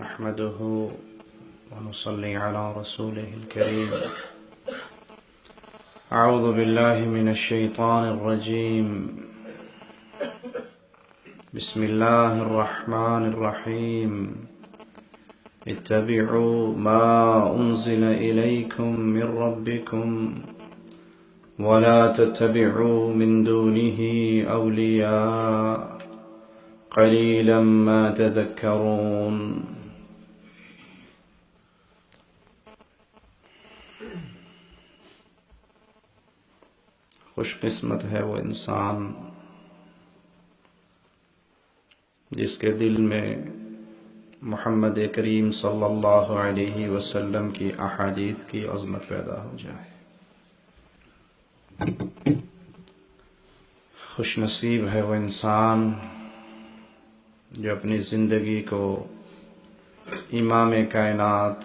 نحمده ونصلي على رسوله الكريم. أعوذ بالله من الشيطان الرجيم. بسم الله الرحمن الرحيم. اتبعوا ما أنزل إليكم من ربكم ولا تتبعوا من دونه أولياء قليلا ما تذكرون. خوش قسمت ہے وہ انسان جس کے دل میں محمد کریم صلی اللہ علیہ وسلم کی احادیث کی عظمت پیدا ہو جائے. خوش نصیب ہے وہ انسان جو اپنی زندگی کو امام کائنات،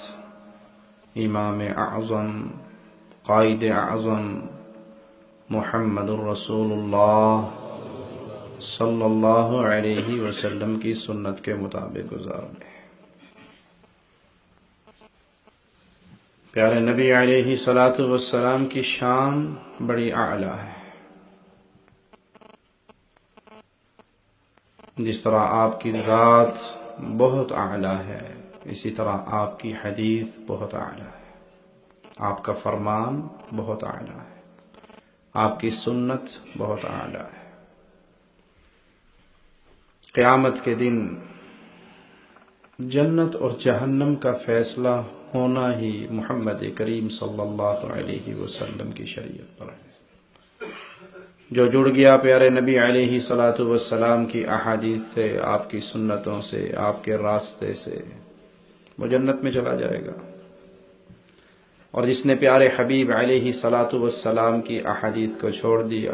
امام اعظم، قائد اعظم محمد الرسول اللہ صلی اللہ علیہ وسلم کی سنت کے مطابق گزارے. پیارے نبی علیہ الصلوۃ والسلام کی شان بڑی اعلیٰ ہے. جس طرح آپ کی ذات بہت اعلیٰ ہے، اسی طرح آپ کی حدیث بہت اعلیٰ ہے. آپ کا فرمان بہت اعلیٰ ہے، آپ کی سنت بہت اعلیٰ ہے. قیامت کے دن جنت اور جہنم کا فیصلہ ہونا ہی محمد کریم صلی اللہ علیہ وسلم کی شریعت پر ہے. جو جڑ گیا پیارے نبی علیہ الصلوۃ والسلام کی احادیث سے، آپ کی سنتوں سے، آپ کے راستے سے، وہ جنت میں چلا جائے گا. اور جس نے پیارے حبیب علیہ الصلوۃ والسلام کی احادیث کو چھوڑ دیا،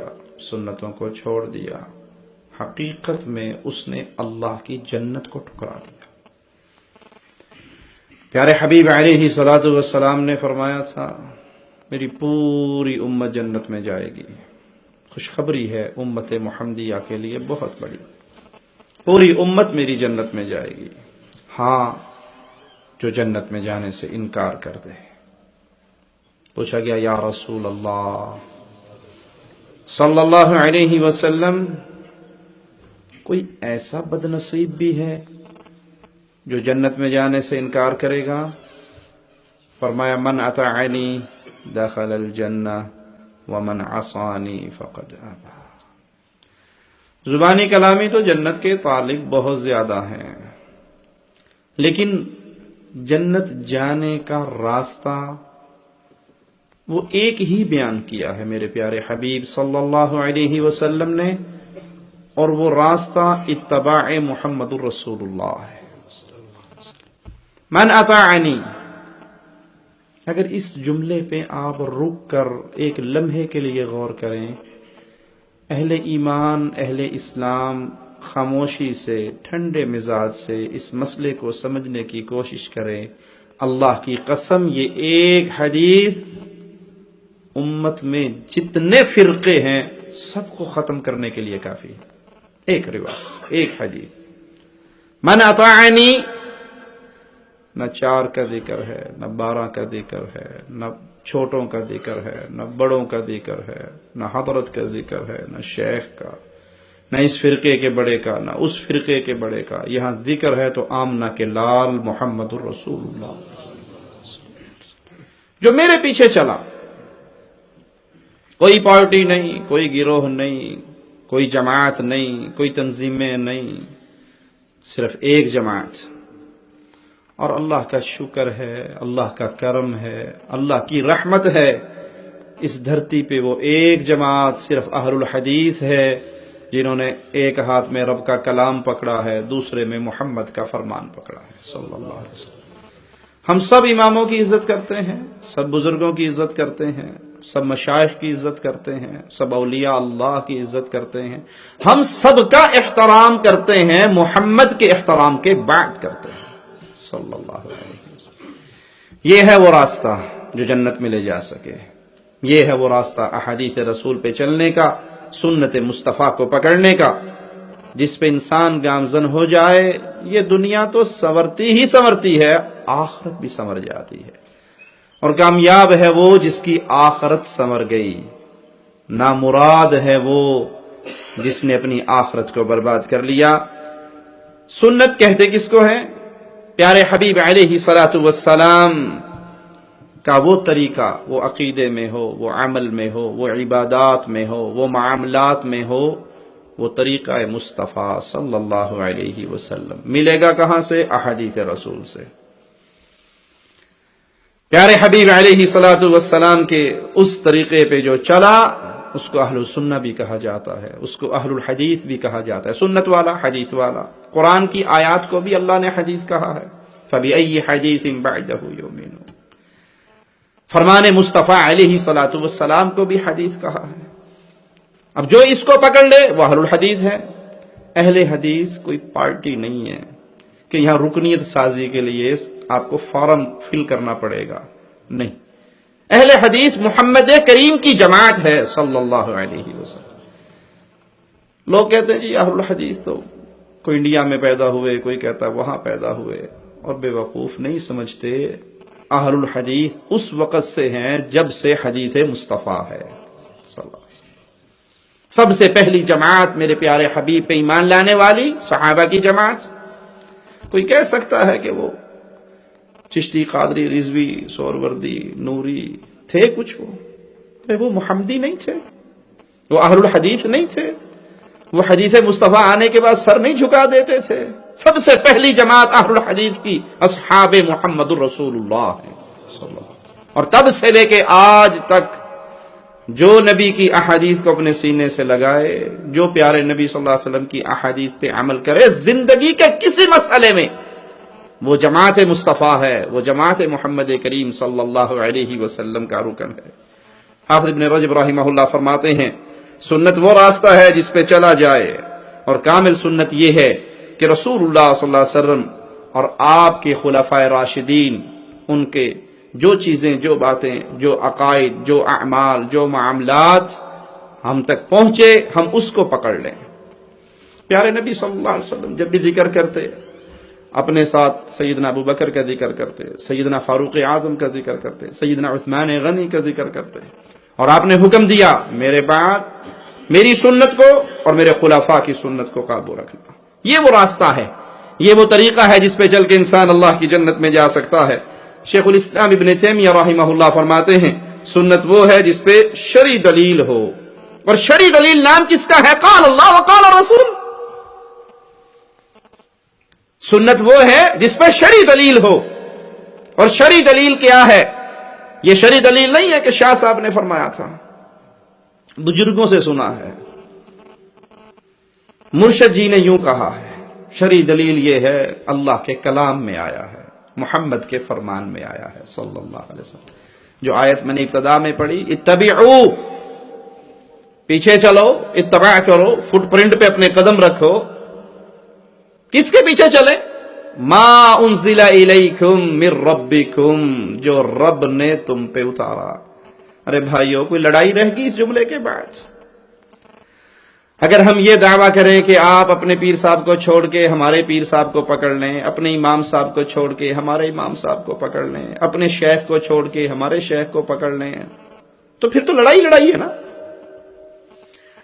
سنتوں کو چھوڑ دیا، حقیقت میں اس نے اللہ کی جنت کو ٹھکرا دیا. پیارے حبیب علیہ الصلوۃ والسلام نے فرمایا تھا میری پوری امت جنت میں جائے گی. خوشخبری ہے امت محمدیہ کے لیے بہت بڑی، پوری امت میری جنت میں جائے گی، ہاں جو جنت میں جانے سے انکار کر دے. پوچھا گیا یا رسول اللہ صلی اللہ علیہ وسلم، کوئی ایسا بد نصیب بھی ہے جو جنت میں جانے سے انکار کرے گا؟ فرمایا من اطاعنی دخل الجنہ ومن عصانی فقد ابى. زبانی کلامی تو جنت کے طالب بہت زیادہ ہیں، لیکن جنت جانے کا راستہ وہ ایک ہی بیان کیا ہے میرے پیارے حبیب صلی اللہ علیہ وسلم نے، اور وہ راستہ اتباع محمد الرسول اللہ ہے. من اطاعنی، اگر اس جملے پہ آپ رک کر ایک لمحے کے لیے غور کریں، اہل ایمان، اہل اسلام خاموشی سے، ٹھنڈے مزاج سے اس مسئلے کو سمجھنے کی کوشش کریں. اللہ کی قسم یہ ایک حدیث امت میں جتنے فرقے ہیں سب کو ختم کرنے کے لیے کافی ہے. ایک روایت، ایک حدیث. من اطاعنی، نہ 4 کا ذکر ہے، نہ 12 کا ذکر ہے، نہ چھوٹوں کا ذکر ہے، نہ بڑوں کا ذکر ہے، نہ حضرت کا ذکر ہے، نہ شیخ کا، نہ اس فرقے کے بڑے کا، نہ اس فرقے کے بڑے کا. یہاں ذکر ہے تو آمنہ کے لال محمد الرسول اللہ جو میرے پیچھے چلا. کوئی پارٹی نہیں، کوئی گروہ نہیں، کوئی جماعت نہیں، کوئی تنظیمیں نہیں، صرف ایک جماعت. اور اللہ کا شکر ہے، اللہ کا کرم ہے، اللہ کی رحمت ہے، اس دھرتی پہ وہ ایک جماعت صرف اہل الحدیث ہے جنہوں نے ایک ہاتھ میں رب کا کلام پکڑا ہے، دوسرے میں محمد کا فرمان پکڑا ہے صلی اللہ علیہ وسلم. ہم سب اماموں کی عزت کرتے ہیں، سب بزرگوں کی عزت کرتے ہیں، سب مشائخ کی عزت کرتے ہیں، سب اولیاء اللہ کی عزت کرتے ہیں. ہم سب کا احترام کرتے ہیں، محمد کے احترام کے بعد کرتے ہیں صلی اللہ علیہ وسلم. یہ ہے وہ راستہ جو جنت میں لے جا سکے. یہ ہے وہ راستہ احادیث رسول پہ چلنے کا، سنت مصطفیٰ کو پکڑنے کا. جس پہ انسان گامزن ہو جائے یہ دنیا تو سنورتی ہی سنورتی ہے، آخرت بھی سنور جاتی ہے، اور کامیاب ہے وہ جس کی آخرت سنور گئی، نامراد ہے وہ جس نے اپنی آخرت کو برباد کر لیا۔ سنت کہتے کس کو ہیں؟ پیارے حبیب علیہ الصلوۃ والسلام کا وہ طریقہ، وہ عقیدے میں ہو، وہ عمل میں ہو، وہ عبادات میں ہو، وہ معاملات میں ہو، وہ طریقہ مصطفیٰ صلی اللہ علیہ وسلم ملے گا کہاں سے؟ احادیث رسول سے۔ پیارے حبیب علیہ الصلوۃ والسلام کے اس طریقے پہ جو چلا اس کو اہل السنہ بھی کہا جاتا ہے، اس کو اہل الحدیث بھی کہا جاتا ہے، سنت والا، حدیث والا۔ قرآن کی آیات کو بھی اللہ نے حدیث کہا ہے، فَبِأَيِّ حَدِيثٍ بَعْدَهُ يُؤْمِنُونَ۔ فرمان مصطفیٰ علیہ الصلوۃ والسلام کو بھی حدیث کہا ہے۔ اب جو اس کو پکڑ لے وہ اہل الحدیث ہے۔ اہل حدیث کوئی پارٹی نہیں ہے کہ یہاں رکنیت سازی کے لیے آپ کو فارم فل کرنا پڑے گا، نہیں۔ اہل حدیث محمد کریم کی جماعت ہے صلی اللہ علیہ وسلم۔ لوگ کہتے ہیں جی اہل الحدیث تو کوئی انڈیا میں پیدا ہوئے، کوئی کہتا ہے وہاں پیدا ہوئے، اور بے وقوف نہیں سمجھتے اہل الحدیث اس وقت سے ہیں جب سے حدیث مصطفیٰ ہے صلی اللہ علیہ وسلم۔ سب سے پہلی جماعت میرے پیارے حبیب پہ ایمان لانے والی صحابہ کی جماعت۔ کوئی کہہ سکتا ہے کہ وہ چشتی، قادری، رضوی، سہروردی، نوری تھے کچھ، وہ محمدی نہیں تھے، وہ اہل الحدیث نہیں تھے، وہ حدیث مصطفیٰ آنے کے بعد سر نہیں جھکا دیتے تھے۔ سب سے پہلی جماعت اہل الحدیث کی اصحاب محمد الرسول اللہ ہے، اور تب سے لے کے آج تک جو نبی کی احادیث کو اپنے سینے سے لگائے، جو پیارے نبی صلی اللہ علیہ وسلم کی احادیث پہ عمل کرے، زندگی کے کسی مسئلے میں وہ جماعت مصطفیٰ ہے، وہ جماعت محمد کریم صلی اللہ علیہ وسلم کا رکن ہے۔ حافظ ابن رجب رحمہ اللہ فرماتے ہیں سنت وہ راستہ ہے جس پہ چلا جائے، اور کامل سنت یہ ہے کہ رسول اللہ صلی اللہ علیہ وسلم اور آپ کے خلفائے راشدین، ان کے جو چیزیں، جو باتیں، جو عقائد، جو اعمال، جو معاملات ہم تک پہنچے، ہم اس کو پکڑ لیں۔ پیارے نبی صلی اللہ علیہ وسلم جب بھی ذکر کرتے اپنے ساتھ سیدنا ابو بکر کا ذکر کرتے، سیدنا فاروق اعظم کا ذکر کرتے، سیدنا عثمان غنی کا ذکر کرتے، اور آپ نے حکم دیا میرے بعد میری سنت کو اور میرے خلفاء کی سنت کو قابو رکھنا۔ یہ وہ راستہ ہے، یہ وہ طریقہ ہے جس پہ چل کے انسان اللہ کی جنت میں جا سکتا ہے۔ شیخ الاسلام ابن تیمیہ رحمہ اللہ فرماتے ہیں سنت وہ ہے جس پہ شرعی دلیل ہو، اور شرعی دلیل نام کس کا ہے؟ قال اللہ وقال رسول۔ سنت وہ ہے جس پہ شرعی دلیل ہو، اور شرعی دلیل کیا ہے؟ یہ شرعی دلیل نہیں ہے کہ شاہ صاحب نے فرمایا تھا، بزرگوں سے سنا ہے، مرشد جی نے یوں کہا ہے۔ شرعی دلیل یہ ہے اللہ کے کلام میں آیا ہے، محمد کے فرمان میں آیا ہے صلی اللہ علیہ وسلم۔ جو آیت میں نے ابتدا میں پڑھی، اتبعو، پیچھے چلو، اتباع کرو، فٹ پرنٹ پہ اپنے قدم رکھو۔ کس کے پیچھے چلے؟ ما انزل الیکم من ربکم، جو رب نے تم پہ اتارا۔ ارے بھائیو، کوئی لڑائی رہ گئی اس جملے کے بعد؟ اگر ہم یہ دعویٰ کریں کہ آپ اپنے پیر صاحب کو چھوڑ کے ہمارے پیر صاحب کو پکڑ لیں، اپنے امام صاحب کو چھوڑ کے ہمارے امام صاحب کو پکڑ لیں، اپنے شیخ کو چھوڑ کے ہمارے شیخ کو پکڑ لیں، تو پھر تو لڑائی ہے نا۔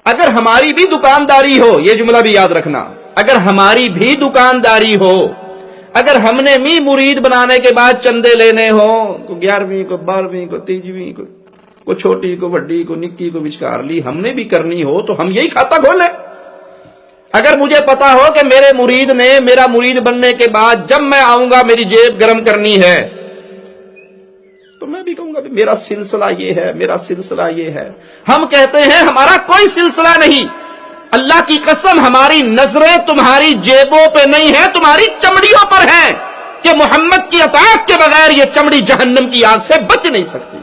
اگر ہماری بھی دکانداری ہو، یہ جملہ بھی یاد رکھنا، اگر ہماری بھی دکانداری ہو، اگر ہم نے بھی مرید بنانے کے بعد چندے لینے ہوں، کو 11ویں کو 12ویں کو 23ویں کو چھوٹی کو بڑی کو نکی کو بچکار لی، ہم نے بھی کرنی ہو تو ہم یہی کھاتا کھولیں۔ اگر مجھے پتا ہو کہ میرے مرید نے میرا مرید بننے کے بعد جب میں آؤں گا میری جیب گرم کرنی ہے، تو میں بھی کہوں گا میرا سلسلہ یہ ہے، میرا سلسلہ یہ ہے۔ ہم کہتے ہیں ہمارا کوئی سلسلہ نہیں، اللہ کی قسم ہماری نظریں تمہاری جیبوں پہ نہیں ہیں، تمہاری چمڑیوں پر ہیں، کہ محمد کی اطاعت کے بغیر یہ چمڑی جہنم کی آگ سے بچ نہیں سکتی۔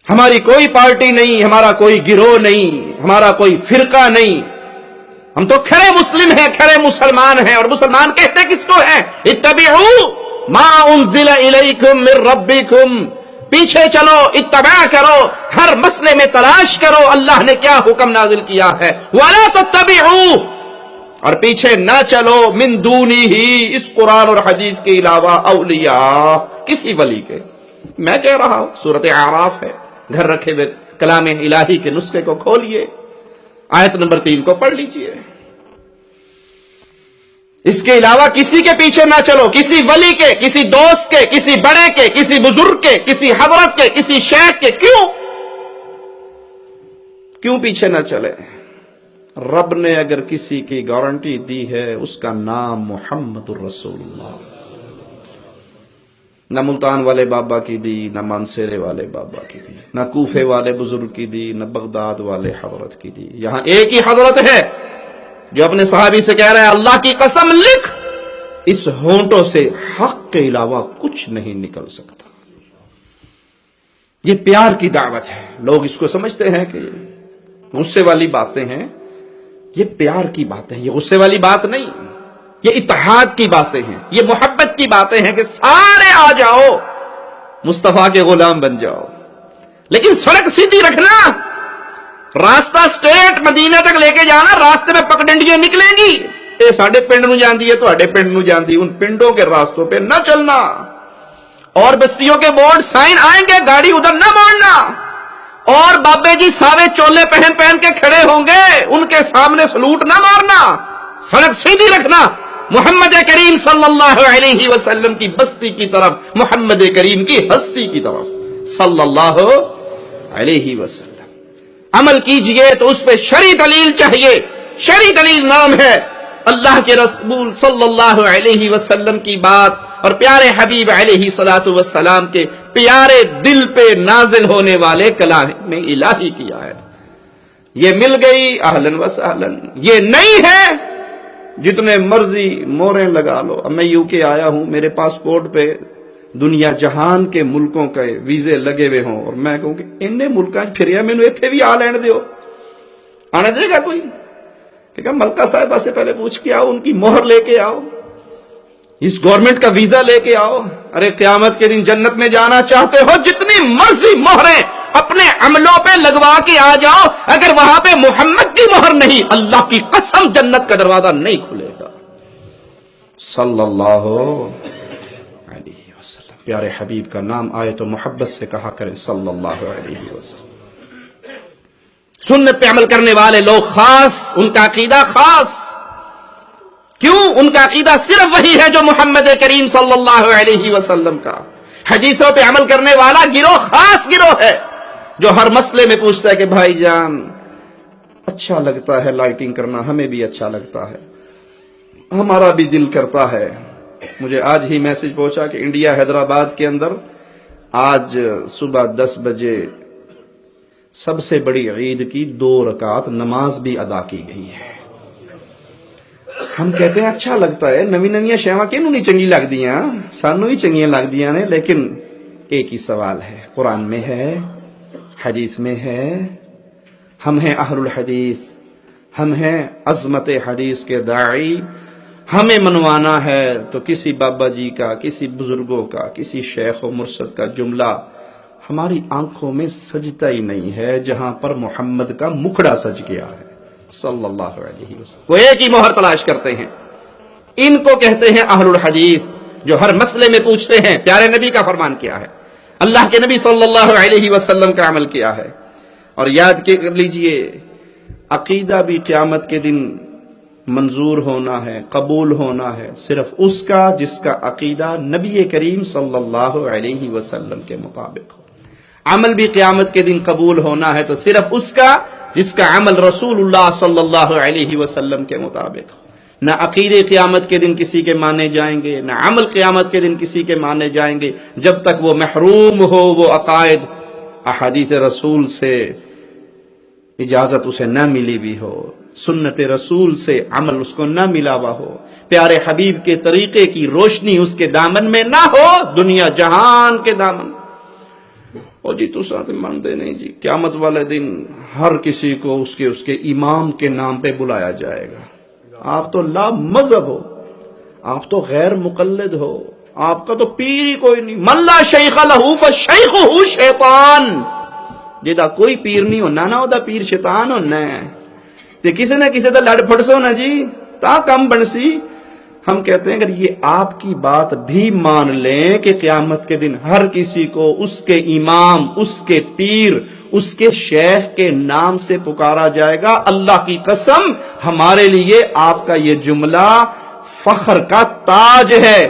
ہماری کوئی پارٹی نہیں، ہمارا کوئی گروہ نہیں، ہمارا کوئی فرقہ نہیں، ہم تو کھرے مسلم ہیں، کھرے مسلمان ہیں، اور مسلمان کہتے کس کو ہیں؟ اتبعوا ما انزل الیکم من ربکم، پیچھے چلو، اتباع کرو، ہر مسئلے میں تلاش کرو اللہ نے کیا حکم نازل کیا ہے. وَلَا تَتَّبِعُوا، اور پیچھے نہ چلو، من دونی ہی، اس قرآن اور حدیث کے علاوہ، اولیاء، کسی ولی کے. میں کہہ رہا ہوں، سورۃ اعراف ہے، گھر رکھے ہوئے کلام الہی کے نسخے کو کھولیے، آیت نمبر 3 کو پڑھ لیجئے. اس کے علاوہ کسی کے پیچھے نہ چلو، کسی ولی کے، کسی دوست کے، کسی بڑے کے، کسی بزرگ کے، کسی حضرت کے، کسی شیخ کے. کیوں پیچھے نہ چلے؟ رب نے اگر کسی کی گارنٹی دی ہے، اس کا نام محمد الرسول اللہ. نہ ملتان والے بابا کی دی، نہ مانسیرے والے بابا کی دی، نہ کوفے والے بزرگ کی دی، نہ بغداد والے حضرت کی دی. یہاں ایک ہی حضرت ہے جو اپنے صحابی سے کہہ رہا ہے، اللہ کی قسم لکھ، اس ہونٹوں سے حق کے علاوہ کچھ نہیں نکل سکتا. یہ پیار کی دعوت ہے. لوگ اس کو سمجھتے ہیں کہ غصے والی باتیں ہیں. یہ پیار کی باتیں ہیں، یہ غصے والی بات نہیں. یہ اتحاد کی باتیں ہیں، یہ محبت کی باتیں ہیں کہ سارے آ جاؤ، مصطفیٰ کے غلام بن جاؤ. لیکن سڑک سیدھی رکھنا، راستہ سٹریٹ مدینہ تک لے کے جانا، راستے میں پگڈنڈیاں نکلیں گی، اے ساڈے پنڈ نو جاندی ہے، تواڈے پنڈ نو جاندی، ان پنڈوں کے راستوں پہ نہ چلنا. اور بستیوں کے بورڈ سائن آئیں گے، گاڑی ادھر نہ موڑنا. اور بابے جی سارے چولے پہن کے کھڑے ہوں گے، ان کے سامنے سلوٹ نہ مارنا. سڑک سیدھی رکھنا، محمد کریم صلی اللہ علیہ وسلم کی بستی کی طرف، محمد کریم کی ہستی کی طرف صلی اللہ علیہ وسلم. عمل کیجئے تو اس پہ شرعی دلیل چاہیے. شرعی دلیل نام ہے اللہ کے رسول صلی اللہ علیہ وسلم کی بات اور پیارے حبیب علیہ الصلوۃ والسلام کے پیارے دل پہ نازل ہونے والے کلام الہی کی آیت. یہ مل گئی اہلاً و سہلاً. یہ نہیں ہے جتنے مرضی موریں لگا لو. اب میں یو کے آیا ہوں، میرے پاسپورٹ پہ دنیا جہان کے ملکوں کے ویزے لگے ہوئے ہوں، اور میں کہوں کہ انہیں ملکاں پھریا مینوں ایتھے بھی آ لین دیو. آنے دے گا کوئی؟ کہ ملکہ صاحبہ سے پہلے پوچھ کے آؤ، ان کی مہر لے کے آؤ، اس گورنمنٹ کا ویزا لے کے آؤ. ارے قیامت کے دن جنت میں جانا چاہتے ہو، جتنی مرضی مہریں اپنے عملوں پہ لگوا کے آ جاؤ، اگر وہاں پہ محمد کی مہر نہیں، اللہ کی قسم جنت کا دروازہ نہیں کھلے گا. صلی اللہ علیہ وسلم. پیارے حبیب کا نام آئے تو محبت سے کہا کریں صلی اللہ علیہ وسلم. سنت پہ عمل کرنے والے لوگ خاص، ان کا عقیدہ خاص. کیوں؟ ان کا عقیدہ صرف وہی ہے جو محمد کریم صلی اللہ علیہ وسلم کا. حدیثوں پہ عمل کرنے والا گروہ خاص گروہ ہے جو ہر مسئلے میں پوچھتا ہے کہ بھائی جان اچھا لگتا ہے لائٹنگ کرنا، ہمیں بھی اچھا لگتا ہے، ہمارا بھی دل کرتا ہے. مجھے آج ہی میسج پہنچا کہ انڈیا حیدرآباد کے اندر آج صبح 10 بجے سب سے بڑی عید کی 2 رکعت نماز بھی ادا کی گئی ہے. ہم کہتے ہیں اچھا لگتا ہے، نوی نویاں شیواں کینوں نہیں چنگی لگ دیاں، سانوں ہی چنگیاں لگ دیاں نے. لیکن ایک ہی سوال ہے، قرآن میں ہے، حدیث میں ہے. ہم ہیں اہل الحدیث، ہم ہیں عظمت حدیث کے داعی. ہمیں منوانا ہے تو کسی بابا جی کا، کسی بزرگوں کا، کسی شیخ و مرشد کا جملہ ہماری آنکھوں میں سجتا ہی نہیں ہے جہاں پر محمد کا مکھڑا سج گیا ہے صلی اللہ علیہ وسلم. وہ ایک ہی مہر تلاش کرتے ہیں. ان کو کہتے ہیں اہل الحدیث، جو ہر مسئلے میں پوچھتے ہیں پیارے نبی کا فرمان کیا ہے، اللہ کے نبی صلی اللہ علیہ وسلم کا عمل کیا ہے. اور یاد کر لیجئے، عقیدہ بھی قیامت کے دن منظور ہونا ہے، قبول ہونا ہے صرف اس کا جس کا عقیدہ نبی کریم صلی اللہ علیہ وسلم کے مطابق ہو. عمل بھی قیامت کے دن قبول ہونا ہے تو صرف اس کا جس کا عمل رسول اللہ صلی اللہ علیہ وسلم کے مطابق ہو. نہ عقیدے قیامت کے دن کسی کے مانے جائیں گے، نہ عمل قیامت کے دن کسی کے مانے جائیں گے جب تک وہ محروم ہو، وہ عقائد احادیث رسول سے اجازت اسے نہ ملی بھی ہو، سنت رسول سے عمل اس کو نہ ملا ہوا ہو، پیارے حبیب کے طریقے کی روشنی اس کے دامن میں نہ ہو، دنیا جہان کے دامن. اور جی تو ساتھ مانتے نہیں جی، قیامت والے دن ہر کسی کو اس کے امام کے نام پہ بلایا جائے گا. آپ تو لا مذہب ہو، آپ تو غیر مقلد ہو، آپ کا تو پیر ہی کوئی نہیں. من لا شیخ لہ فشیخہ شیطان. جیدہ کوئی پیر نہیں ہونا نا وہ دا پیر شیطان ہونا ہے. تے کسی نہ کسی دا لڑ پھڑ سو نا جی تا کم بنسی. ہم کہتے ہیں اگر یہ آپ کی بات بھی مان لیں کہ قیامت کے دن ہر کسی کو اس کے امام، اس کے پیر، اس کے شیخ کے نام سے پکارا جائے گا، اللہ کی قسم ہمارے لیے آپ کا یہ جملہ فخر کا تاج ہے.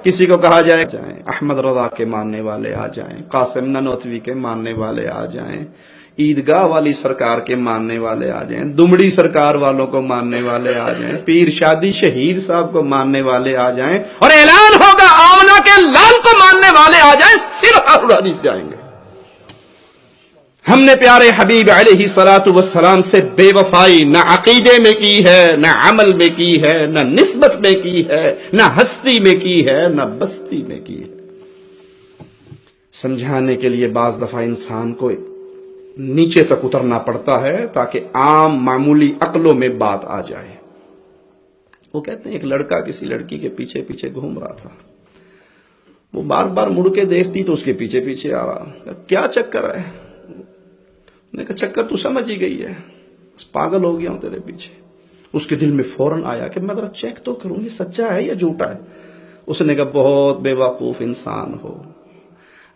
کسی کو کہا جائے احمد رضا کے ماننے والے آ جائیں، قاسم نانوتوی کے ماننے والے آ جائیں، عیدگاہ والی سرکار کے ماننے والے آ جائیں، دمڑی سرکار والوں کو ماننے والے آ جائیں، پیر شادی شہید صاحب کو ماننے والے آ جائیں، اور اعلان ہوگا آمنہ کے لال کو ماننے والے آ جائیں، صرف اڑانی سے آئیں گے. ہم نے پیارے حبیب علیہ والسلام سے بے وفائی نہ عقیدے میں کی ہے، نہ عمل میں کی ہے، نہ نسبت میں کی ہے، نہ ہستی میں کی ہے، نہ بستی میں کی ہے. سمجھانے کے لیے بعض دفعہ انسان کو نیچے تک اترنا پڑتا ہے تاکہ عام معمولی عقلوں میں بات آ جائے. وہ کہتے ہیں ایک لڑکا کسی لڑکی کے پیچھے پیچھے گھوم رہا تھا. وہ بار بار مڑ کے دیکھتی تو اس کے پیچھے پیچھے آ رہا. کیا چکر ہے؟ نے کہا چکر تو سمجھ ہی گئی ہے، پاگل ہو گیا ہوں تیرے پیچھے. اس کے دل میں فوراً آیا کہ میں ذرا چیک تو کروں یہ سچا ہے یا جھوٹا ہے. اس نے کہا بہت بے وقوف انسان ہو،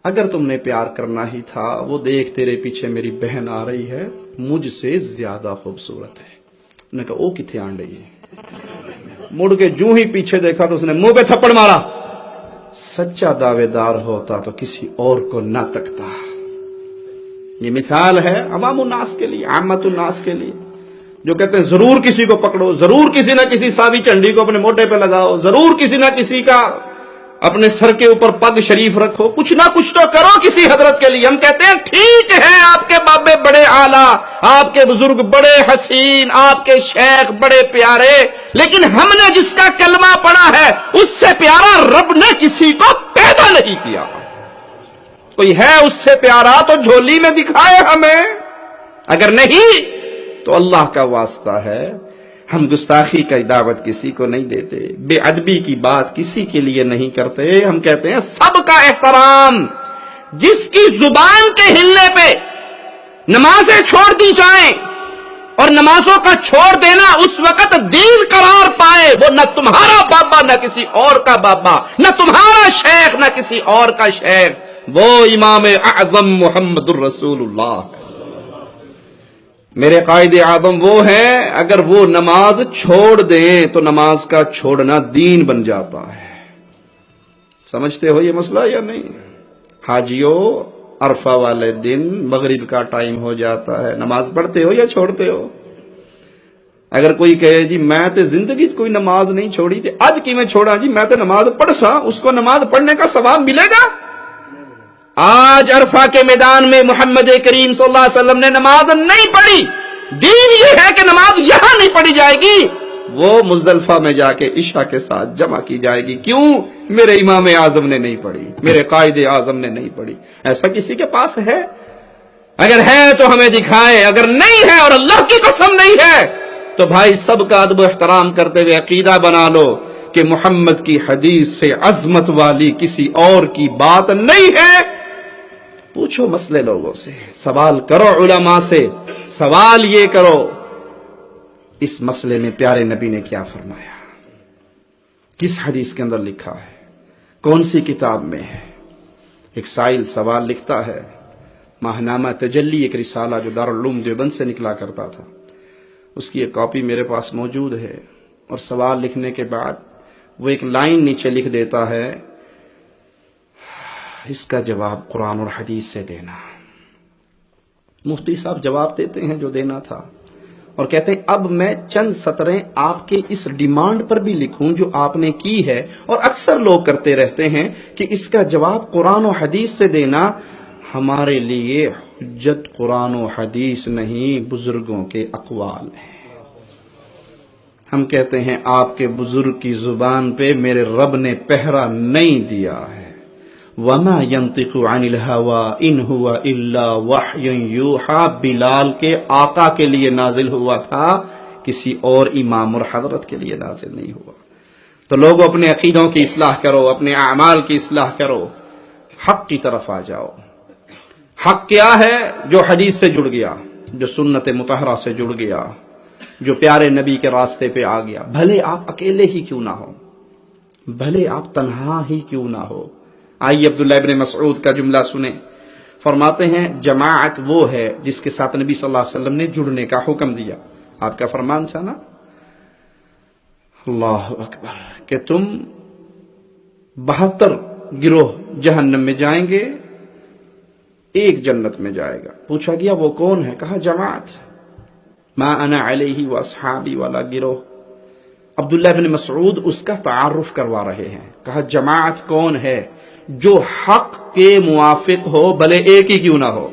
اگر تم نے پیار کرنا ہی تھا، وہ دیکھ تیرے پیچھے میری بہن آ رہی ہے، مجھ سے زیادہ خوبصورت ہے. اس نے کہا او کتنے آن رہی ہے. مڑ کے جو ہی پیچھے دیکھا تو اس نے منہ پہ تھپڑ مارا. سچا دعوے دار ہوتا تو کسی اور کو نہ تکتا. یہ مثال ہے عوام الناس کے لیے، عامت الناس کے لیے، جو کہتے ہیں ضرور کسی کو پکڑو، ضرور کسی نہ کسی ساوی چنڈی کو اپنے موٹے پہ لگاؤ، ضرور کسی نہ کسی کا اپنے سر کے اوپر پگ شریف رکھو، کچھ نہ کچھ تو کرو کسی حضرت کے لیے. ہم کہتے ہیں ٹھیک ہے آپ کے بابے بڑے اعلیٰ، آپ کے بزرگ بڑے حسین، آپ کے شیخ بڑے پیارے، لیکن ہم نے جس کا کلمہ پڑھا ہے اس سے پیارا رب نے کسی کو پیدا نہیں کیا. کوئی ہے اس سے پیارا تو جھولی میں دکھائے ہمیں، اگر نہیں تو اللہ کا واسطہ ہے ہم گستاخی کا دعوت کسی کو نہیں دیتے، بے ادبی کی بات کسی کے لیے نہیں کرتے. ہم کہتے ہیں سب کا احترام. جس کی زبان کے ہلنے پہ نمازیں چھوڑ دی جائیں اور نمازوں کا چھوڑ دینا اس وقت دین قرار پائے، وہ نہ تمہارا بابا نہ کسی اور کا بابا، نہ تمہارا شیخ نہ کسی اور کا شیخ، وہ امام اعظم محمد الرسول اللہ. میرے قائد اعظم وہ ہیں، اگر وہ نماز چھوڑ دیں تو نماز کا چھوڑنا دین بن جاتا ہے. سمجھتے ہو یہ مسئلہ یا نہیں؟ حاجیوں عرفہ والے دن مغرب کا ٹائم ہو جاتا ہے، نماز پڑھتے ہو یا چھوڑتے ہو؟ اگر کوئی کہے جی میں تے زندگی کوئی نماز نہیں چھوڑی تے آج کی میں چھوڑا جی میں تے نماز پڑھ سا، اس کو نماز پڑھنے کا ثواب ملے گا؟ آج عرفہ کے میدان میں محمد کریم صلی اللہ علیہ وسلم نے نماز نہیں پڑھی. دین یہ ہے کہ نماز یہاں نہیں پڑھی جائے گی، وہ مزدلفہ میں جا کے عشاء کے ساتھ جمع کی جائے گی. کیوں؟ میرے امام اعظم نے نہیں پڑھی، میرے قائد اعظم نے نہیں پڑھی. ایسا کسی کے پاس ہے؟ اگر ہے تو ہمیں دکھائے، اگر نہیں ہے اور اللہ کی قسم نہیں ہے تو بھائی سب کا ادب و احترام کرتے ہوئے عقیدہ بنا لو کہ محمد کی حدیث سے عظمت والی کسی اور کی بات نہیں ہے. پوچھو مسئلے لوگوں سے، سوال کرو علماء سے، سوال یہ کرو اس مسئلے میں پیارے نبی نے کیا فرمایا، کس حدیث کے اندر لکھا ہے، کون سی کتاب میں ہے. ایک سائل سوال لکھتا ہے، ماہنامہ تجلی ایک رسالہ جو دارالعلوم دیوبند سے نکلا کرتا تھا، اس کی ایک کاپی میرے پاس موجود ہے. اور سوال لکھنے کے بعد وہ ایک لائن نیچے لکھ دیتا ہے، اس کا جواب قرآن اور حدیث سے دینا. مفتی صاحب جواب دیتے ہیں جو دینا تھا اور کہتے ہیں اب میں چند سطریں آپ کے اس ڈیمانڈ پر بھی لکھوں جو آپ نے کی ہے، اور اکثر لوگ کرتے رہتے ہیں کہ اس کا جواب قرآن و حدیث سے دینا. ہمارے لیے حجت قرآن و حدیث نہیں بزرگوں کے اقوال ہیں. ہم کہتے ہیں آپ کے بزرگ کی زبان پہ میرے رب نے پہرا نہیں دیا ہے. وَمَا يَنطِقُ عَنِ الْهَوَىٰ إِنْ هُوَ إِلَّا وَحْيٌ يُوحَىٰ بلال کے آقا کے لیے نازل ہوا تھا، کسی اور امام اور حضرت کے لیے نازل نہیں ہوا. تو لوگوں اپنے عقیدوں کی اصلاح کرو، اپنے اعمال کی اصلاح کرو، حق کی طرف آ جاؤ۔ حق کیا ہے؟ جو حدیث سے جڑ گیا، جو سنت مطہرہ سے جڑ گیا، جو پیارے نبی کے راستے پہ آ گیا، بھلے آپ اکیلے ہی کیوں نہ ہو، بھلے آپ تنہا ہی کیوں نہ ہو۔ آئیے عبداللہ ابن مسعود کا جملہ سنیں، فرماتے ہیں جماعت وہ ہے جس کے ساتھ نبی صلی اللہ علیہ وسلم نے جڑنے کا حکم دیا۔ آپ کا فرمان تھا نا، اللہ اکبر، کہ تم 72 گروہ جہنم میں جائیں گے، ایک جنت میں جائے گا۔ پوچھا گیا وہ کون ہے؟ کہا جماعت، ما انا علیہ واصحابی والا گروہ۔ عبداللہ بن مسعود اس کا تعارف کروا رہے ہیں۔ کہا جماعت کون ہے؟ جو حق کے موافق ہو، بھلے ایک ہی کیوں نہ ہو۔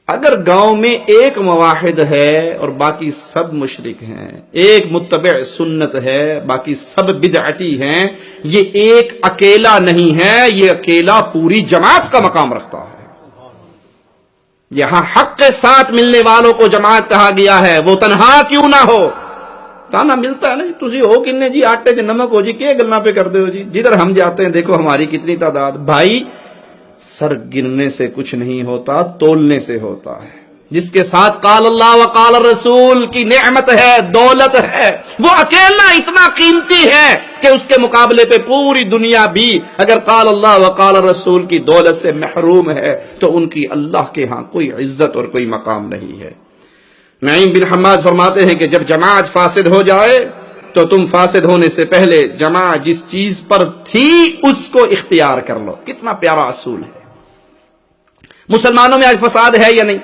اگر گاؤں میں ایک موحد ہے اور باقی سب مشرک ہیں، ایک متبع سنت ہے باقی سب بدعتی ہیں، یہ ایک اکیلا نہیں ہے، یہ اکیلا پوری جماعت کا مقام رکھتا ہے۔ یہاں حق کے ساتھ ملنے والوں کو جماعت کہا گیا ہے، وہ تنہا کیوں نہ ہو۔ تانا ملتا ہے نا، تسی ہو کنے جی، آٹے چ نمک ہو جی، کیا گلاں پہ کر دے ہو جی، جدھر ہم جاتے ہیں دیکھو ہماری کتنی تعداد۔ بھائی سر گننے سے کچھ نہیں ہوتا، تولنے سے ہوتا ہے۔ جس کے ساتھ قال اللہ وقال الرسول کی نعمت ہے، دولت ہے، وہ اکیلا اتنا قیمتی ہے کہ اس کے مقابلے پہ پوری دنیا بھی اگر قال اللہ وقال الرسول کی دولت سے محروم ہے تو ان کی اللہ کے ہاں کوئی عزت اور کوئی مقام نہیں ہے۔ نعیم بن حماد فرماتے ہیں کہ جب جماعت فاسد ہو جائے تو تم فاسد ہونے سے پہلے جماعت جس چیز پر تھی اس کو اختیار کر لو۔ کتنا پیارا اصول ہے۔ مسلمانوں میں آج فساد ہے یا نہیں؟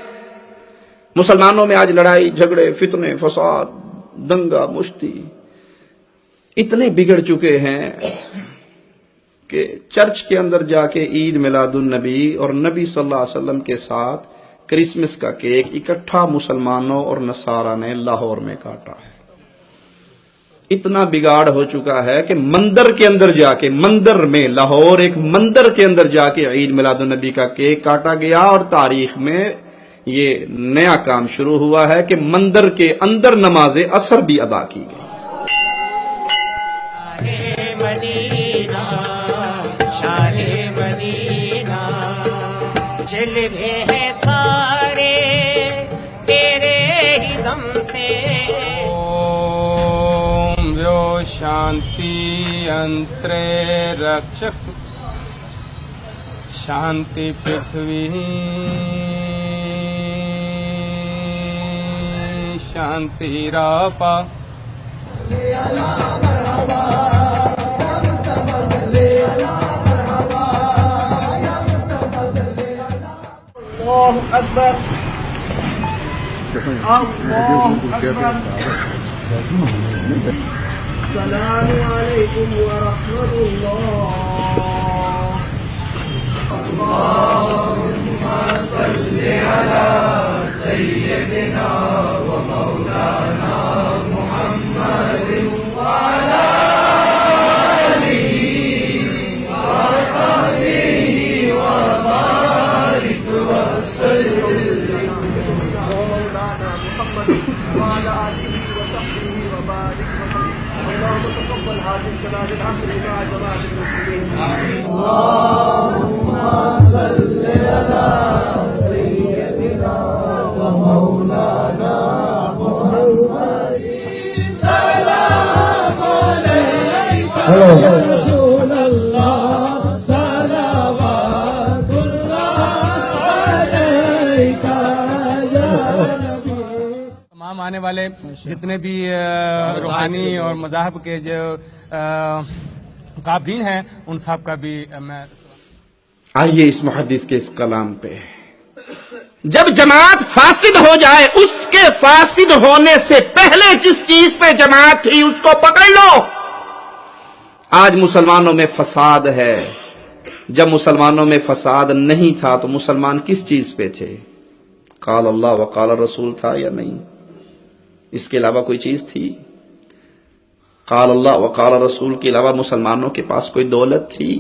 مسلمانوں میں آج لڑائی جھگڑے فتنے فساد دنگا مشتی اتنے بگڑ چکے ہیں کہ چرچ کے اندر جا کے عید میلاد النبی اور نبی صلی اللہ علیہ وسلم کے ساتھ کرسمس کا کیک اکٹھا مسلمانوں اور نصارہ نے لاہور میں کاٹا ہے۔ اتنا بگاڑ ہو چکا ہے کہ مندر کے اندر جا کے، مندر میں لاہور ایک مندر کے اندر جا کے عید میلاد النبی کا کیک کاٹا گیا، اور تاریخ میں یہ نیا کام شروع ہوا ہے کہ مندر کے اندر نماز عصر بھی ادا کی گئی۔ شاہ مدینہ جلوے ہیں سارے تیرے ہی دم سے۔ اوم ویو شانتی انترے رکشک شانتی پرتھوی شانتی راپا۔ اللہ اکبر اللہ اکبر۔ السلام علیکم ورحمۃ اللہ۔ اللہم صل علی سیدنا و مولانا محمد وعلی آلہ وصحبہ وبارک وسلم۔ مولانا محمد وعلی آلہ وصحبہ وبارک وسلم۔ اللهم تقبل هذه الصلاة العصر مع جماعة المسلمين۔ اللهم صل على سيدنا ومولانا محمد۔ سلام عليك يا رسول الله، صلوات الله عليك يا نبي۔ تمام آنے والے جتنے بھی روحانی اور مذاہب کے جو قابلین ہیں ان سب کا بھی میں۔ آئیے اس محدث کے اس کلام پہ، جب جماعت فاسد ہو جائے اس کے فاسد ہونے سے پہلے جس چیز پہ جماعت تھی اس کو پکڑ لو۔ آج مسلمانوں میں فساد ہے، جب مسلمانوں میں فساد نہیں تھا تو مسلمان کس چیز پہ تھے؟ قال اللہ وقال رسول تھا یا نہیں؟ اس کے علاوہ کوئی چیز تھی؟ قال اللہ وقال رسول کے علاوہ مسلمانوں کے پاس کوئی دولت تھی؟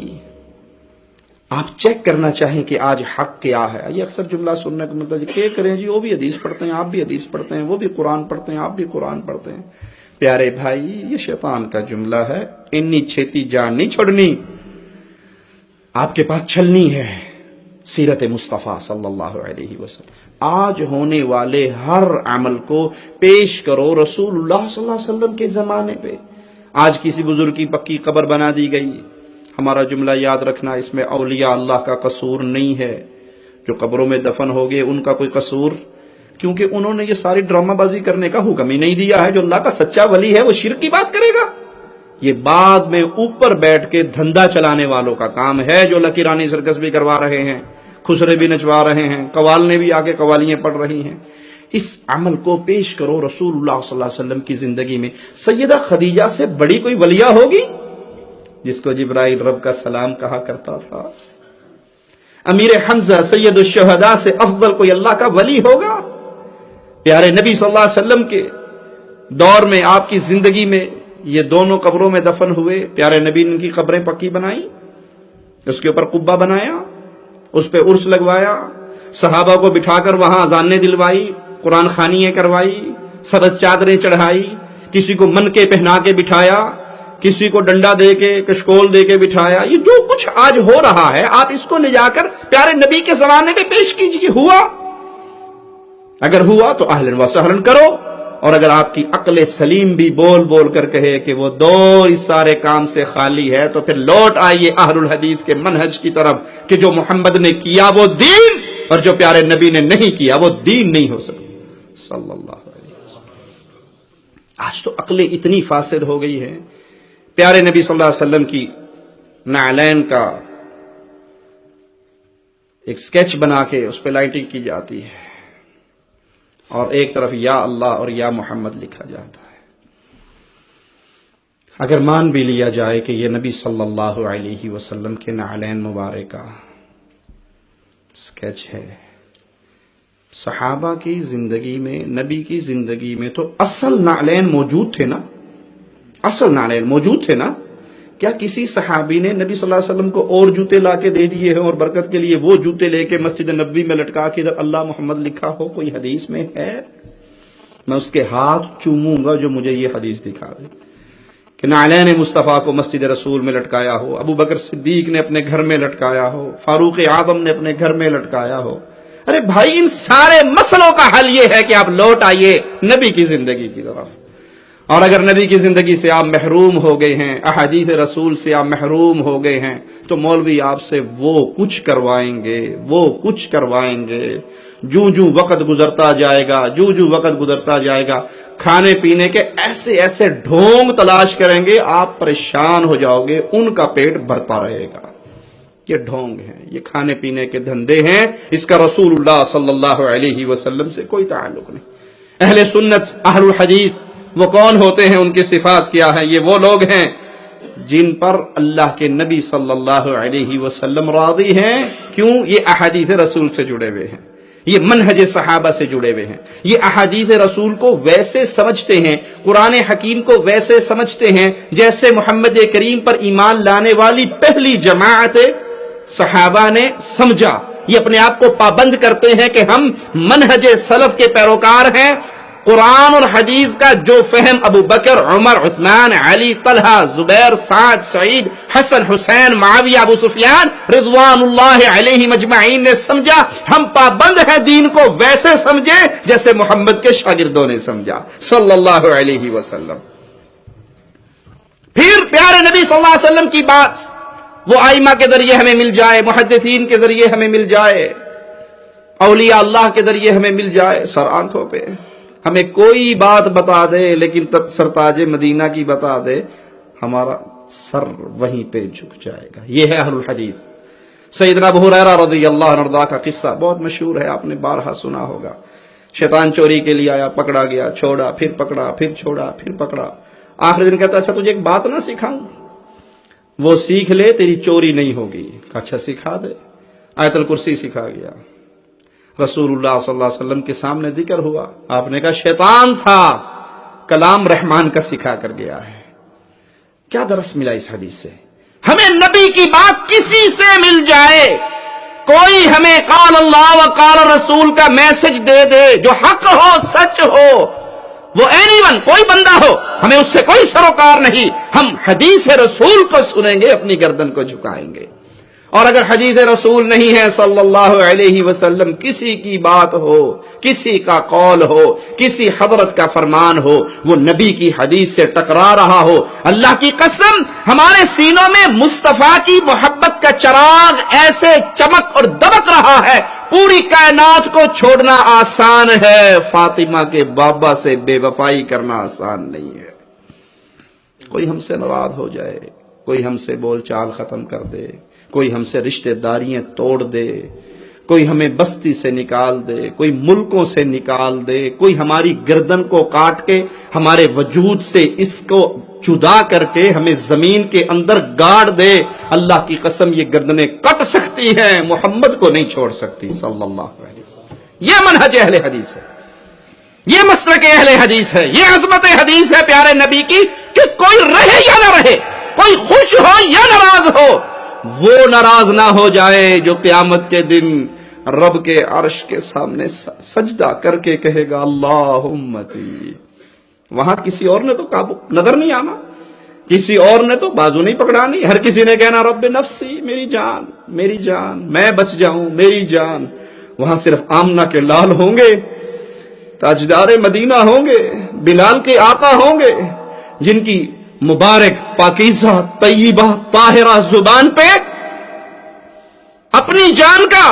آپ چیک کرنا چاہیں کہ آج حق کیا ہے۔ یہ اکثر جملہ سننے کا مطلب کیا کریں جی، وہ بھی حدیث پڑھتے ہیں آپ بھی حدیث پڑھتے ہیں، وہ بھی قرآن پڑھتے ہیں آپ بھی قرآن پڑھتے ہیں۔ پیارے بھائی یہ شیطان کا جملہ ہے، انی چھیتی جان نہیں چھوڑنی، آپ کے پاس چلنی ہے سیرت مصطفیٰ صلی اللہ علیہ وسلم۔ آج ہونے والے ہر عمل کو پیش کرو رسول اللہ صلی اللہ علیہ وسلم کے زمانے پہ۔ آج کسی بزرگ کی پکی قبر بنا دی گئی، ہمارا جملہ یاد رکھنا، اس میں اولیاء اللہ کا قصور نہیں ہے، جو قبروں میں دفن ہو گئے ان کا کوئی قصور، کیونکہ انہوں نے یہ ساری ڈرامہ بازی کرنے کا حکم ہی نہیں دیا ہے۔ جو اللہ کا سچا ولی ہے وہ شرک کی بات کرے گا؟ یہ بعد میں اوپر بیٹھ کے دھندا چلانے والوں کا کام ہے، جو لکیرانی سرکس بھی کروا رہے ہیں، خسرے بھی نچوا رہے ہیں، قوالنے بھی آگے قوالیاں پڑھ رہی ہیں۔ اس عمل کو پیش کرو رسول اللہ صلی اللہ علیہ وسلم کی زندگی میں۔ سیدہ خدیجہ سے بڑی کوئی ولیہ ہوگی جس کو جبرائیل رب کا سلام کہا کرتا تھا؟ امیر حمزہ سید الشہداء سے افضل کوئی اللہ کا ولی ہوگا؟ پیارے نبی صلی اللہ علیہ وسلم کے دور میں، آپ کی زندگی میں یہ دونوں قبروں میں دفن ہوئے، پیارے نبی نے ان کی قبریں پکی بنائی، اس کے اوپر قبہ بنایا، اس پہ عرس لگوایا، صحابہ کو بٹھا کر وہاں اذانیں دلوائی، قرآن خوانیاں کروائی، سبز چادریں چڑھائی، کسی کو من کے پہنا کے بٹھایا، کسی کو ڈنڈا دے کے کشکول دے کے بٹھایا۔ یہ جو کچھ آج ہو رہا ہے آپ اس کو لے جا کر پیارے نبی کے زمانے میں پیش کیجیے۔ ہوا؟ اگر ہوا تو اہلاً و سہلاً کرو، اور اگر آپ کی عقل سلیم بھی بول بول کر کہے کہ وہ دور اس سارے کام سے خالی ہے، تو پھر لوٹ آئیے اہل الحدیث کے منہج کی طرف کہ جو محمد نے کیا وہ دین، اور جو پیارے نبی نے نہیں کیا وہ دین نہیں ہو سکتا صلی اللہ علیہ وسلم۔ آج تو عقلیں اتنی فاسد ہو گئی ہیں، پیارے نبی صلی اللہ علیہ وسلم کی نعلین کا ایک سکیچ بنا کے اس پہ لائٹنگ کی جاتی ہے، اور ایک طرف یا اللہ اور یا محمد لکھا جاتا ہے۔ اگر مان بھی لیا جائے کہ یہ نبی صلی اللہ علیہ وسلم کے نعلین مبارک کا سکیچ ہے، صحابہ کی زندگی میں، نبی کی زندگی میں تو اصل نعلین موجود تھے نا، اصل نعلین موجود تھے نا؟ کیا کسی صحابی نے نبی صلی اللہ علیہ وسلم کو اور جوتے لا کے دے دیے ہیں اور برکت کے لیے وہ جوتے لے کے مسجد نبوی میں لٹکا کے ادھر اللہ محمد لکھا ہو؟ کوئی حدیث میں ہے؟ میں اس کے ہاتھ چوموں گا جو مجھے یہ حدیث دکھا دے کہ نعلین مصطفیٰ کو مسجد رسول میں لٹکایا ہو، ابو بکر صدیق نے اپنے گھر میں لٹکایا ہو، فاروق اعظم نے اپنے گھر میں لٹکایا ہو۔ ارے بھائی، ان سارے مسئلوں کا حل یہ ہے کہ آپ لوٹ آئیے نبی کی زندگی کی طرف۔ اور اگر نبی کی زندگی سے آپ محروم ہو گئے ہیں، احادیث رسول سے آپ محروم ہو گئے ہیں، تو مولوی آپ سے وہ کچھ کروائیں گے جو وقت گزرتا جائے گا، کھانے پینے کے ایسے ایسے ڈھونگ تلاش کریں گے، آپ پریشان ہو جاؤ گے، ان کا پیٹ بھرتا رہے گا۔ یہ ڈھونگ ہیں، یہ کھانے پینے کے دھندے ہیں، اس کا رسول اللہ صلی اللہ علیہ وسلم سے کوئی تعلق نہیں۔ اہل سنت، اہل الحدیث وہ کون ہوتے ہیں، ان کی صفات کیا ہے؟ یہ وہ لوگ ہیں جن پر اللہ کے نبی صلی اللہ علیہ وسلم راضی ہیں۔ کیوں؟ یہ احادیث رسول سے جڑے ہوئے ہیں، یہ منہج صحابہ سے جڑے ہوئے ہیں، یہ احادیث رسول کو ویسے سمجھتے ہیں، قرآن حکیم کو ویسے سمجھتے ہیں جیسے محمد کریم پر ایمان لانے والی پہلی جماعت صحابہ نے سمجھا۔ یہ اپنے آپ کو پابند کرتے ہیں کہ ہم منہج سلف کے پیروکار ہیں۔ قرآن اور حدیث کا جو فہم ابو بکر، عمر، عثمان، علی، طلحہ، زبیر، سعد، سعید، حسن، حسین، معاویہ، ابو سفیان رضوان اللہ علیہ مجمعین نے سمجھا، ہم پابند ہیں دین کو ویسے سمجھے جیسے محمد کے شاگردوں نے سمجھا صلی اللہ علیہ وسلم۔ پھر پیارے نبی صلی اللہ علیہ وسلم کی بات وہ ائمہ کے ذریعے ہمیں مل جائے، محدثین کے ذریعے ہمیں مل جائے، اولیاء اللہ کے ذریعے ہمیں مل جائے، سر آنکھوں پہ ہمیں کوئی بات بتا دے لیکن سرتاج مدینہ کی بتا دے، ہمارا سر وہیں پہ جھک جائے گا۔ یہ ہے اہل الحدیث۔ سیدنا ابو ہریرہ رضی اللہ عنہ کا قصہ بہت مشہور ہے، آپ نے بارہا سنا ہوگا۔ شیطان چوری کے لیے آیا، پکڑا گیا، چھوڑا، پھر پکڑا، پھر چھوڑا، پھر پکڑا، آخری دن کہتا اچھا تجھے ایک بات نہ سکھاؤں، وہ سیکھ لے تیری چوری نہیں ہوگی۔ کہا اچھا سکھا دے۔ آیت الکرسی سکھا گیا۔ رسول اللہ صلی اللہ علیہ وسلم کے سامنے ذکر ہوا، آپ نے کہا شیطان تھا، کلام رحمان کا سکھا کر گیا ہے۔ کیا درس ملا اس حدیث سے؟ ہمیں نبی کی بات کسی سے مل جائے، کوئی ہمیں قال اللہ و قال رسول کا میسج دے دے جو حق ہو، سچ ہو، وہ اینی ون کوئی بندہ ہو، ہمیں اس سے کوئی سروکار نہیں، ہم حدیث رسول کو سنیں گے، اپنی گردن کو جھکائیں گے۔ اور اگر حدیث رسول نہیں ہے صلی اللہ علیہ وسلم، کسی کی بات ہو، کسی کا قول ہو، کسی حضرت کا فرمان ہو، وہ نبی کی حدیث سے ٹکرا رہا ہو، اللہ کی قسم ہمارے سینوں میں مصطفیٰ کی محبت کا چراغ ایسے چمک اور دمک رہا ہے، پوری کائنات کو چھوڑنا آسان ہے، فاطمہ کے بابا سے بے وفائی کرنا آسان نہیں ہے۔ کوئی ہم سے ناراض ہو جائے، کوئی ہم سے بول چال ختم کر دے، کوئی ہم سے رشتہ داریاں توڑ دے، کوئی ہمیں بستی سے نکال دے، کوئی ملکوں سے نکال دے، کوئی ہماری گردن کو کاٹ کے ہمارے وجود سے اس کو جدا کر کے ہمیں زمین کے اندر گاڑ دے، اللہ کی قسم یہ گردنیں کٹ سکتی ہیں، محمد کو نہیں چھوڑ سکتی صلی اللہ علیہ وسلم۔ یہ منہج اہل حدیث ہے، یہ مسلک اہل حدیث ہے، یہ عظمت حدیث ہے پیارے نبی کی، کہ کوئی رہے یا نہ رہے، کوئی خوش ہو یا ناراض ہو، وہ ناراض نہ ہو جائے جو قیامت کے دن رب کے عرش کے سامنے سجدہ کر کے کہے گا اللہ امتی۔ وہاں کسی اور نے تو قابو نظر نہیں آنا، کسی اور نے تو بازو نہیں پکڑانی، ہر کسی نے کہنا رب نفسی، میری جان میری جان، میں بچ جاؤں میری جان۔ وہاں صرف آمنہ کے لال ہوں گے، تاجدار مدینہ ہوں گے، بلال کے آقا ہوں گے، جن کی مبارک پاکیزہ طیبہ طاہرہ زبان پہ اپنی جان کا،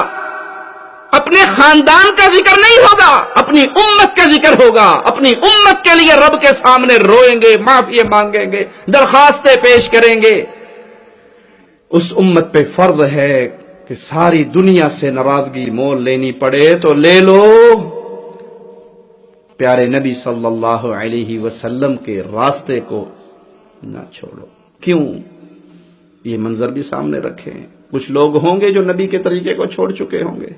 اپنے خاندان کا ذکر نہیں ہوگا، اپنی امت کا ذکر ہوگا، اپنی امت کے لیے رب کے سامنے روئیں گے، معافی مانگیں گے، درخواستیں پیش کریں گے۔ اس امت پہ فرض ہے کہ ساری دنیا سے ناراضگی مول لینی پڑے تو لے لو، پیارے نبی صلی اللہ علیہ وسلم کے راستے کو نہ چھوڑو۔ کیوں؟ یہ منظر بھی سامنے رکھیں، کچھ لوگ ہوں گے جو نبی کے طریقے کو چھوڑ چکے ہوں گے،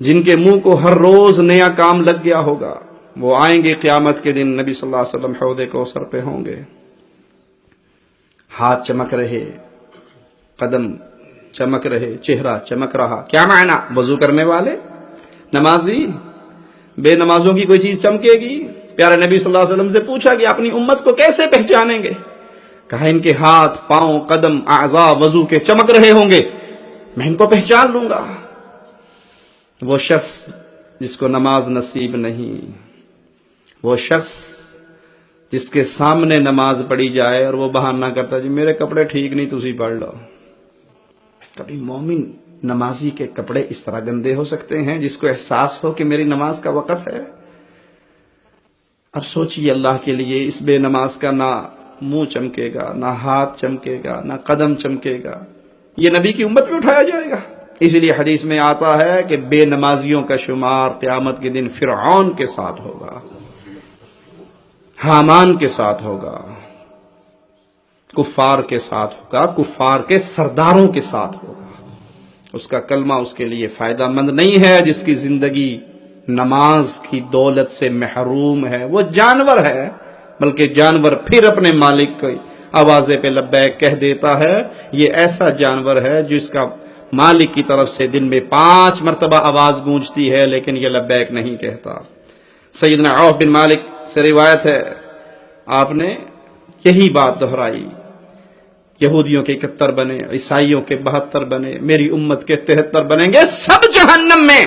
جن کے منہ کو ہر روز نیا کام لگ گیا ہوگا، وہ آئیں گے قیامت کے دن، نبی صلی اللہ علیہ وسلم حوض کوثر پہ ہوں گے، ہاتھ چمک رہے، قدم چمک رہے، چہرہ چمک رہا۔ کیا معنی؟ وضو کرنے والے نمازی، بے نمازوں کی کوئی چیز چمکے گی؟ پیارے نبی صلی اللہ علیہ وسلم سے پوچھا کہ اپنی امت کو کیسے پہچانیں گے؟ کہا ان کے ہاتھ، پاؤں، قدم، اعضاء وضو کے چمک رہے ہوں گے، میں ان کو پہچان لوں گا۔ وہ شخص جس کو نماز نصیب نہیں، وہ شخص جس کے سامنے نماز پڑھی جائے اور وہ بہانہ کرتا جی میرے کپڑے ٹھیک نہیں تسی پڑھ لو۔ کبھی مومن نمازی کے کپڑے اس طرح گندے ہو سکتے ہیں جس کو احساس ہو کہ میری نماز کا وقت ہے؟ اب سوچئے اللہ کے لیے، اس بے نماز کا نہ منہ چمکے گا، نہ ہاتھ چمکے گا، نہ قدم چمکے گا، یہ نبی کی امت میں اٹھایا جائے گا۔ اس لیے حدیث میں آتا ہے کہ بے نمازیوں کا شمار قیامت کے دن فرعون کے ساتھ ہوگا، حامان کے ساتھ ہوگا، کفار کے ساتھ ہوگا، کفار کے سرداروں کے ساتھ ہوگا۔ اس کا کلمہ اس کے لیے فائدہ مند نہیں ہے، جس کی زندگی نماز کی دولت سے محروم ہے، وہ جانور ہے، بلکہ جانور پھر اپنے مالک کی آوازے پہ لبیک کہہ دیتا ہے۔ یہ ایسا جانور ہے جس کا مالک کی طرف سے دن میں 5 مرتبہ آواز گونجتی ہے لیکن یہ لبیک نہیں کہتا۔ سیدنا عوف بن مالک سے روایت ہے، آپ نے یہی بات دہرائی، یہودیوں کے 71 بنے، عیسائیوں کے 72 بنے، میری امت کے 73 بنیں گے، سب جہنم میں۔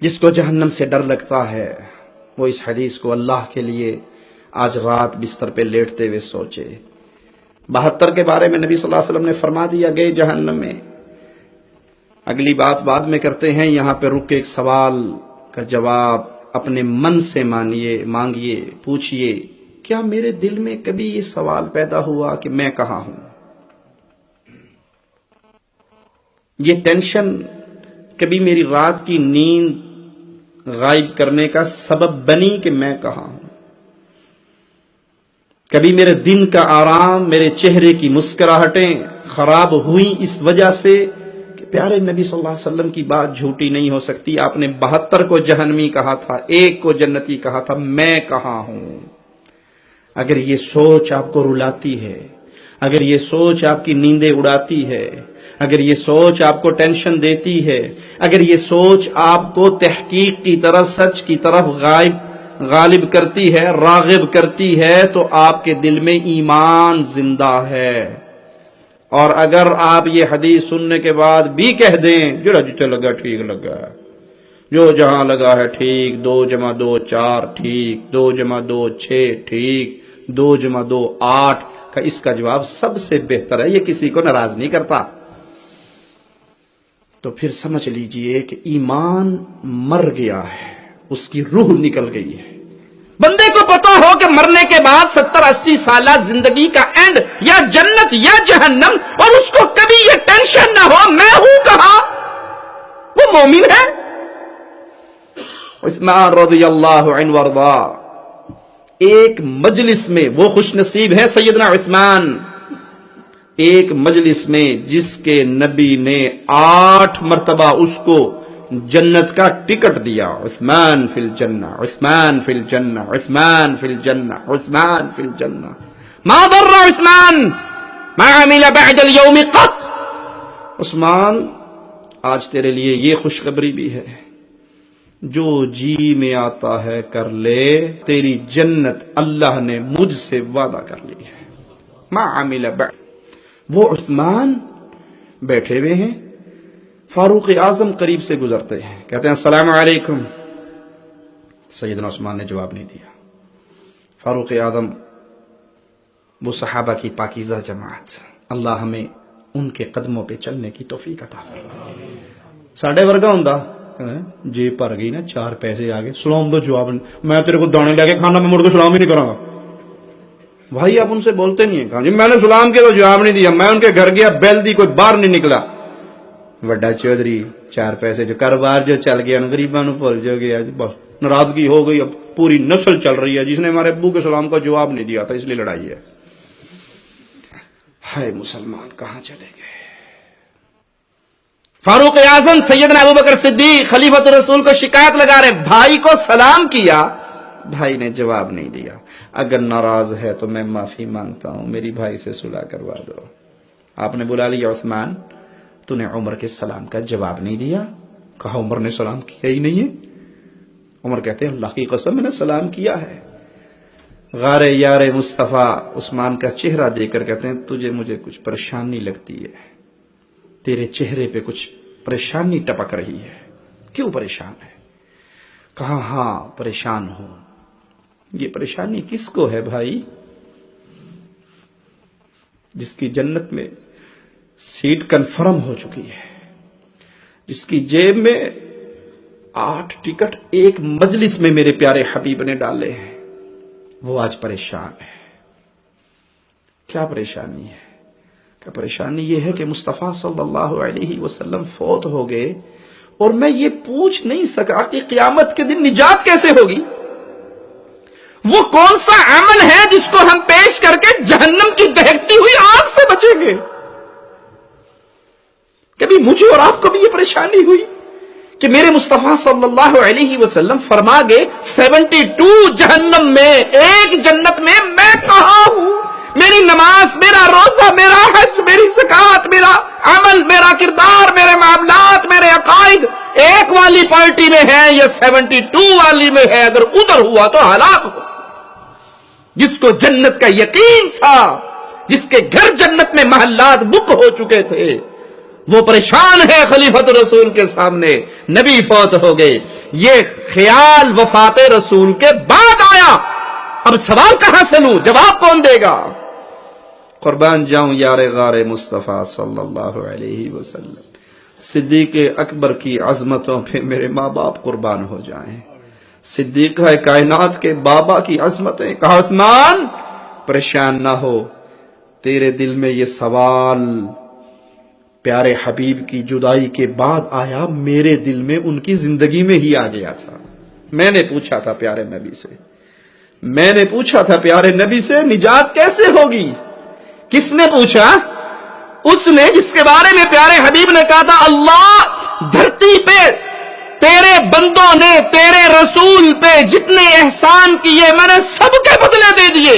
جس کو جہنم سے ڈر لگتا ہے وہ اس حدیث کو اللہ کے لیے آج رات بستر پہ لیٹتے ہوئے سوچے۔ 72 کے بارے میں نبی صلی اللہ علیہ وسلم نے فرما دیا گئے جہنم میں۔ اگلی بات بعد میں کرتے ہیں، یہاں پہ رک کے ایک سوال کا جواب اپنے من سے مانگیے، پوچھئے، کیا میرے دل میں کبھی یہ سوال پیدا ہوا کہ میں کہاں ہوں؟ یہ ٹینشن کبھی میری رات کی نیند غائب کرنے کا سبب بنی کہ میں کہاں ہوں؟ کبھی میرے دن کا آرام، میرے چہرے کی مسکراہٹیں خراب ہوئی اس وجہ سے کہ پیارے نبی صلی اللہ علیہ وسلم کی بات جھوٹی نہیں ہو سکتی، آپ نے 72 کو جہنمی کہا تھا، 1 کو جنتی کہا تھا، میں کہاں ہوں؟ اگر یہ سوچ آپ کو رلاتی ہے، اگر یہ سوچ آپ کی نیندیں اڑاتی ہے، اگر یہ سوچ آپ کو ٹینشن دیتی ہے، اگر یہ سوچ آپ کو تحقیق کی طرف، سچ کی طرف غالب کرتی ہے، راغب کرتی ہے، تو آپ کے دل میں ایمان زندہ ہے۔ اور اگر آپ یہ حدیث سننے کے بعد بھی کہہ دیں جڑا جتے لگا ٹھیک لگا ہے، جو جہاں لگا ہے ٹھیک، 2 + 2 4 ٹھیک، 2 + 2 6 ٹھیک، 2 + 2 8 کا اس کا جواب سب سے بہتر ہے، یہ کسی کو ناراض نہیں کرتا، تو پھر سمجھ لیجئے کہ ایمان مر گیا ہے، اس کی روح نکل گئی ہے۔ بندے کو پتا ہو کہ مرنے کے بعد 70-80 سالہ زندگی کا اینڈ یا جنت یا جہنم، اور اس کو کبھی یہ ٹینشن نہ ہو میں ہوں کہاں، وہ مومن ہے۔ عثمان رضی اللہ عنہ وارضا ایک مجلس میں، وہ خوش نصیب ہے سیدنا عثمان، ایک مجلس میں جس کے نبی نے 8 مرتبہ اس کو جنت کا ٹکٹ دیا، عثمان فی الجنہ، عثمان فی الجنہ، عثمان فی الجنہ، عثمان فی الجنہ، ما ضر عثمان ما عمل بعد اليوم قط۔ عثمان آج تیرے لیے یہ خوشخبری بھی ہے، جو جی میں آتا ہے کر لے، تیری جنت اللہ نے مجھ سے وعدہ کر لی ہے، ما عمل بعد۔ وہ عثمان بیٹھے ہوئے ہیں، فاروق اعظم قریب سے گزرتے ہیں، کہتے ہیں السلام علیکم، سیدنا عثمان نے جواب نہیں دیا۔ فاروق اعظم وہ صحابہ کی پاکیزہ جماعت، اللہ ہمیں ان کے قدموں پہ چلنے کی توفیق عطا فرمائے۔ ساڈے ورگا ہوندا جیب بھر گئی نا، 4 پیسے آ گئے، سلام دو جواب نہیں، میں تیرے کو دانے لے کے کھانا، میں مڑ کے سلام ہی نہیں کروں گا۔ بھائی آپ ان سے بولتے نہیں ہیں، کہا جی میں نے سلام کیا تو جواب نہیں دیا، میں ان کے گھر گیا، بیل دی، کوئی باہر نہیں نکلا۔ وڈا چودھری 4 پیسے جو کاروبار جو چل گیا، غریباں نو بھول جو گیا، بس ناراضگی ہو گئی، اب پوری نسل چل رہی ہے جس نے ہمارے ابو کے سلام کا جواب نہیں دیا تھا، اس لیے لڑائی ہے۔ ہائے مسلمان کہاں چلے گئے۔ فاروق اعظم سیدنا ابوبکر صدیق خلیفۃ الرسول کو شکایت لگا رہے، بھائی کو سلام کیا، بھائی نے جواب نہیں دیا، اگر ناراض ہے تو میں معافی مانگتا ہوں، میری بھائی سے صلح کروا دو۔ آپ نے بلا لیا عثمان، تو نے عمر کے سلام کا جواب نہیں دیا، کہا عمر نے سلام کیا ہی نہیں ہے۔ عمر کہتے ہیں اللہ کی قسم میں نے سلام کیا ہے۔ غار یار مصطفیٰ عثمان کا چہرہ دیکھ کر کہتے ہیں تجھے مجھے کچھ پریشانی لگتی ہے، تیرے چہرے پہ کچھ پریشانی ٹپک رہی ہے، کیوں پریشان ہے؟ کہا ہاں پریشان ہوں۔ یہ پریشانی کس کو ہے بھائی؟ جس کی جنت میں سیٹ کنفرم ہو چکی ہے، جس کی جیب میں 8 ٹکٹ ایک مجلس میں میرے پیارے حبیب نے ڈالے ہیں، وہ آج پریشان ہے۔ کیا پریشانی ہے؟ کیا پریشانی یہ ہے کہ مصطفیٰ صلی اللہ علیہ وسلم فوت ہو گئے، اور میں یہ پوچھ نہیں سکا کہ قیامت کے دن نجات کیسے ہوگی؟ وہ کون سا عمل ہے جس کو ہم پیش کر کے جہنم کی دہکتی ہوئی آگ سے بچیں گے؟ کبھی مجھے اور آپ کو بھی یہ پریشانی ہوئی کہ میرے مصطفیٰ صلی اللہ علیہ وسلم فرما گئے 72 جہنم میں، ایک جنت میں میں کہاں ہوں؟ میری نماز، میرا روزہ، میرا حج، میری زکوٰۃ، میرا عمل، میرا کردار، میرے معاملات، میرے عقائد ایک والی پارٹی میں ہے، یہ 72 والی میں ہے، اگر ادھر ہوا تو ہلاک ہو۔ جس کو جنت کا یقین تھا، جس کے گھر جنت میں محلات بک ہو چکے تھے، وہ پریشان ہے خلیفۃ رسول کے سامنے، نبی فوت ہو گئے۔ یہ خیال وفات رسول کے بعد آیا، اب سوال کہاں سے لوں، جواب کون دے گا؟ قربان جاؤں یار غار مصطفیٰ صلی اللہ علیہ وسلم، صدیق اکبر کی عظمتوں پہ میرے ماں باپ قربان ہو جائیں، صدیقہ کائنات کے بابا کی عظمتیں۔ کہا عثمان پریشان نہ ہو، تیرے دل میں یہ سوال پیارے حبیب کی جدائی کے بعد آیا، میرے دل میں ان کی زندگی میں ہی آ گیا تھا۔ میں نے پوچھا تھا پیارے نبی سے، میں نے پوچھا تھا پیارے نبی سے نجات کیسے ہوگی؟ کس نے پوچھا؟ اس نے جس کے بارے میں پیارے حبیب نے کہا تھا اللہ دھرتی پہ تیرے بندوں نے تیرے رسول پہ جتنے احسان کیے میں نے سب کے بدلے دے دیے،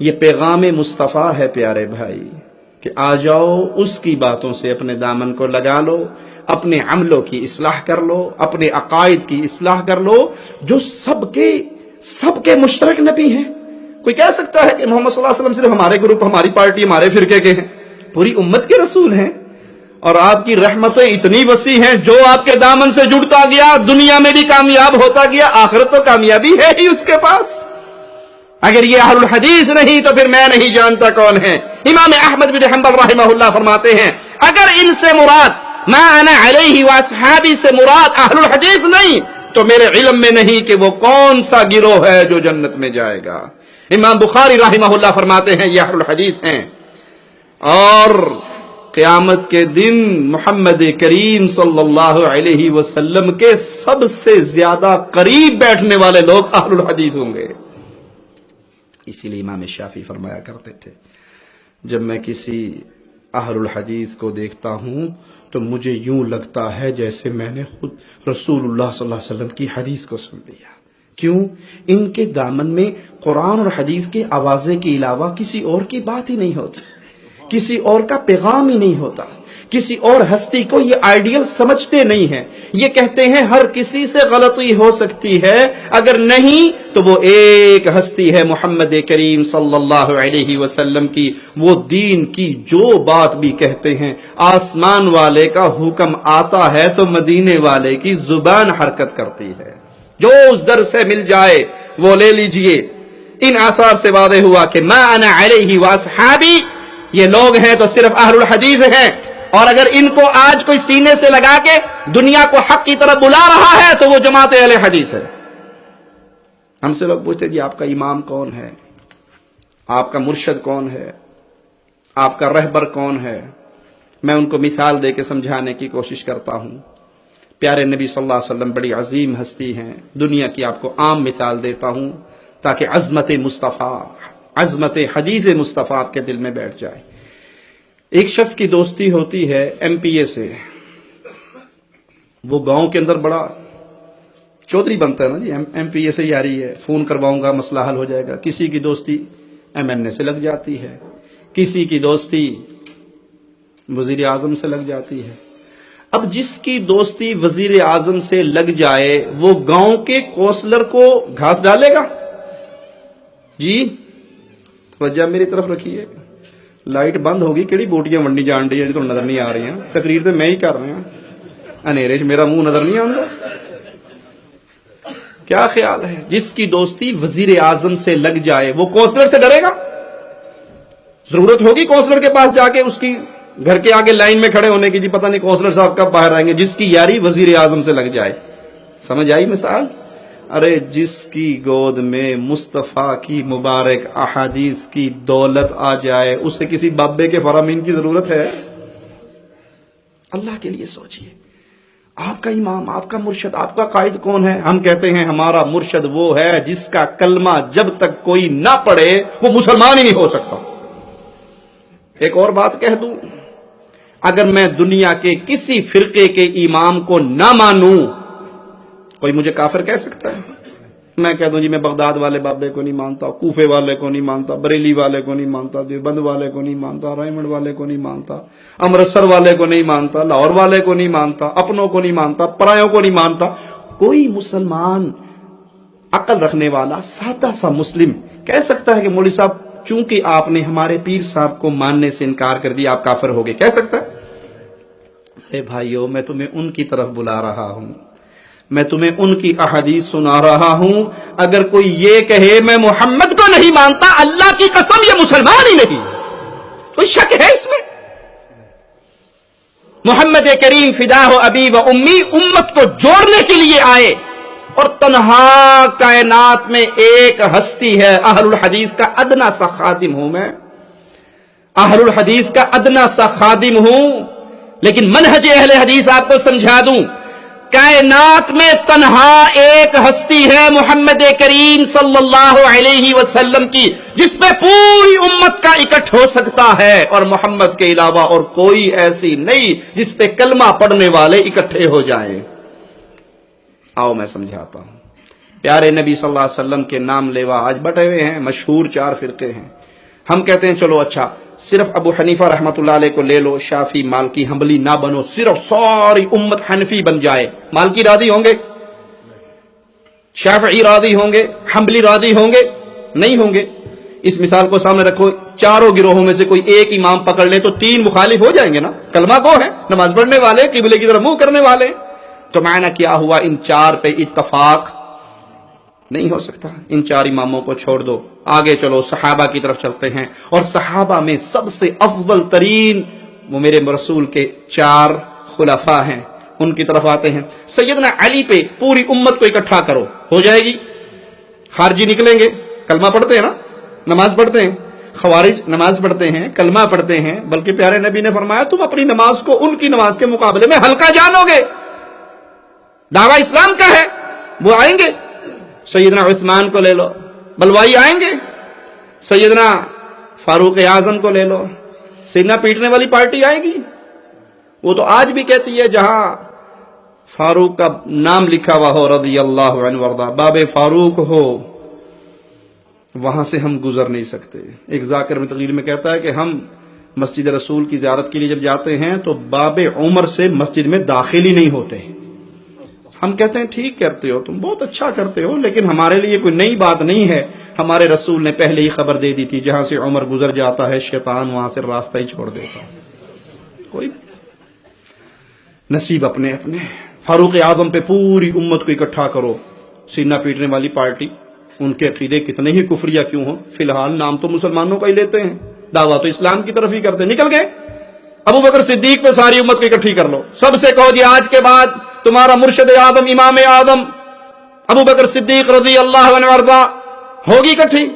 یہ پیغام مصطفیٰ ہے پیارے بھائی کہ آ جاؤ اس کی باتوں سے اپنے دامن کو لگا لو، اپنے عملوں کی اصلاح کر لو، اپنے عقائد کی اصلاح کر لو، جو سب کے مشترک نبی ہیں۔ کوئی کہہ سکتا ہے کہ محمد صلی اللہ علیہ وسلم صرف ہمارے گروپ، ہماری پارٹی، ہمارے فرقے کے ہیں؟ پوری امت کے رسول ہیں، اور آپ کی رحمتیں اتنی وسیع ہیں، جو آپ کے دامن سے جڑتا گیا دنیا میں بھی کامیاب ہوتا گیا، آخرت تو کامیابی ہے ہی اس کے پاس۔ اگر یہ اہل الحدیث نہیں تو پھر میں نہیں جانتا کون ہے۔ امام احمد بن حنبل رحمہ اللہ فرماتے ہیں اگر ان سے مراد ما انا علیہ واصحابی سے مراد اہل الحدیث نہیں تو میرے علم میں نہیں کہ وہ کون سا گروہ ہے جو جنت میں جائے گا۔ امام بخاری رحمہ اللہ فرماتے ہیں یہ اہل الحدیث ہیں، اور قیامت کے دن محمد کریم صلی اللہ علیہ وسلم کے سب سے زیادہ قریب بیٹھنے والے لوگ اہل الحدیث ہوں گے۔ اسی لیے امام شافعی فرمایا کرتے تھے جب میں کسی اہل الحدیث کو دیکھتا ہوں تو مجھے یوں لگتا ہے جیسے میں نے خود رسول اللہ صلی اللہ علیہ وسلم کی حدیث کو سن لیا۔ کیوں؟ ان کے دامن میں قرآن اور حدیث کے آوازے کے علاوہ کسی اور کی بات ہی نہیں ہوتی، کسی اور کا پیغام ہی نہیں ہوتا، کسی اور ہستی کو یہ آئیڈیل سمجھتے نہیں ہیں۔ یہ کہتے ہیں ہر کسی سے غلطی ہو سکتی ہے، اگر نہیں تو وہ ایک ہستی ہے محمد کریم صلی اللہ علیہ وسلم کی، وہ دین کی جو بات بھی کہتے ہیں، آسمان والے کا حکم آتا ہے تو مدینے والے کی زبان حرکت کرتی ہے، جو اس در سے مل جائے وہ لے لیجئے۔ ان آثار سے واضح ہوا کہ ما انا علیہ واصحابی یہ لوگ ہیں تو صرف اہل الحدیث ہیں، اور اگر ان کو آج کوئی سینے سے لگا کے دنیا کو حق کی طرف بلا رہا ہے تو وہ جماعت اہل حدیث ہے۔ ہم سے لوگ پوچھتے جی آپ کا امام کون ہے، آپ کا مرشد کون ہے، آپ کا رہبر کون ہے؟ میں ان کو مثال دے کے سمجھانے کی کوشش کرتا ہوں۔ پیارے نبی صلی اللہ علیہ وسلم بڑی عظیم ہستی ہیں، دنیا کی آپ کو عام مثال دیتا ہوں تاکہ عظمت مصطفیٰ، عظمت حدیث مصطفیٰ آپ کے دل میں بیٹھ جائے۔ ایک شخص کی دوستی ہوتی ہے ایم پی اے سے، وہ گاؤں کے اندر بڑا چودھری بنتا ہے نا جی، ایم پی اے سے یاری ہے، فون کرواؤں گا مسئلہ حل ہو جائے گا۔ کسی کی دوستی ایم این اے سے لگ جاتی ہے، کسی کی دوستی وزیر اعظم سے لگ جاتی ہے۔ اب جس کی دوستی وزیر اعظم سے لگ جائے وہ گاؤں کے کونسلر کو گھاس ڈالے گا؟ جی توجہ میری طرف رکھیے، لائٹ بند ہوگی، کیڑی بوٹیاں ونڈی جان رہی ہیں تو نظر نہیں آ رہی ہیں، تقریر تو میں ہی کر رہا ہوں، انیرے میرا منہ نظر نہیں آتا۔ کیا خیال ہے جس کی دوستی وزیر اعظم سے لگ جائے وہ کونسلر سے ڈرے گا؟ ضرورت ہوگی کونسلر کے پاس جا کے اس کی گھر کے آگے لائن میں کھڑے ہونے کی، جی پتہ نہیں کونسلر صاحب کب باہر آئیں گے، جس کی یاری وزیر اعظم سے لگ جائے۔ سمجھ آئی مثال؟ ارے جس کی گود میں مصطفیٰ کی مبارک احادیث کی دولت آ جائے اسے کسی بابے کے فرامین کی ضرورت ہے؟ اللہ کے لیے سوچئے، آپ کا امام، آپ کا مرشد، آپ کا قائد کون ہے؟ ہم کہتے ہیں ہمارا مرشد وہ ہے جس کا کلمہ جب تک کوئی نہ پڑھے وہ مسلمان ہی نہیں ہو سکتا۔ ایک اور بات کہہ دوں، اگر میں دنیا کے کسی فرقے کے امام کو نہ مانوں، کوئی مجھے کافر کہہ سکتا ہے؟ میں کہہ دوں جی میں بغداد والے بابے کو نہیں مانتا، کوفے والے کو نہیں مانتا، بریلی والے کو نہیں مانتا، دیوبند والے کو نہیں مانتا، رائمنڈ والے کو نہیں مانتا، امرتسر والے کو نہیں مانتا، لاہور والے کو نہیں مانتا، اپنوں کو نہیں مانتا، پرایوں کو نہیں مانتا، کوئی مسلمان عقل رکھنے والا سادہ سا مسلم کہہ سکتا ہے کہ مولوی صاحب چونکہ آپ نے ہمارے پیر صاحب کو ماننے سے انکار کر دیا آپ کافر ہو گئے؟ کہہ سکتا ہے؟ ارے بھائیو، میں تمہیں ان کی طرف بلا رہا ہوں، میں تمہیں ان کی احادیث سنا رہا ہوں۔ اگر کوئی یہ کہے میں محمد کو نہیں مانتا، اللہ کی قسم یہ مسلمان ہی نہیں، کوئی شک ہے اس میں؟ محمد کریم فداہ ابی و امی امت کو جوڑنے کے لیے آئے، اور تنہا کائنات میں ایک ہستی ہے، اہل الحدیث کا ادنا سا خادم ہوں میں، اہل الحدیث کا ادنا سا خادم ہوں۔ لیکن منہج اہل حدیث آپ کو سمجھا دوں، کائنات میں تنہا ایک ہستی ہے محمد کریم صلی اللہ علیہ وسلم کی، جس پہ پوری امت کا اکٹھ ہو سکتا ہے، اور محمد کے علاوہ اور کوئی ایسی نہیں جس پہ کلمہ پڑھنے والے اکٹھے ہو جائیں۔ آؤ میں سمجھاتا ہوں۔ پیارے نبی صلی اللہ علیہ وسلم کے نام لیوا آج بٹے ہوئے ہیں، مشہور 4 فرقے ہیں۔ ہم کہتے ہیں چلو اچھا صرف ابو حنیفہ رحمۃ اللہ علیہ کو لے لو، شافعی مالکی حنبلی نہ بنو، صرف ساری امت حنفی بن جائے، مالکی راضی ہوں گے؟ شافعی راضی ہوں گے؟ حنبلی راضی ہوں گے؟ نہیں ہوں گے۔ اس مثال کو سامنے رکھو، چاروں گروہوں میں سے کوئی ایک امام پکڑ لے تو 3 مخالف ہو جائیں گے نا، کلمہ گو ہے، نماز پڑھنے والے، قبلے کی طرف منہ کرنے والے۔ تو معنی کیا ہوا؟ ان 4 پہ اتفاق نہیں ہو سکتا، ان 4 اماموں کو چھوڑ دو، آگے چلو صحابہ کی طرف چلتے ہیں، اور صحابہ میں سب سے افضل ترین وہ میرے رسول کے 4 خلفاء ہیں، ان کی طرف آتے ہیں۔ سیدنا علی پہ پوری امت کو اکٹھا کرو، ہو جائے گی؟ خارجی نکلیں گے، کلمہ پڑھتے ہیں نا، نماز پڑھتے ہیں، خوارج نماز پڑھتے ہیں، کلمہ پڑھتے ہیں، بلکہ پیارے نبی نے فرمایا تم اپنی نماز کو ان کی نماز کے مقابلے میں ہلکا جانو گے، دعویٰ اسلام کا ہے، وہ آئیں گے۔ سیدنا عثمان کو لے لو، بلوائی آئیں گے۔ سیدنا فاروق اعظم کو لے لو، سینہ پیٹنے والی پارٹی آئے گی۔ وہ تو آج بھی کہتی ہے جہاں فاروق کا نام لکھا ہوا ہو رضی اللہ عنہ وارضا، باب فاروق ہو، وہاں سے ہم گزر نہیں سکتے۔ ایک ذاکر میں تقریر میں کہتا ہے کہ ہم مسجد رسول کی زیارت کے لیے جب جاتے ہیں تو باب عمر سے مسجد میں داخل ہی نہیں ہوتے۔ ہم کہتے ہیں ٹھیک کرتے ہو، تم بہت اچھا کرتے ہو، لیکن ہمارے لیے کوئی نئی بات نہیں ہے، ہمارے رسول نے پہلے ہی خبر دے دی تھی، جہاں سے عمر گزر جاتا ہے شیطان وہاں سے راستہ ہی چھوڑ دیتا ہے۔ کوئی نصیب اپنے اپنے۔ فاروق اعظم پہ پوری امت کو اکٹھا کرو، سینہ پیٹنے والی پارٹی، ان کے عقیدے کتنے ہی کفریہ کیوں ہوں، فی الحال نام تو مسلمانوں کا ہی لیتے ہیں، دعویٰ تو اسلام کی طرف ہی کرتے ہیں۔ نکل گئے ابو بکر صدیق پہ ساری امت کو اکٹھی کر لو، سب سے کہو جی آج کے بعد تمہارا مرشد اعظم امام اعظم ابو بکر صدیق رضی اللہ عنہ وارضا ہوگی اکٹھی،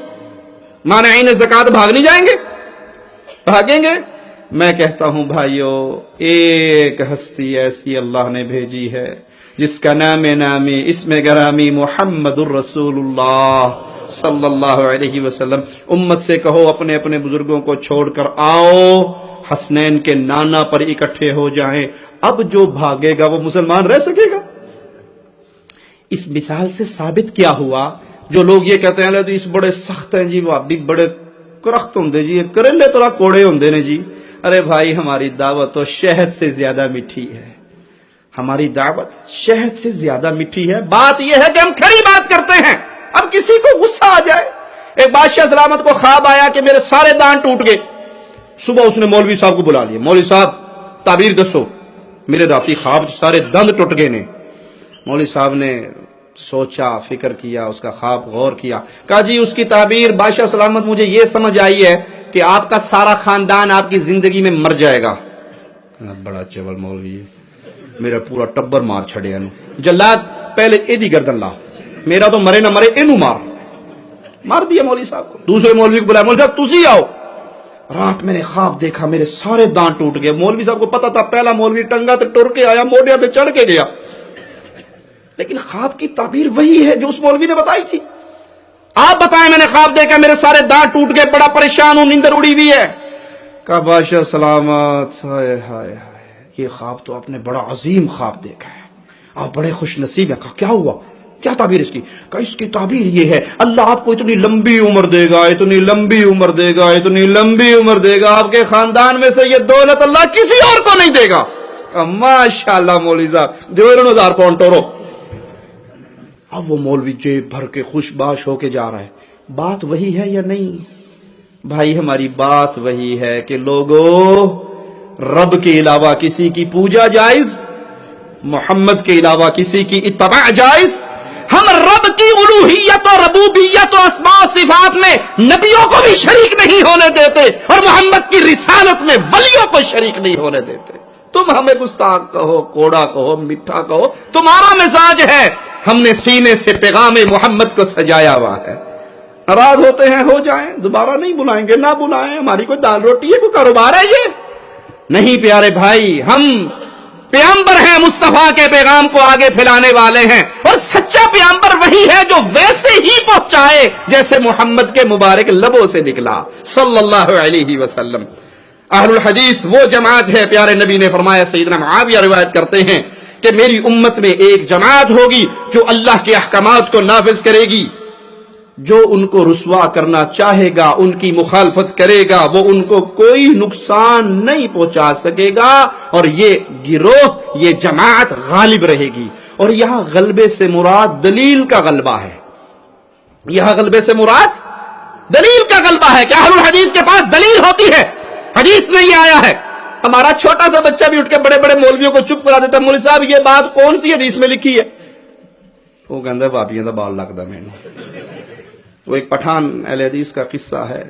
مانعین زکوٰۃ بھاگ نہیں جائیں گے؟ بھاگیں گے؟ میں کہتا ہوں بھائیو، ایک ہستی ایسی اللہ نے بھیجی ہے جس کا نامی اسم گرامی محمد الرسول اللہ صلی اللہ علیہ وسلم۔ امت سے کہو اپنے اپنے بزرگوں کو چھوڑ کر آؤ، حسنین کے نانا پر اکٹھے ہو جائیں۔ اب جو بھاگے گا وہ مسلمان رہ سکے گا؟ اس مثال سے ثابت کیا ہوا؟ جو لوگ یہ کہتے ہیں اس بڑے سخت ہیں جی، وہ بھی بڑے کرخت ہوں جی، یہ کریلے طرح کوڑے ہوں نے جی۔ ارے بھائی ہماری دعوت تو شہد سے زیادہ میٹھی ہے، ہماری دعوت شہد سے زیادہ میٹھی ہے۔ بات یہ ہے کہ ہم کھری بات کرتے ہیں۔ اب کسی کو غصہ آ جائے، ایک بادشاہ سلامت کو خواب آیا کہ میرے سارے دانت ٹوٹ گئے، صبح اس نے مولوی صاحب کو بلا لیا، مولوی صاحب تعبیر دسو، میرے راتی خواب سارے دند ٹوٹ گئے نے۔ مولوی صاحب نے سوچا، فکر کیا، اس کا خواب غور کیا، کہا جی اس کی تعبیر بادشاہ سلامت مجھے یہ سمجھ آئی ہے کہ آپ کا سارا خاندان آپ کی زندگی میں مر جائے گا۔ بڑا چول مولوی ہے، میرا پورا ٹبر مار چھڑیا نو، جلاد پہلے ایدی گردن لا، میرا تو مرے نہ مرے اینو مار دیا مولوی صاحب کو۔ دوسرے مولوی کو بلایا، مولوی صاحب تسی آؤ، رات میں نے خواب دیکھا میرے سارے دانت ٹوٹ گئے۔ مولوی صاحب کو پتا تھا پہلا مولوی ٹنگا تے ٹر کے آیا، موڈیا تے چڑھ کے گیا، لیکن خواب کی تعبیر وہی ہے جو اس مولوی نے بتائی تھی۔ آپ بتائیں، میں نے خواب دیکھا میرے سارے دانت ٹوٹ گئے، بڑا پریشان ہوں، نیندر اڑی ہوئی ہے۔ کہا بادشاہ سلامت، ہائے ہائے ہائے، یہ خواب تو آپ نے بڑا عظیم خواب دیکھا ہے، آپ بڑے خوش نصیب ہیں۔ کہا کیا ہوا، کیا تعبیر اس کی؟ کہا اس کی تعبیر یہ ہے اللہ آپ کو اتنی لمبی عمر دے گا، اتنی لمبی عمر دے گا، اتنی لمبی عمر دے گا، آپ کے خاندان میں سے یہ دولت اللہ کسی اور کو نہیں دے گا۔ ماشاءاللہ مولوی صاحب جو 1000 پاؤنڈ ٹورو۔ اب وہ مولوی جیب بھر کے خوش باش ہو کے جا رہا ہے۔ بات وہی ہے یا نہیں؟ بھائی ہماری بات وہی ہے کہ لوگوں، رب کے علاوہ کسی کی پوجا جائز، محمد کے علاوہ کسی کی اتباع جائز۔ ہم رب کی الوہیت اور ربوبیت و اسماء و صفات میں نبیوں کو بھی شریک نہیں ہونے دیتے، اور محمد کی رسالت میں ولیوں کو شریک نہیں ہونے دیتے۔ تم ہمیں گستاخ کہو، کوڑا کہو، میٹھا کہو، تمہارا مزاج ہے، ہم نے سینے سے پیغام محمد کو سجایا ہوا ہے۔ ناراض ہوتے ہیں ہو جائیں، دوبارہ نہیں بلائیں گے، نہ بلائیں، ہماری کوئی دال روٹی ہے، کوئی کاروبار ہے یہ نہیں۔ پیارے بھائی، ہم پیغمبر ہیں، مصطفیٰ کے پیغام کو آگے پھیلانے والے ہیں، اور سچا پیغمبر وہی ہے جو ویسے ہی پہنچائے جیسے محمد کے مبارک لبوں سے نکلا صلی اللہ علیہ وسلم۔ اہل الحدیث وہ جماعت ہے، پیارے نبی نے فرمایا، سیدنا معاویہ روایت کرتے ہیں کہ میری امت میں ایک جماعت ہوگی جو اللہ کے احکامات کو نافذ کرے گی، جو ان کو رسوا کرنا چاہے گا، ان کی مخالفت کرے گا، وہ ان کو کوئی نقصان نہیں پہنچا سکے گا، اور یہ گروہ، یہ جماعت غالب رہے گی۔ اور یہاں غلبے سے مراد دلیل کا غلبہ ہے، یہاں غلبے سے مراد دلیل کا غلبہ ہے کہ اہل الحدیث کے پاس دلیل ہوتی ہے، حدیث میں یہ آیا ہے۔ ہمارا چھوٹا سا بچہ بھی اٹھ کے بڑے بڑے مولویوں کو چپ کرا دیتا، مولوی صاحب یہ بات کون سی حدیث میں لکھی ہے؟ وہ کہتا ہے بابیاں دا بال لگتا میں نے۔ وہ ایک پٹھان اہل حدیث کا قصہ ہے،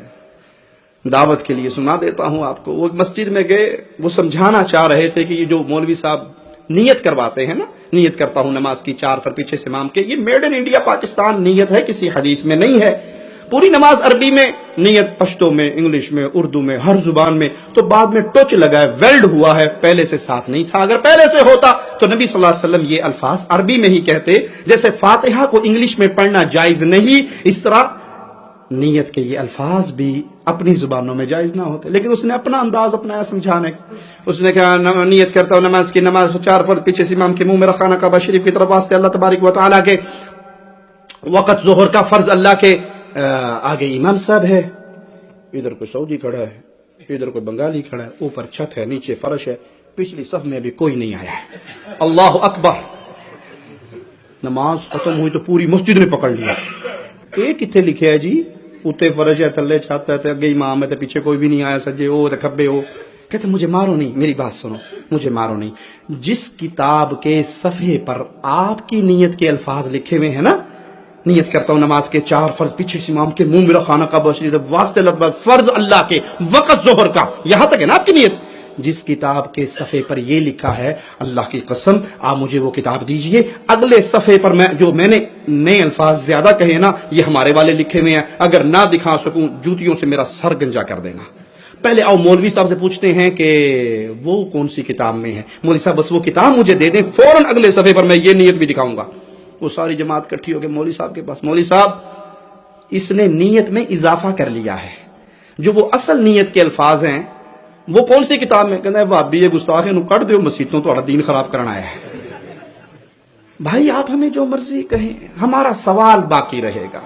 دعوت کے لیے سنا دیتا ہوں آپ کو۔ وہ مسجد میں گئے، وہ سمجھانا چاہ رہے تھے کہ یہ جو مولوی صاحب نیت کرواتے ہیں نا، نیت کرتا ہوں نماز کی 4 فرض پیچھے سے امام کے، یہ میڈ ان انڈیا پاکستان نیت ہے، کسی حدیث میں نہیں ہے۔ پوری نماز عربی میں، نیت پشتو میں، انگلش میں، اردو میں، ہر زبان میں، تو بعد میں ٹچ لگا ہے، ویلڈ ہوا ہے، پہلے سے ساتھ نہیں تھا۔ اگر پہلے سے ہوتا تو نبی صلی اللہ علیہ وسلم یہ الفاظ عربی میں ہی کہتے، جیسے فاتحہ کو انگلش میں پڑھنا جائز نہیں، اس طرح نیت کے یہ الفاظ بھی اپنی زبانوں میں جائز نہ ہوتے، لیکن اس نے اپنا انداز اپنایا سمجھانے کا۔ اس نے کہا نیت کرتا ہوں نماز کی، نماز 4 فرض پیچھے سے امام کے منہ میں رکھانا، کعبہ شریف کی طرف واسطے اللہ تبارک و تعالیٰ کے، وقت ظہر کا فرض اللہ کے، آگے امام صاحب ہے، ادھر کوئی سعودی کھڑا ہے، ادھر کوئی بنگالی کھڑا ہے، اوپر چھت ہے، نیچے فرش ہے، پچھلی صف میں بھی کوئی نہیں آیا ہے، اللہ اکبر۔ نماز ختم ہوئی تو پوری مسجد نے پکڑ لیا، یہ کتنے لکھے ہے جی؟ اتنے فرش ہے، تھلے چھت ہے، اگے امام ہے، پیچھے کوئی بھی نہیں آیا، سجے ہو کھبے ہو۔ کہتے مجھے مارو نہیں، میری بات سنو، مجھے مارو نہیں۔ جس کتاب کے صفحے پر آپ کی نیت کے الفاظ لکھے ہوئے ہیں نا، نیت کرتا ہوں نماز کے 4 فرض پیچھے سے امام کے منہ میں رکھانا، کعبہ شریف واسطے اللہ، فرض اللہ کے، وقت ظہر کا، یہاں تک ہے نا آپ کی نیت۔ جس کتاب کے صفحے پر یہ لکھا ہے، اللہ کی قسم آپ مجھے وہ کتاب دیجئے، اگلے صفحے پر میں نے نئے الفاظ زیادہ کہے نا، یہ ہمارے والے لکھے ہوئے ہیں، اگر نہ دکھا سکوں جوتیوں سے میرا سر گنجا کر دینا۔ پہلے آؤ مولوی صاحب سے پوچھتے ہیں کہ وہ کون سی کتاب میں ہے، مولوی صاحب بس وہ کتاب مجھے دے دیں، فوراً اگلے صفحے پر میں یہ نیت بھی دکھاؤں گا۔ وہ ساری جماعت کٹھی ہو کے مولوی صاحب کے پاس، مولوی صاحب اس نے نیت میں اضافہ کر لیا ہے، جو وہ اصل نیت کے الفاظ ہیں وہ کون سی کتاب میں؟ کہنا ہے بھابی یہ گستاخ ہے، کٹ دیو مسیتوں، تھوڑا دین خراب کرنا ہے۔ بھائی آپ ہمیں جو مرضی کہیں، ہمارا سوال باقی رہے گا،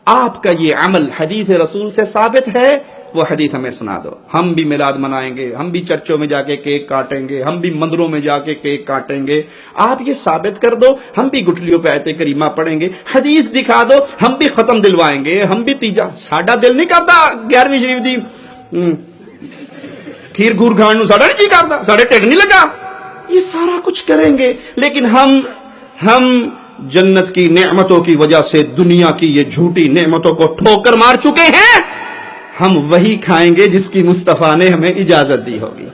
آپ کا یہ عمل حدیث رسول سے ثابت ہے، وہ حدیث ہمیں سنا دو۔ ہم بھی میلاد منائیں گے، ہم بھی چرچوں میں جا کے کیک کاٹیں گے، ہم بھی مندروں میں جا کے کیک کاٹیں گے، آپ یہ ثابت کر دو، ہم بھی گٹھلیوں پہ آیت کریمہ پڑھیں گے، حدیث دکھا دو، ہم بھی ختم دلوائیں گے، ہم بھی تیجا۔ ساڈا دل نہیں کرتا 11ویں شریف دی کھیر گور کھان نو، ساڈا نہیں جی کرتا، ساڈے ٹھڈ نہیں لگا، یہ سارا کچھ کریں گے، لیکن ہم جنت کی نعمتوں کی وجہ سے دنیا کی یہ جھوٹی نعمتوں کو ٹھوکر مار چکے ہیں، ہم وہی کھائیں گے جس کی مصطفیٰ نے ہمیں اجازت دی ہوگی۔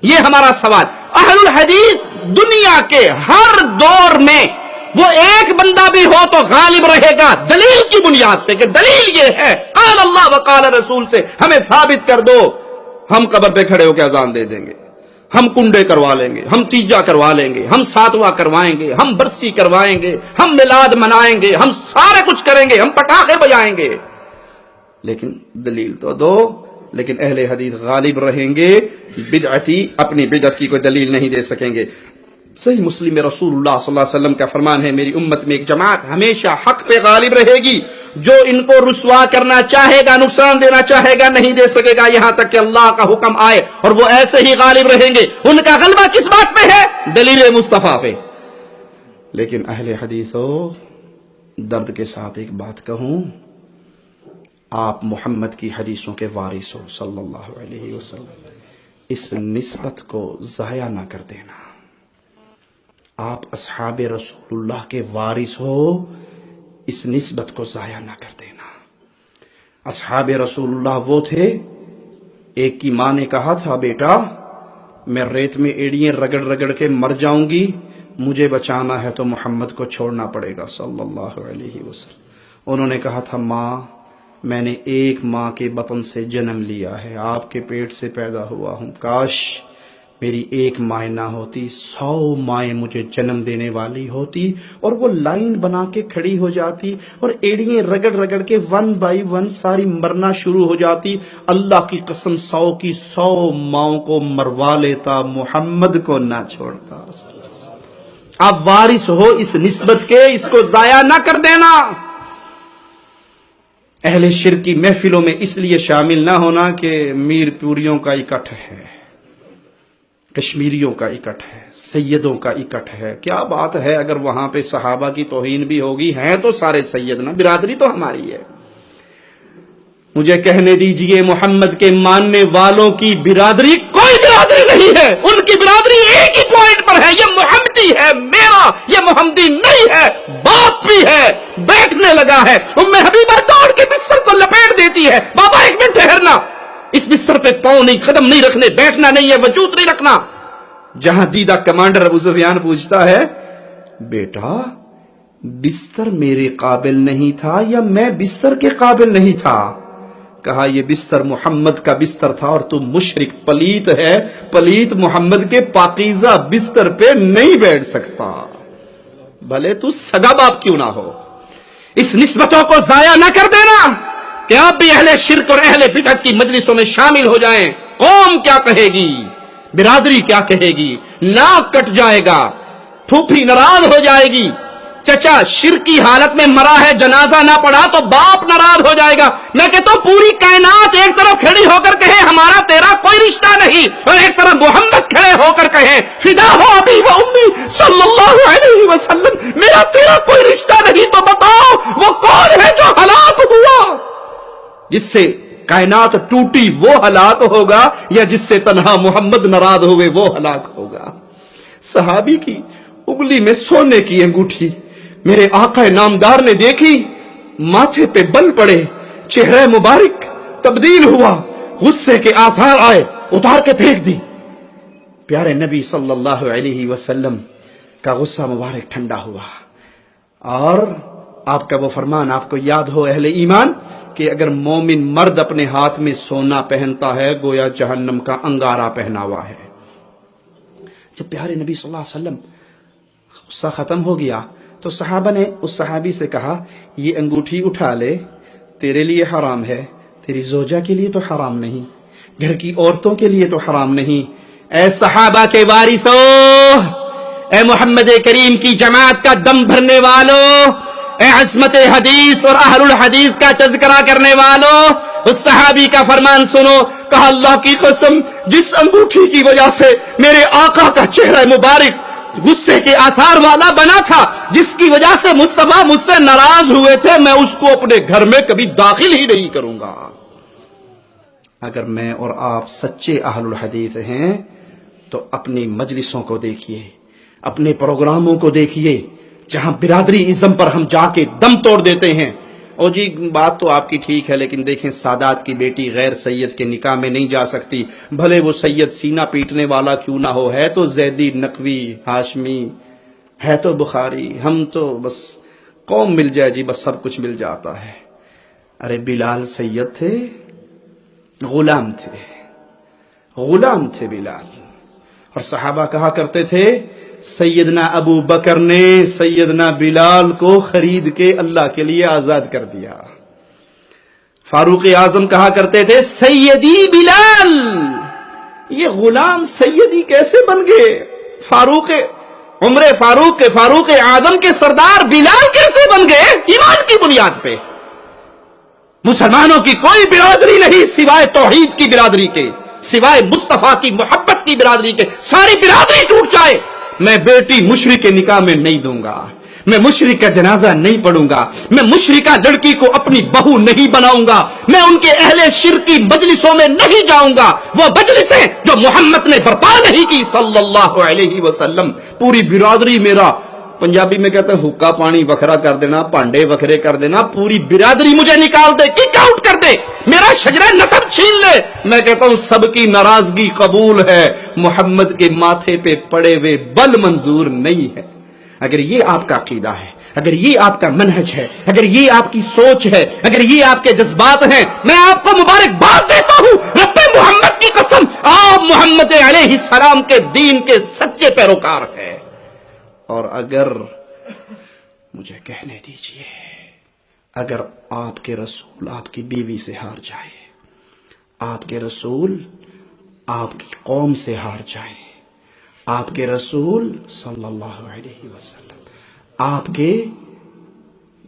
یہ ہمارا سوال۔ اہل الحدیث دنیا کے ہر دور میں وہ ایک بندہ بھی ہو تو غالب رہے گا، دلیل کی بنیاد پہ، کہ دلیل یہ ہے، قال اللہ وقال رسول سے ہمیں ثابت کر دو، ہم قبر پہ کھڑے ہو کے اذان دے دیں گے، ہم کنڈے کروا لیں گے، ہم تیجا کروا لیں گے، ہم ساتواں کروائیں گے، ہم برسی کروائیں گے، ہم میلاد منائیں گے، ہم سارے کچھ کریں گے، ہم پٹاخے بجائیں گے، لیکن دلیل تو دو۔ لیکن اہل حدیث غالب رہیں گے، بدعتی اپنی بدعت کی کوئی دلیل نہیں دے سکیں گے۔ صحیح مسلم میں رسول اللہ صلی اللہ علیہ وسلم کا فرمان ہے، میری امت میں ایک جماعت ہمیشہ حق پہ غالب رہے گی، جو ان کو رسوا کرنا چاہے گا، نقصان دینا چاہے گا، نہیں دے سکے گا، یہاں تک کہ اللہ کا حکم آئے، اور وہ ایسے ہی غالب رہیں گے۔ ان کا غلبہ کس بات پہ ہے؟ دلیل مصطفیٰ پہ۔ لیکن اہل حدیثو، درد کے ساتھ ایک بات کہوں، آپ محمد کی حدیثوں کے وارث ہو صلی اللہ علیہ وسلم، اس نسبت کو ضائع نہ کر دینا۔ آپ اصحاب رسول اللہ کے وارث ہو، اس نسبت کو ضائع نہ کر دینا۔ اصحاب رسول اللہ وہ تھے، ایک کی ماں نے کہا تھا بیٹا میں ریت میں ایڑیاں رگڑ رگڑ کے مر جاؤں گی، مجھے بچانا ہے تو محمد کو چھوڑنا پڑے گا صلی اللہ علیہ وسلم۔ انہوں نے کہا تھا ماں میں نے ایک ماں کے بطن سے جنم لیا ہے، آپ کے پیٹ سے پیدا ہوا ہوں، کاش میری ایک مائیں نہ ہوتی، 100 مائیں مجھے جنم دینے والی ہوتی، اور وہ لائن بنا کے کھڑی ہو جاتی اور ایڑیاں رگڑ رگڑ کے 1 بائی 1 ساری مرنا شروع ہو جاتی۔ اللہ کی قسم 100 کی 100 ماؤں کو مروا لیتا، محمد کو نہ چھوڑتا۔ آپ وارث ہو اس نسبت کے، اس کو ضائع نہ کر دینا۔ اہل شرک کی محفلوں میں اس لیے شامل نہ ہونا کہ میر پوریوں کا اکٹھ ہے، کشمیریوں کا اکٹھ ہے، سیدوں کا اکٹھ ہے. کیا بات ہے، اگر وہاں پہ صحابہ کی توہین بھی ہوگی، ہیں تو سارے سید نا، برادری تو ہماری ہے. مجھے کہنے دیجئے محمد کے ماننے والوں کی برادری کوئی برادری نہیں ہے. ان کی برادری ایک ہی پوائنٹ پر ہے، یہ محمدی ہے میرا، یہ محمدی نہیں ہے، باپ بھی ہے، بیٹھنے لگا ہے. ام حبیبہ دوڑ کے بستر کو لپیٹ دیتی ہے، بابا ایک منٹ ٹھہرنا، اس بستر پہ پاؤں نہیں، قدم نہیں رکھنے، بیٹھنا نہیں ہے، وجود نہیں رکھنا. جہاں دیدہ کمانڈر ابو سفیان پوچھتا ہے، بیٹا بستر میرے قابل نہیں تھا یا میں بستر کے قابل نہیں تھا؟ کہا یہ بستر محمد کا بستر تھا اور تو مشرک پلیت ہے، پلیت محمد کے پاکیزہ بستر پہ نہیں بیٹھ سکتا، بھلے تو سگا باپ کیوں نہ ہو. اس نسبتوں کو ضائع نہ کر دینا کہ آپ بھی اہل شرک اور اہل بدعت کی مجلسوں میں شامل ہو جائیں. قوم کیا کہے گی، برادری کیا کہے گی، ناک کٹ جائے گا، پھوپھی ناراض ہو جائے گی. چچا شرک کی حالت میں مرا ہے، جنازہ نہ پڑا تو باپ ناراض ہو جائے گا. میں کہتا ہوں پوری کائنات ایک طرف کھڑی ہو کر کہے ہمارا تیرا کوئی رشتہ نہیں، اور ایک طرف محمد کھڑے ہو کر کہے فدا ہو ابی و امی صلی اللہ علیہ وسلم، میرا تیرا کوئی رشتہ نہیں. تو بتاؤ وہ کون ہے جو ہلاک ہوا؟ جس سے کائنات ٹوٹی وہ ہلاک ہوگا، یا جس سے تنہا محمد ناراض ہوئے وہ ہلاک ہوگا؟ صحابی کی انگلی میں سونے کی انگوٹھی میرے آقا نامدار نے دیکھی، ماتھے پہ بل پڑے، چہرہ مبارک تبدیل ہوا، غصے کے آثار آئے، اتار کے پھینک دی. پیارے نبی صلی اللہ علیہ وسلم کا غصہ مبارک ٹھنڈا ہوا، اور آپ کا وہ فرمان آپ کو یاد ہو اہل ایمان کہ اگر مومن مرد اپنے ہاتھ میں سونا پہنتا ہے گویا جہنم کا انگارہ پہنا ہوا ہے. جب پیارے نبی صلی اللہ علیہ وسلم غصہ ختم ہو گیا تو صحابہ نے اس صحابی سے کہا یہ انگوٹھی اٹھا لے، تیرے لیے حرام ہے، تیری زوجہ کے لیے تو حرام نہیں، گھر کی عورتوں کے لیے تو حرام نہیں. اے صحابہ کے وارثو، اے محمد کریم کی جماعت کا دم بھرنے والوں، اے عصمت حدیث اور اہل الحدیث کا تذکرہ کرنے والوں، اس صحابی کا فرمان سنو. کہا اللہ کی قسم، جس انگوٹھی کی وجہ سے میرے آقا کا چہرہ مبارک غصے کے آثار والا بنا تھا، جس کی وجہ سے مصطفیٰ مجھ سے ناراض ہوئے تھے، میں اس کو اپنے گھر میں کبھی داخل ہی نہیں کروں گا. اگر میں اور آپ سچے اہل الحدیث ہیں تو اپنی مجلسوں کو دیکھیے، اپنے پروگراموں کو دیکھیے، جہاں برادری ازم پر ہم جا کے دم توڑ دیتے ہیں. اور جی بات تو آپ کی ٹھیک ہے، لیکن دیکھیں سادات کی بیٹی غیر سید کے نکاح میں نہیں جا سکتی، بھلے وہ سید سینہ پیٹنے والا کیوں نہ ہو، ہے تو زیدی، نقوی، ہاشمی، ہے تو بخاری. ہم تو بس قوم مل جائے جی بس سب کچھ مل جاتا ہے. ارے بلال سید تھے، غلام تھے، غلام تھے بلال. اور صحابہ کہا کرتے تھے سیدنا ابو بکر نے سیدنا بلال کو خرید کے اللہ کے لیے آزاد کر دیا. فاروق اعظم کہا کرتے تھے سیدی بلال. یہ غلام سیدی کیسے بن گئے؟ عمر فاروق کے فاروق اعظم کے سردار بلال کیسے بن گئے؟ ایمان کی بنیاد پہ. مسلمانوں کی کوئی برادری نہیں سوائے توحید کی برادری کے، سوائے مصطفیٰ کی محبت کی برادری کے. ساری برادری ٹوٹ جائے، میں بیٹی مشرک کے نکاح میں نہیں دوں گا، میں مشرک کا جنازہ نہیں پڑھوں گا، میں مشرکہ لڑکی کو اپنی بہو نہیں بناؤں گا، میں ان کے اہل شرک کی مجلسوں میں نہیں جاؤں گا، وہ مجلسیں جو محمد نے برپا نہیں کی صلی اللہ علیہ وسلم. پوری برادری میرا، پنجابی میں کہتے ہیں حکا پانی وکھرا کر دینا، پانڈے وکھرے کر دینا، پوری برادری مجھے نکال دے، کک آؤٹ کر دے، میرا شجرہ نسب چھین لے، میں کہتا ہوں سب کی ناراضگی قبول ہے، محمد کے ماتھے پہ پڑے ہوئے بل منظور نہیں ہے. اگر یہ آپ کا عقیدہ ہے، اگر یہ آپ کا منہج ہے، اگر یہ آپ کی سوچ ہے، اگر یہ آپ کے جذبات ہیں، میں آپ کو مبارکباد دیتا ہوں. رب محمد کی قسم، آپ محمد علیہ السلام کے دین کے سچے پیروکار ہیں. اور اگر مجھے کہنے دیجئے، اگر آپ کے رسول آپ کی بیوی سے ہار جائے، آپ کے رسول آپ کی قوم سے ہار جائیں، آپ کے رسول صلی اللہ علیہ وسلم آپ کے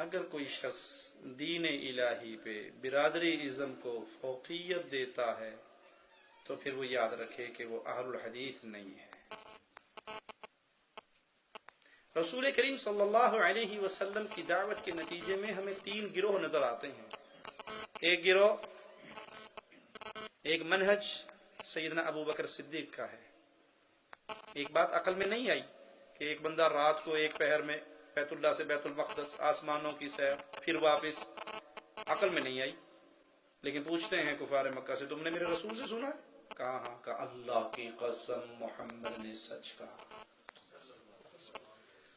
اگر کوئی شخص دین الہی پہ برادری ازم کو فوقیت دیتا ہے تو پھر وہ یاد رکھے کہ وہ اہل الحدیث نہیں ہے۔ رسول کریم صلی اللہ علیہ وسلم کی دعوت کے نتیجے میں ہمیں 3 گروہ نظر آتے ہیں۔ ایک گروہ، ایک منہج سیدنا ابو بکر صدیق کا ہے۔ ایک بات عقل میں نہیں آئی کہ ایک بندہ رات کو ایک پہر میں بیت اللہ سے بیت المقدس، آسمانوں کی سیر، پھر واپس، عقل میں نہیں آئی۔ لیکن پوچھتے ہیں کفار مکہ سے، تم نے میرے رسول سے سنا ہے؟ کہا ہاں۔ کہا اللہ کی قسم محمد نے سچ کہا۔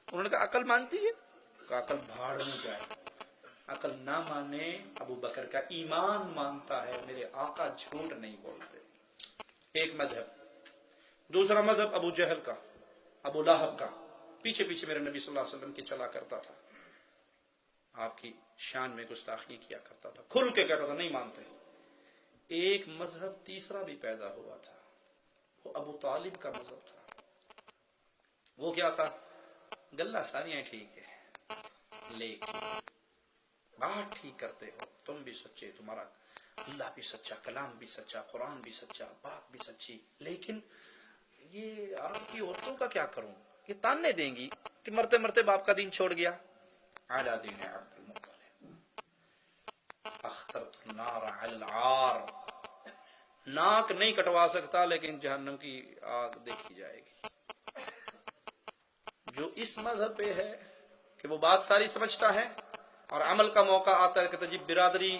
انہوں نے کہا عقل مانتی ہے؟ کہا عقل بھاڑ میں جائے، عقل نہ مانے، ابو بکر کا ایمان مانتا ہے، میرے آقا جھوٹ نہیں بولتے۔ ایک مذہب۔ دوسرا مذہب ابو جہل کا، ابو لہب کا، پیچھے پیچھے میرے نبی صلی اللہ علیہ وسلم کے چلا کرتا تھا، آپ کی شان میں گستاخی کیا کرتا تھا، کھل کے کہتا تھا نہیں مانتے۔ ایک مذہب تیسرا بھی پیدا ہوا تھا، وہ ابو طالب کا مذہب تھا۔ وہ کیا تھا؟ گلہ ساریاں ٹھیک ہے لیکن بات ٹھیک کرتے ہو، تم بھی سچے، تمہارا اللہ بھی سچا، کلام بھی سچا، قرآن بھی سچا، بات بھی سچی، لیکن یہ عرب کی عورتوں کا کیا کروں؟ یہ تاننے دیں گی کہ مرتے مرتے باپ کا دین چھوڑ گیا۔ اعلیٰ دین عبد المطلب، اخترت النار علی العار، ناک نہیں کٹوا سکتا لیکن جہنم کی آگ دیکھی جائے گی۔ جو اس مذہب پہ ہے کہ وہ بات ساری سمجھتا ہے اور عمل کا موقع آتا ہے کہ جی برادری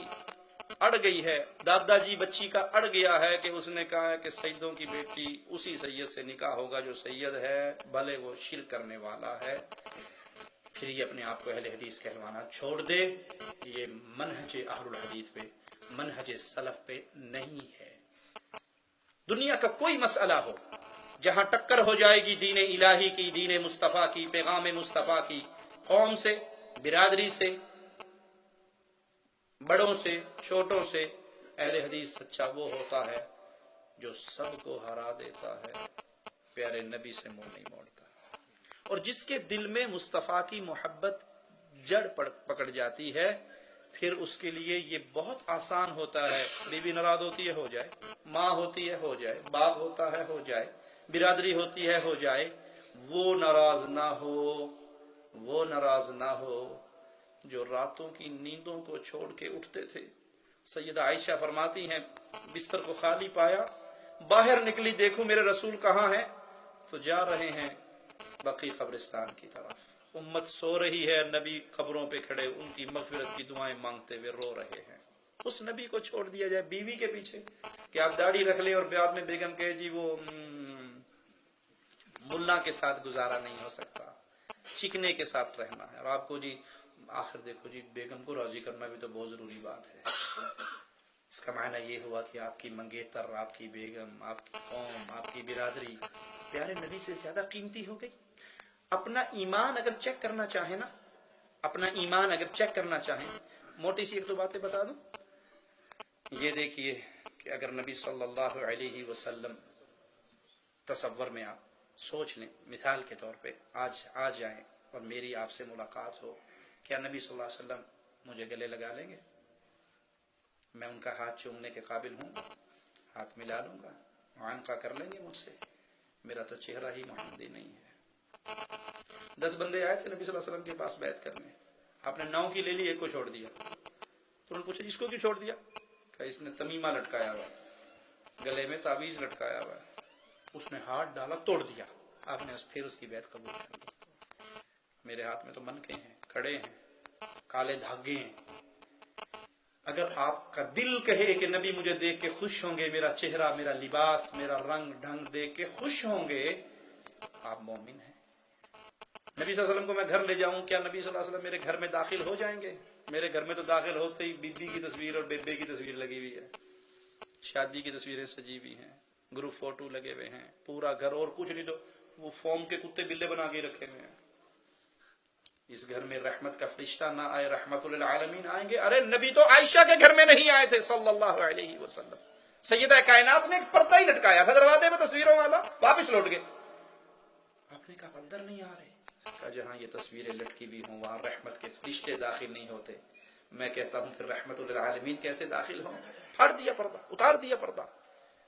اڑ گئی ہے، دادا جی بچی کا اڑ گیا ہے کہ اس نے کہا ہے کہ سیدوں کی بیٹی اسی سید سے نکاح ہوگا جو سید ہے، بھلے وہ شرک کرنے والا ہے، پھر یہ اپنے آپ کو اہل حدیث کہلوانا چھوڑ دے۔ یہ منہج اہل الحدیث پہ، منہج سلف پہ نہیں ہے۔ دنیا کا کوئی مسئلہ ہو جہاں ٹکر ہو جائے گی دین الہی کی، دین مصطفیٰ کی، پیغام مصطفیٰ کی، قوم سے، برادری سے، بڑوں سے، چھوٹوں سے، اہل حدیث سچا وہ ہوتا ہے جو سب کو ہرا دیتا ہے، پیارے نبی سے منہ نہیں موڑتا، اور جس کے دل میں مصطفیٰ کی محبت جڑ پکڑ جاتی ہے، پھر اس کے لیے یہ بہت آسان ہوتا ہے۔ بیوی ناراض ہوتی ہے، ہو جائے، ماں ہوتی ہے، ہو جائے، باپ ہوتا ہے، ہو جائے، برادری ہوتی ہے، ہو جائے، وہ ناراض نہ ہو، وہ ناراض نہ ہو جو راتوں کی نیندوں کو چھوڑ کے اٹھتے تھے۔ سیدہ عائشہ فرماتی ہیں بستر کو خالی پایا، باہر نکلی، دیکھو میرے رسول کہاں ہیں، تو جا رہے ہیں بقیع قبرستان کی طرف، امت سو رہی ہے، نبی قبروں پہ کھڑے ان کی مغفرت کی دعائیں مانگتے ہوئے رو رہے ہیں۔ اس نبی کو چھوڑ دیا جائے بیوی کے پیچھے کہ آپ داڑھی رکھ لیں اور بعد میں بیگم کہے جی وہ ملا کے ساتھ گزارا نہیں ہو سکتا، چکنے کے ساتھ رہنا ہے، اور آپ کو جی آخر دیکھو جی بیگم کو راضی کرنا بھی تو بہت ضروری بات ہے۔ اس کا معنی یہ ہوا کہ آپ کی منگیتر، آپ کی بیگم، آپ کی قوم، آپ کی برادری پیارے نبی سے زیادہ قیمتی ہو گئی۔ اپنا ایمان اگر چیک کرنا چاہیں نا، اپنا ایمان اگر چیک کرنا چاہیں، موٹی سی ایک دو باتیں بتا دوں۔ یہ دیکھیے کہ اگر نبی صلی اللہ علیہ وسلم، تصور میں آپ سوچ لیں، مثال کے طور پہ آج آ جائیں اور میری آپ سے ملاقات ہو، کیا نبی صلی اللہ علیہ وسلم مجھے گلے لگا لیں گے؟ میں ان کا ہاتھ چومنے کے قابل ہوں؟ ہاتھ ملا لوں گا؟ معانقہ کر لیں گے مجھ سے؟ میرا تو چہرہ ہی محمدی نہیں ہے۔ 10 بندے آئے تھے نبی صلی اللہ علیہ وسلم کے پاس بیعت کرنے، آپ نے 9 کی لے لی، ایک کو چھوڑ دیا۔ تو انہوں نے پوچھا اس کو کیوں چھوڑ دیا؟ کہ اس نے تمیمہ لٹکایا ہوا ہے، گلے میں تعویذ لٹکایا ہوا ہے، اس نے ہاتھ ڈالا، توڑ دیا۔ آپ نے پھر اس کی بیعت قبول کر لی۔ میرے ہاتھ میں تو منکے ہیں، کڑے ہیں، کالے دھاگے ہیں۔ اگر آپ کا دل کہے کہ نبی مجھے دیکھ کے خوش ہوں گے، میرا چہرہ، میرا لباس، میرا رنگ ڈھنگ دیکھ کے خوش ہوں گے، آپ مومن ہیں۔ نبی صلی اللہ علیہ وسلم کو میں گھر لے جاؤں، کیا نبی صلی اللہ علیہ وسلم میرے گھر میں داخل ہو جائیں گے؟ میرے گھر میں تو داخل ہوتے ہی بی بی کی تصویر اور بیبے کی تصویر لگی ہوئی ہے، شادی کی تصویریں سجی ہوئی ہیں، گروپ فوٹو لگے ہوئے ہیں، پورا گھر، اور کچھ نہیں تو وہ فوم کے کتے بلے بنا کے رکھے ہوئے ہیں۔ اس گھر میں رحمت کا فرشتہ نہ آئے، رحمت للعالمین آئیں گے؟ ارے نبی تو عائشہ کے گھر میں نہیں آئے تھے صلی اللہ علیہ وسلم، سیدہ کائنات نے ایک پردہ ہی لٹکایا تھا دروازے میں تصویروں والا، واپس لوٹ گئے۔ آپ نے کہا اندر نہیں آ رہے، جہاں یہ تصویریں لٹکی بھی ہوں وہاں رحمت کے فرشتے داخل نہیں ہوتے. میں کہتا ہوں پھر رحمت للعالمین کیسے داخل ہوں؟ پھاڑ دیا پردہ، اتار دیا پردہ.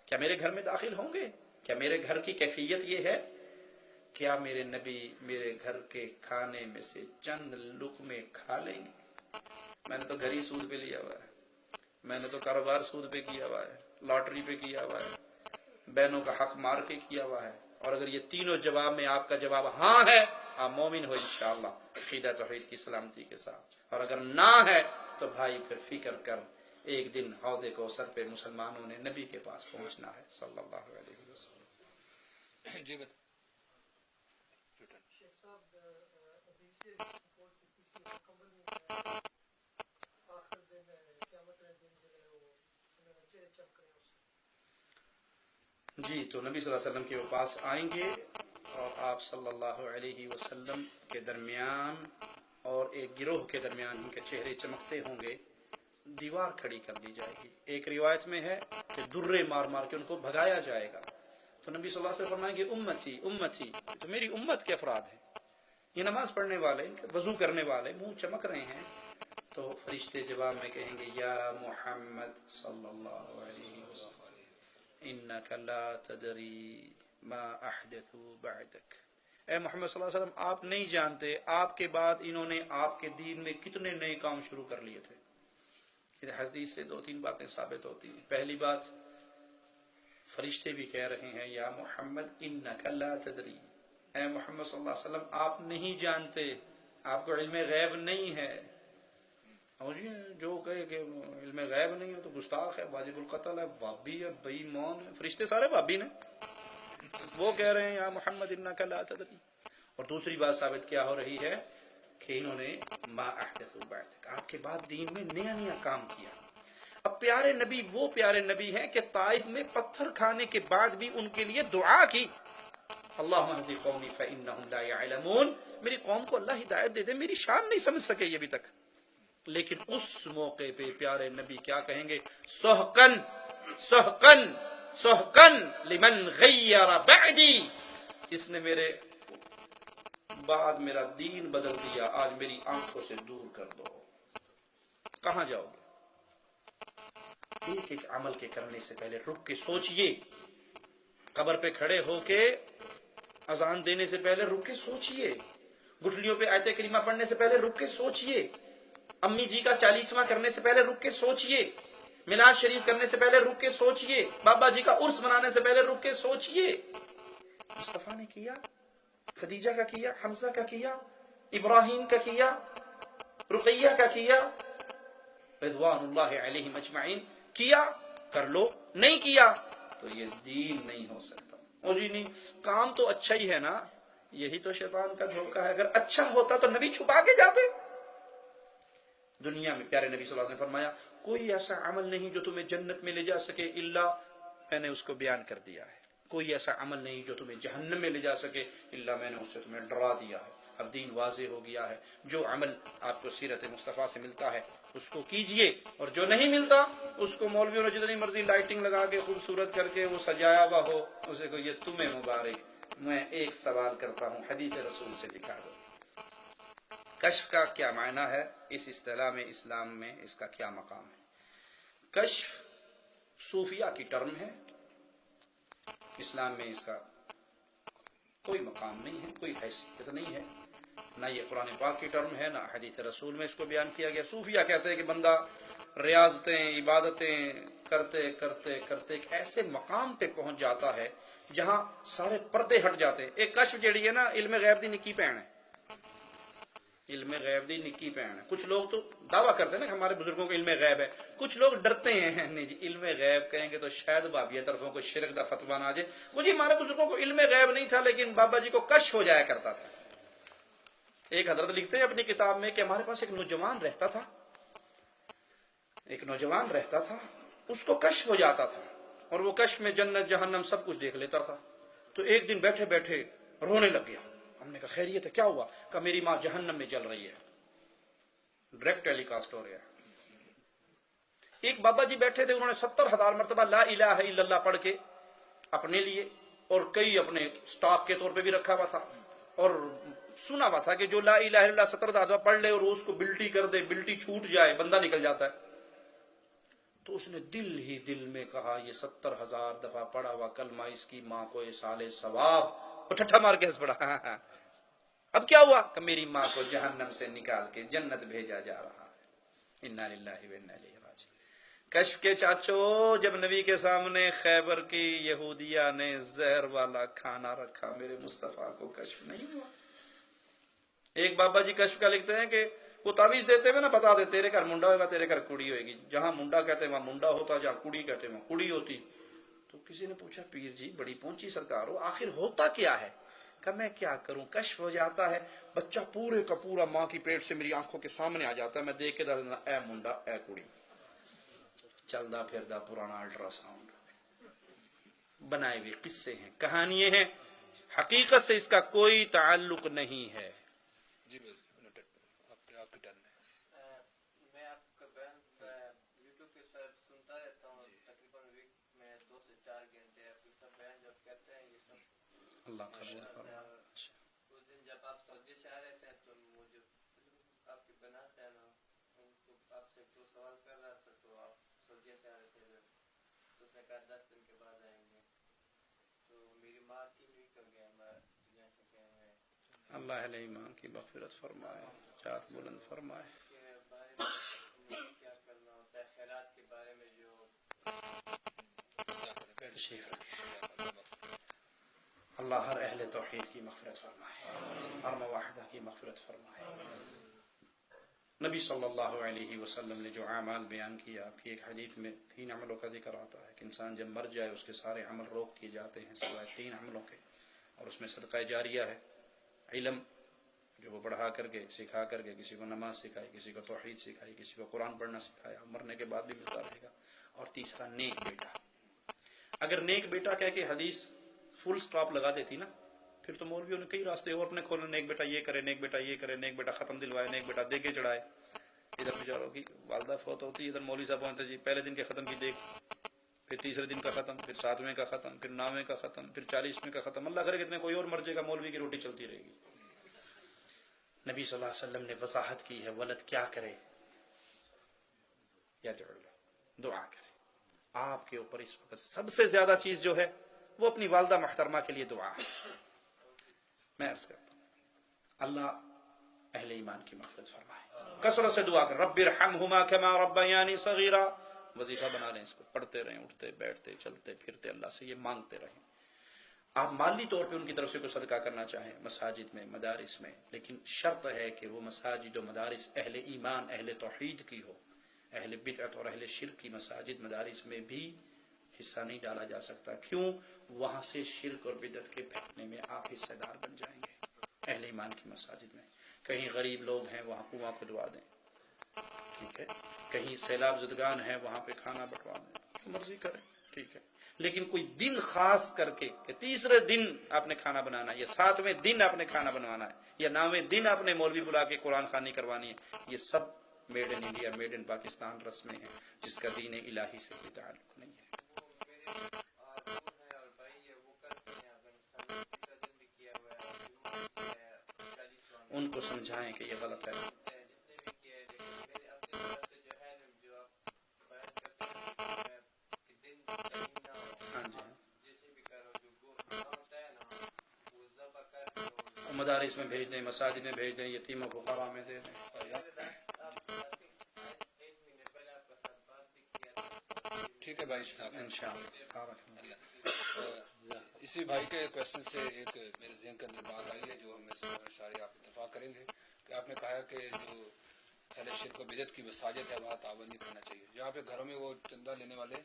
کیا میرے گھر میں داخل ہوں گے؟ کیا میرے گھر کی کیفیت یہ ہے؟ کیا میرے نبی میرے گھر کے کھانے میں سے چند لقمے کھا لیں گے؟ میں نے تو گھر ہی سود پہ لیا ہوا ہے، میں نے تو کاروبار سود پہ کیا ہوا ہے، لاٹری پہ کیا ہوا ہے، بہنوں کا حق مار کے کیا ہوا ہے. اور اگر یہ تینوں جواب میں آپ کا جواب ہاں ہے، آپ مومن ہو انشاءاللہ عقیدہ توحید کی سلامتی کے ساتھ. اور اگر نہ ہے تو بھائی پھر فکر کر، ایک دن حوض کوثر پہ مسلمانوں نے نبی کے پاس پہنچنا ہے صلی اللہ علیہ وسلم. جی بتا. جی تو نبی صلی اللہ علیہ وسلم کے پاس آئیں گے اور آپ صلی اللہ علیہ وسلم کے درمیان اور ایک گروہ کے درمیان ان کے چہرے چمکتے ہوں گے. دیوار کھڑی کر دی جائے گی. ایک روایت میں ہے کہ درے مار مار کے ان کو بھگایا جائے گا. تو نبی صلی اللہ علیہ وسلم فرمائیں گے امتی امتی، تو میری امت کے افراد ہیں، یہ نماز پڑھنے والے، وضو کرنے والے منہ چمک رہے ہیں. تو فرشتے جواب میں کہیں گے یا محمد صلی اللہ علیہ وسلم انک لا تدری ما احدثوا بعدک. اے محمد صلی اللہ علیہ وسلم آپ نہیں جانتے آپ کے بعد انہوں نے آپ کے دین میں کتنے نئے کام شروع کر لیے تھے. حدیث سے دو تین باتیں ثابت ہوتی ہیں. پہلی بات، فرشتے بھی کہہ رہے ہیں یا محمد انک لا تدری، اے محمد صلی اللہ علیہ وسلم آپ نہیں جانتے، آپ کو علم غیب نہیں ہے. جی جو کہے کہ علم غیب نہیں ہے تو گستاخ ہے، واجب القتل ہے، بابی ہے، بے ایمان ہے. فرشتے سارے بابی نے، وہ کہہ رہے ہیں یا محمد انک لا تدری. اور دوسری بات ثابت کیا ہو رہی ہے کہ انہوں نے ما احدثوا بعدک، آپ کے بعد دین میں نیا نیا کام کیا. اب پیارے نبی وہ پیارے نبی ہیں کہ طائف میں پتھر کھانے کے بعد بھی ان کے لیے دعا کی، اللہم اہدی قومی فانہم لا یعلمون، میری قوم کو اللہ ہدایت دے دے، میری شان نہیں سمجھ سکے یہ ابھی تک. لیکن اس موقع پہ پیارے نبی کیا کہیں گے؟ سحقن سحقن سحقن لمن غیر بعدی، اس نے میرے بعد میرا دین بدل دیا، آج میری آنکھوں سے دور کر دو. کہاں جاؤ گے؟ ایک ایک عمل کے کرنے سے پہلے رک کے سوچئے. قبر پہ کھڑے ہو کے اذان دینے سے پہلے رک کے سوچئے. گٹھلیوں پہ آیت کریمہ پڑھنے سے پہلے رک کے سوچئے. امی جی کا 40واں کرنے سے پہلے رک کے سوچئے. میلاد شریف کرنے سے پہلے رک کے سوچئے. بابا جی کا عرس منانے سے پہلے رک کے سوچئے. مصطفیٰ نے کیا، خدیجہ کا کیا، حمزہ کا کیا، ابراہیم کا کیا، رقیہ کا کیا، رضوان اللہ علیہم اجمعین کیا. کر لو. نہیں کیا تو یہ دین نہیں ہو سکتا. او جی نہیں، کام تو اچھا ہی ہے نا. یہی تو شیطان کا دھوکہ ہے. اگر اچھا ہوتا تو نبی چھپا کے جاتے. دنیا میں پیارے نبی صلی اللہ علیہ وسلم نے فرمایا کوئی ایسا عمل نہیں جو تمہیں جنت میں لے جا سکے الا میں نے اس کو بیان کر دیا ہے. کوئی ایسا عمل نہیں جو تمہیں جہنم میں لے جا سکے الا میں نے اس سے تمہیں ڈرا دیا ہے. اب دین واضح ہو گیا ہے. جو عمل آپ کو سیرت مصطفیٰ سے ملتا ہے اس کو کیجئے، اور جو نہیں ملتا اس کو مولویوں نے جتنی مرضی لائٹنگ لگا کے خوبصورت کر کے وہ سجایا ہوا ہو، اسے کو یہ تمہیں مبارک. میں ایک سوال کرتا ہوں، حدیث رسول سے دکھا دو. کشف کا کیا معنی ہے اس اصطلاح میں، اسلام میں اس کا کیا مقام ہے؟ کشف صوفیہ کی ٹرم ہے. اسلام میں اس کا کوئی مقام نہیں ہے، کوئی حیثیت نہیں ہے. نہ یہ قرآن پاک کی ٹرم ہے، نہ حدیث رسول میں اس کو بیان کیا گیا. صوفیہ کہتے ہیں کہ بندہ ریاضتیں عبادتیں کرتے کرتے کرتے ایک ایسے مقام پہ پہنچ جاتا ہے جہاں سارے پردے ہٹ جاتے ہیں. ایک کشف جیڑی ہے نا، علم غیب دی نکی پہن ہے. علم غیب دی نکی پہن ہے. کچھ لوگ تو دعویٰ کرتے ہیں نا کہ ہمارے بزرگوں کو علم غیب ہے. کچھ لوگ ڈرتے ہیں، نہیں جی علم غیب کہیں گے تو شاید بابیہ طرفوں کو شرک دا فتویٰ نہ آ جائے. وہ جی ہمارے بزرگوں کو علم غیب نہیں تھا لیکن بابا جی کو کشف ہو جایا کرتا تھا. ایک حضرت لکھتے ہیں اپنی کتاب میں کہ ہمارے پاس ایک نوجوان رہتا تھا، ایک نوجوان رہتا تھا، اس کو کشف ہو جاتا تھا اور وہ کشف میں جنت جہنم سب کچھ دیکھ لیتا تھا. تو ایک دن بیٹھے بیٹھے رونے لگ گیا. ہم نے کہا خیریت ہے، کیا ہوا؟ کہ میری ماں جہنم میں جل رہی ہے. ڈائریکٹ ٹیلی کاسٹ ہو رہا ہے. ایک بابا جی بیٹھے تھے، انہوں نے 70,000 مرتبہ لا الہ الا اللہ پڑھ کے اپنے لیے اور کئی اپنے سٹاک کے طور پہ بھی رکھا ہوا تھا اور سنا ہوا تھا کہ جو لا الہ الا اللہ 70 دفعہ پڑھ لے اور اس کو بلٹی کر دے، بلٹی چھوٹ جائے، بندہ نکل جاتا ہے. تو اس نے دل ہی دل میں کہا یہ 70,000 دفعہ پڑھا ہوا کلمہ اس کی ماں کو سال ثواب. وہ ٹھٹھا مار کے ہنس پڑا. اب کیا ہوا کہ میری ماں کو جہنم سے نکال کے جنت بھیجا جا رہا ہے. انا للہ و انا الیہ راجعون. کشف کے چاچو، جب نبی کے سامنے خیبر کی یہودیہ نے زہر والا کھانا رکھا، میرے مصطفیٰ کو کشف نہیں ہوا. ایک بابا جی کشف کا لکھتے ہیں کہ وہ تعویذ دیتے ہوئے نا بتا دے تیرے گھر منڈا ہوگا، تیرے گھر کڑی ہوئے گی. جہاں منڈا کہتے ہیں وہاں منڈا ہوتا، جہاں کڑی کہتے ہیں وہاں کڑی ہوتی. تو کسی نے پوچھا پیر جی بڑی پہنچی سرکار ہو، آخر ہوتا کیا ہے؟ کہ میں کیا کروں، کشف ہو جاتا ہے، بچہ پورے کا پورا ماں کی پیٹ سے میری آنکھوں کے سامنے آ جاتا ہے، میں دیکھ کے درد اے منڈا اے کڑی. چلدا پھردا پرانا الٹرا ساؤنڈ. بنائے ہوئے قصے ہیں، کہانیاں ہیں، حقیقت سے اس کا کوئی تعلق نہیں ہے. جی آپ کی ٹرن ہے. میں آپ کا بیان یوٹیوب پہ سنتا رہتا ہوں، تقریباً ویک میں 2 سے 4 گھنٹے آپ سب بیان جب کہتے ہیں یہ سب اللہ قبول فرمائے. اس دن جب آپ سعودی سے آ رہے تھے تو مجھے آپ کے بناتے ہیں نا، آپ سے 2 سوال کر رہا تھا، تو آپ سعودی سے آ رہے تھے تو اس نے کہا 10 دن کے بعد آئیں گے. تو میری ماں 3 ویک ہو گیا میں دنیا سے گئے ہوئے. اللہ علیہ ایمان کی مغفرت فرمائے، جات بلند فرمائے. کے بارے میں کیا کرنا ہوتا ہے، خیرات کے بارے میں جو تشریف رکھے. اللہ ہر اہل توحید کی مغفرت فرمائے، ہر موحدہ کی مغفرت فرمائے. نبی صلی اللہ علیہ وسلم نے جو اعمال بیان کیا، آپ کی ایک حدیث میں 3 عملوں کا ذکر آتا ہے کہ انسان جب مر جائے اس کے سارے عمل روک دیے جاتے ہیں سوائے 3 عملوں کے، اور اس میں صدقہ جاریہ ہے، علم جو وہ پڑھا کر کے سکھا کر کے کسی کو نماز سکھائی، کسی کو توحید سکھائی، کسی کو قرآن پڑھنا سکھایا، مرنے کے بعد بھی ملتا رہے گا. اور تیسرا نیک بیٹا. اگر نیک بیٹا کہہ کے حدیث فل سٹاپ لگا دیتی نا، پھر تو مولویوں نے کئی راستے اور اپنے کھولے، نیک بیٹا یہ کرے، نیک بیٹا یہ کرے، نیک بیٹا ختم دلوائے، نیک بیٹا دے کے چڑھائے. ادھر بیچاروں کی والدہ فوت ہوتی، ادھر مولوی صاحب پہنچتے جی پہلے دن کے ختم کی دیکھ، پھر تیسرے دن کا ختم، پھر 7ویں کا ختم، پھر 9ویں کا ختم، پھر 40ویں کا ختم. اللہ کرے کتنے کوئی اور مر جائے گا، مولوی کی روٹی چلتی رہے گی. نبی صلی اللہ علیہ وسلم نے وضاحت کی ہے ولد کیا کرے، یا دعا کرے. آپ کے اوپر اس وقت سب سے زیادہ چیز جو ہے وہ اپنی والدہ محترمہ کے لیے دعا ہے. میں عرض کرتا ہوں اللہ اہل ایمان کی مغفرت فرمائے. کثرت سے دعا کر رب ارحمہما کما ربیانی صغیرا. وظیفہ بنا لیں اس کو، پڑھتے رہیں، اٹھتے بیٹھتے چلتے پھرتے اللہ سے یہ مانگتے رہیں. آپ مالی طور پہ ان کی طرف سے کوئی صدقہ کرنا چاہیں مساجد میں، مدارس میں، لیکن شرط ہے کہ وہ مساجد و مدارس اہل ایمان اہل توحید کی ہو. اہل بدعت اور اہل شرک کی مساجد مدارس میں بھی حصہ نہیں ڈالا جا سکتا. کیوں؟ وہاں سے شرک اور بدعت کے پھیلنے میں آپ حصہ دار بن جائیں گے. اہل ایمان کی مساجد میں کہیں غریب لوگ ہیں وہاں کنواں کھدوا دیں، ٹھیک ہے، کہیں سیلاب زدگان ہیں وہاں پہ کھانا بٹوا دیں، مرضی کریں، ٹھیک ہے. لیکن کوئی دن خاص کر کے کہ تیسرے دن آپ نے کھانا بنانا ہے، یا 7ویں دن آپ نے کھانا بنوانا ہے، یا 9ویں دن آپ نے مولوی بلا کے قرآن خوانی کروانی ہے، یہ سب made in India made in Pakistan رسمیں ہیں جس کا دین الہی سے کوئی تعلق نہیں ہے. ان کو سمجھائیں کہ یہ غلط ہے. مدارس میں بھیج دیں، مساجد میں بھیج دیں، یتیموں کو فقراء میں دے دیں. ٹھیک ہے بھائی صاحب، انشاءاللہ. اسی بھائی کے کوشچن سے ایک میرے ذہن کے اندر بات آئی ہے جو ہم سارے آپ اتفاق کریں گے کہ آپ نے کہا کہ جو اہل شرک و بدعت کی مساجد ہے وہاں تعاون نہیں کرنا چاہیے. جہاں پہ گھروں میں وہ چندہ لینے والے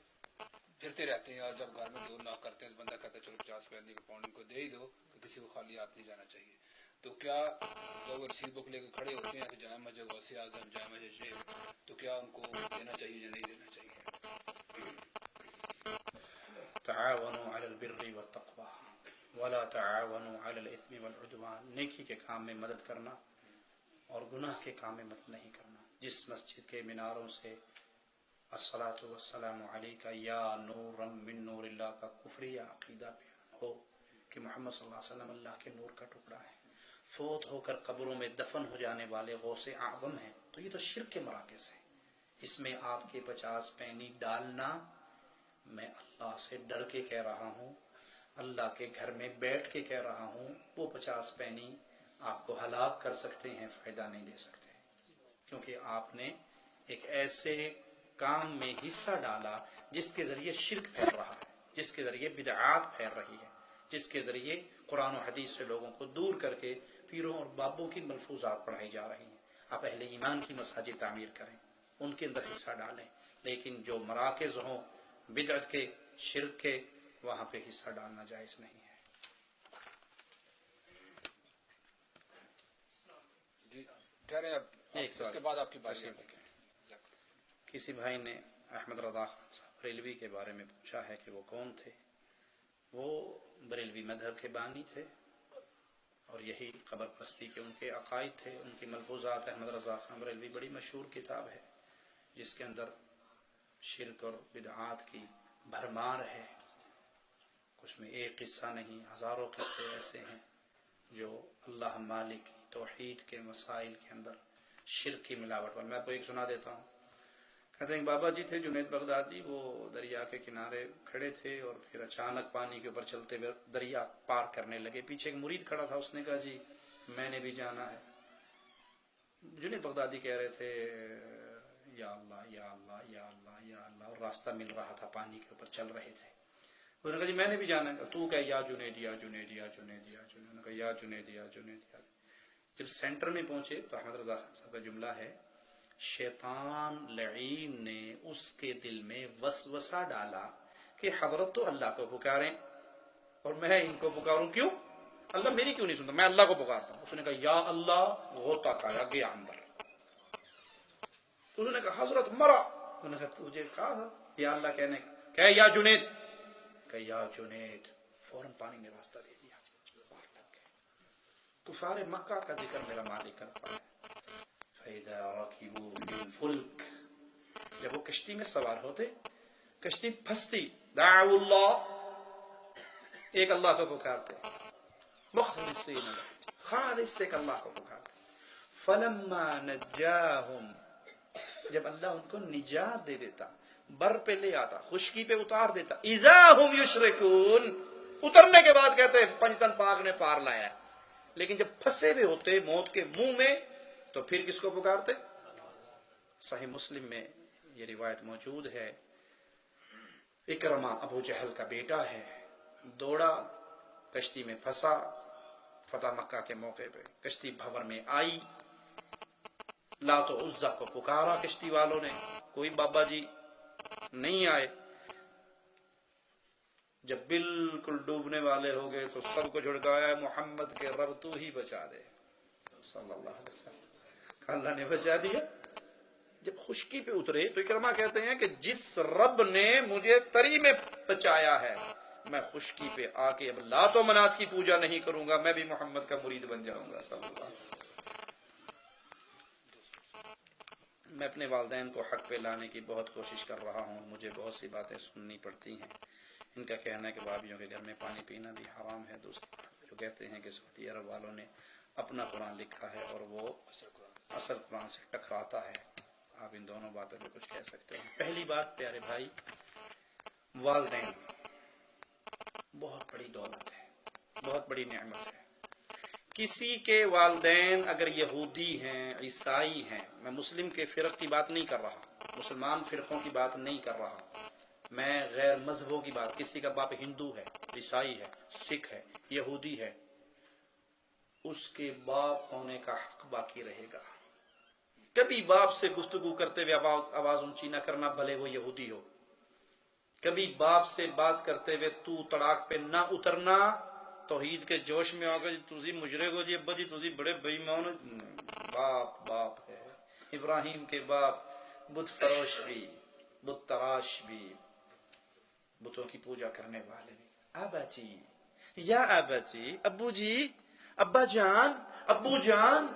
پھرتے رہتے ہیں اور جب گھر میں 2 لاکھ کرتے ہیں تو بندہ کہتا ہے چلو 50 پیسے کا پاؤنڈ کو دے ہی دو کہ کسی کو خالی ہاتھ نہیں جانا چاہیے. تو کیا جب وہ رسید بک لے کے کھڑے ہوتے ہیں کہ جامع مسجد غوث اعظم، جامع مسجد شیخ، تو کیا ان کو دینا چاہیے یا نہیں دینا چاہیے؟ تعاونوا علی البر والتقوی ولا تعاونوا علی الاثم والعدوان. نیکی کے کام میں مدد کرنا اور گناہ کے کام میں مدد نہیں کرنا. جس مسجد کے میناروں سے الصلاۃ والسلام علیک یا نورا من نور اللہ کا کفری عقیدہ بیان ہو کہ محمد صلی اللہ علیہ وسلم اللہ کے نور کا ٹکڑا ہے، فوت ہو کر قبروں میں دفن ہو جانے والے غوث اعظم ہیں، تو یہ تو شرک کے مراکز ہیں۔ اس میں آپ کے 50 پینی ڈالنا، میں اللہ سے ڈر کے کہہ رہا ہوں، اللہ کے گھر میں بیٹھ کے کہہ رہا ہوں، وہ 50 پینی آپ کو ہلاک کر سکتے ہیں، فائدہ نہیں دے سکتے، کیونکہ آپ نے ایک ایسے کام میں حصہ ڈالا جس کے ذریعے شرک پھیل رہا ہے، جس کے ذریعے بدعات پھیل رہی ہے، جس کے ذریعے قرآن و حدیث سے لوگوں کو دور کر کے پیروں اور بابوں کی ملفوظات پڑھائی جا رہی ہیں۔ آپ اہل ایمان کی مساجد تعمیر کریں، ان کے اندر حصہ ڈالیں، لیکن جو مراکز ہوں بدعت کے، شرک کے، وہاں پہ حصہ ڈالنا جائز نہیں ہے۔ جی ٹھہرے، اب ایک اس سوال کے بعد آپ کی باری ہے۔ کسی بھائی نے احمد رضا خان صاحب بریلوی کے بارے میں پوچھا ہے کہ وہ کون تھے۔ وہ بریلوی مذہب کے بانی تھے اور یہی قبر پرستی کے ان کے عقائد تھے۔ ان کی ملفوظات احمد رضا خان بریلوی بڑی مشہور کتاب ہے جس کے اندر شرک اور بدعات کی بھرمار ہے۔ کچھ میں ایک قصہ نہیں، ہزاروں قصے ایسے ہیں جو اللہ مالک کی توحید کے مسائل کے اندر شرک کی ملاوٹ پر۔ میں آپ کو ایک سنا دیتا ہوں۔ کہتے ہیں بابا جی تھے جنید بغدادی، وہ دریا کے کنارے کھڑے تھے اور پھر اچانک پانی کے اوپر چلتے ہوئے دریا پار کرنے لگے۔ پیچھے ایک مرید کھڑا تھا، اس نے کہا جی میں نے بھی جانا ہے۔ جنید بغدادی کہہ رہے تھے یا اللہ یا اللہ یا اللہ یا اللہ، اور راستہ مل رہا تھا، پانی کے اوپر چل رہے تھے۔ انہوں نے کہا جی میں نے بھی جانا ہے۔ تو کہہ یا جنید یا جنید یا جنید یا جنید، انہوں نے کہا یا جنید یا جنید یا۔ جب سینٹر میں پہنچے تو احمد رضا خان صاحب کا جملہ ہے، شیطان لعین نے اس کے دل میں وسوسہ ڈالا کہ حضرت تو اللہ کو پکاریں اور میں ان کو پکاروں، کیوں؟ اللہ میری کیوں نہیں سنتا، میں اللہ کو پکارتا ہوں۔ اس نے کہا یا اللہ، غوطہ کھایا گیا اندر۔ انہوں نے کہا حضرت مرا۔ انہوں نے کہا تجھے کہا تھا یا اللہ کہنے کا، کہ یا جنید، کہ یا جنید، فوراً پانی نے راستہ دے دیا۔ کفار مکہ کا ذکر میرا مالک کرتا ہے، فَإِذَا رَكِبُوا فِي الْفُلْكِ، جب وہ کشتی میں سوار ہوتے، کشتی پھنستی، دعوا اللہ، ایک اللہ کو پکارتے، مخلصین لہ، خالص سے ایک اللہ کو پکارتے، فَلَمَّا نَجَّاهُمْ، جب اللہ ان کو نجات دے دیتا، بر پہ لے آتا، خشکی پہ اتار دیتا، اِذَا هُمْ يُشْرِكُونَ، اترنے کے بعد کہتے ہیں پنجتن پاک نے پار لایا ہے، لیکن جب پھنسے ہوئے ہوتے موت کے منہ میں تو پھر کس کو پکارتے؟ صحیح مسلم میں یہ روایت موجود ہے، اکرمہ ابو جہل کا بیٹا ہے، دوڑا، کشتی میں پھنسا، فتح مکہ کے موقع پہ کشتی بھور میں آئی، لات و عزا کو پکارا کشتی والوں نے، کوئی بابا جی نہیں آئے۔ جب بالکل ڈوبنے والے ہو گئے تو سب کو جھڑکایا، محمد کے رب تو ہی بچا دے صلی اللہ علیہ وسلم۔ اللہ نے بچا دیا۔ جب خشکی پہ اترے تو اکرمہ کہتے ہیں کہ جس رب نے مجھے تری میں بچایا ہے، میں خشکی پہ آ کے اب لات و منات کی پوجا نہیں کروں گا، میں بھی محمد کا مرید بن جاؤں گا صلی اللہ علیہ وسلم۔ میں اپنے والدین کو حق پہ لانے کی بہت کوشش کر رہا ہوں، مجھے بہت سی باتیں سننی پڑتی ہیں۔ ان کا کہنا ہے کہ بھابھیوں کے گھر میں پانی پینا بھی حرام ہے۔ دوسری جو کہتے ہیں کہ سعودی عرب والوں نے اپنا قرآن لکھا ہے اور وہ اصل قرآن سے ٹکراتا ہے۔ آپ ان دونوں باتوں پہ کچھ کہہ سکتے ہیں؟ پہلی بات پیارے بھائی، والدین بہت بڑی دولت ہے، بہت بڑی نعمت ہے۔ کسی کے والدین اگر یہودی ہیں، عیسائی ہیں، میں مسلم کے فرق کی بات نہیں کر رہا، مسلمان فرقوں کی بات نہیں کر رہا، میں غیر مذہبوں کی بات، کسی کا باپ ہندو ہے، عیسائی ہے، سکھ ہے، یہودی ہے، اس کے باپ ہونے کا حق باقی رہے گا۔ کبھی باپ سے گفتگو کرتے ہوئے آواز اونچی نہ کرنا، بھلے وہ یہودی ہو۔ کبھی باپ سے بات کرتے ہوئے تو تڑاک پہ نہ اترنا، توحید کے جوش میں آگے تُسی مشرک ہو جی، ابا جی تُسی بڑے بے ایمان ہو۔ باپ باپ ہے۔ ابراہیم کے باپ بت فروش بھی، بت تراش بھی، بتوں کی پوجا کرنے والے بھی۔ ابا جی، یا ابا جی، ابو جی، ابا جان، ابو جان،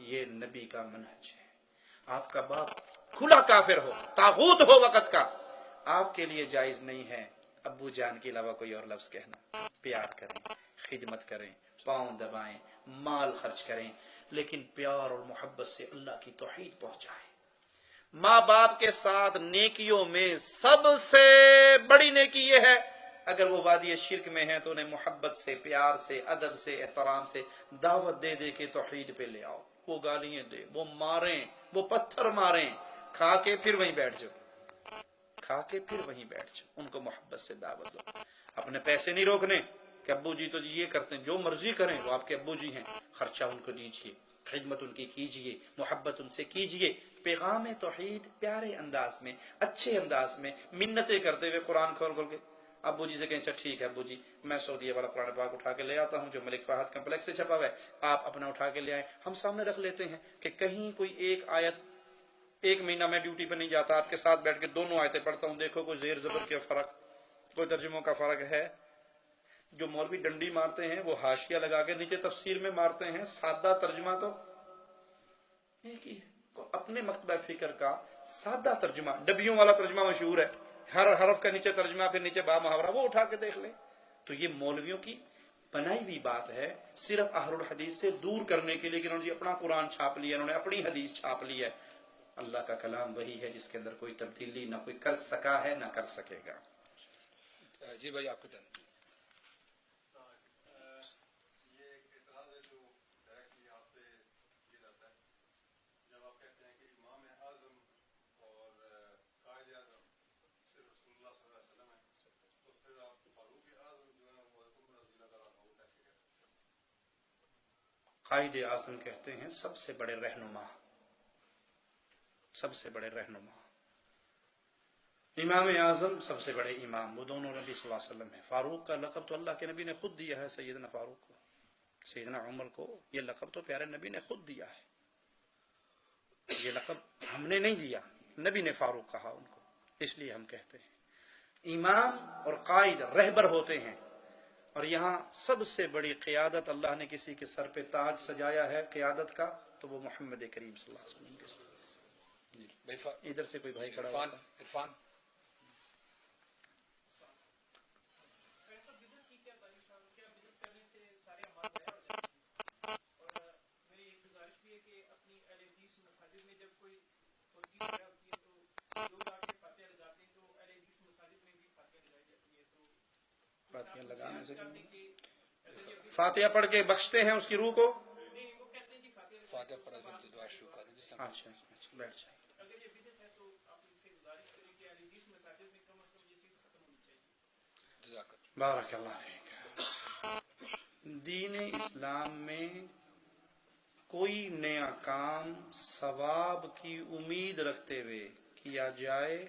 یہ نبی کا منہج ہے۔ آپ کا باپ کھلا کافر ہو، طاغوت ہو وقت کا، آپ کے لیے جائز نہیں ہے ابو جان کے علاوہ کوئی اور لفظ کہنا، پیار کریں، خدمت کریں، پاؤں دبائیں، مال خرچ کریں، لیکن پیار اور محبت سے اللہ کی توحید پہنچائیں۔ ماں باپ کے ساتھ نیکیوں میں سب سے بڑی نیکی یہ ہے، اگر وہ وادی شرک میں ہیں تو انہیں محبت سے، پیار سے، ادب سے، احترام سے دعوت دے دے کے توحید پہ لے آؤ۔ وہ گالیاں دے، وہ ماریں، وہ پتھر ماریں، کھا کے پھر وہیں بیٹھ جاؤ، کھا کے پھر وہیں بیٹھ جاؤ، ان کو محبت سے دعوت دو۔ اپنے پیسے نہیں روکنے کہ ابو جی تو جی یہ کرتے ہیں، جو مرضی کریں، وہ آپ کے ابو جی ہیں، خرچہ ان کو دیجیے، خدمت ان کی کیجیے، محبت ان سے کیجیے، پیغام توحید پیارے انداز میں، اچھے انداز میں، منتیں کرتے ہوئے قرآن کھول کھول کے۔ ابو جی سے کہیں اچھا ٹھیک ہے ابو جی، میں سعودیہ والا قرآن پاک اٹھا کے لے آتا ہوں جو ملک فہد کمپلیکس سے چھپا ہوا ہے، آپ اپنا اٹھا کے لے آئیں، ہم سامنے رکھ لیتے ہیں کہ کہیں کوئی ایک آیت، ایک مہینہ میں ڈیوٹی پہ نہیں جاتا، آپ کے ساتھ بیٹھ کے دونوں آیتیں پڑھتا ہوں، دیکھو کوئی زیر زبر کا فرق، کوئی ترجموں کا فرق ہے۔ جو مولوی ڈنڈی مارتے ہیں وہ حاشیہ لگا کے نیچے تفسیر میں مارتے ہیں، سادہ ترجمہ تو ایک ہی ہے۔ اپنے مکتبہ فکر کا سادہ ترجمہ، ڈبیوں والا ترجمہ مشہور ہے، ہر حرف کا نیچے ترجمہ، پھر نیچے با محاورہ، وہ اٹھا کے دیکھ لیں۔ تو یہ مولویوں کی بنائی ہوئی بات ہے، صرف اہل الحدیث سے دور کرنے کے لیے کہ انہوں نے اپنا قرآن چھاپ لیا، انہوں نے اپنی حدیث چھاپ لی ہے۔ اللہ کا کلام وہی ہے جس کے اندر کوئی تبدیلی نہ کوئی کر سکا ہے نہ کر سکے گا۔ جی بھائی آپ کا ٹرن۔ یہ ایک اعتراض ہے جو ڈائریکٹلی آپ پہ یہ جاتا ہے جب آپ کہتے ہیں کہ امام اعظم اور قائد اعظم صرف رسول اللہ صلی اللہ علیہ وسلم ہے، تو پھر آپ فاروق اعظم جو ہے وہ عمر رضی اللہ تعالیٰ عنہ کیسے کہہ سکتے ہیں؟ قائد اعظم کہتے ہیں سب سے بڑے رہنما، سب سے بڑے رہنما۔ امام اعظم سب سے بڑے امام، وہ دونوں نبی صلی اللہ علیہ وسلم ہیں۔ فاروق کا لقب تو اللہ کے نبی نے خود دیا ہے سیدنا فاروق کو، سیدنا عمر کو یہ لقب تو پیارے نبی نے خود دیا ہے، یہ لقب ہم نے نہیں دیا، نبی نے فاروق کہا ان کو، اس لیے ہم کہتے ہیں امام اور قائد رہبر ہوتے ہیں۔ اور یہاں سب سے بڑی قیادت اللہ نے کسی کے سر پہ تاج سجایا ہے قیادت کا، تو وہ محمد کریم صلی اللہ علیہ وسلم کے ساتھ۔ ادھر سے کوئی بھائی کھڑا ہوا تھا۔ عرفان فاتحہ لگانے سے فاتحہ پڑھ کے بخشتے ہیں اس کی روح کو۔ فاتحہ پڑھا پھر دعا شروع کر دیں، جس طرح اچھا بیٹھ جائیں۔ جزاک اللہ۔ بارک اللہ فیک۔ دین اسلام میں کوئی نیا کام ثواب کی امید رکھتے ہوئے کیا جائے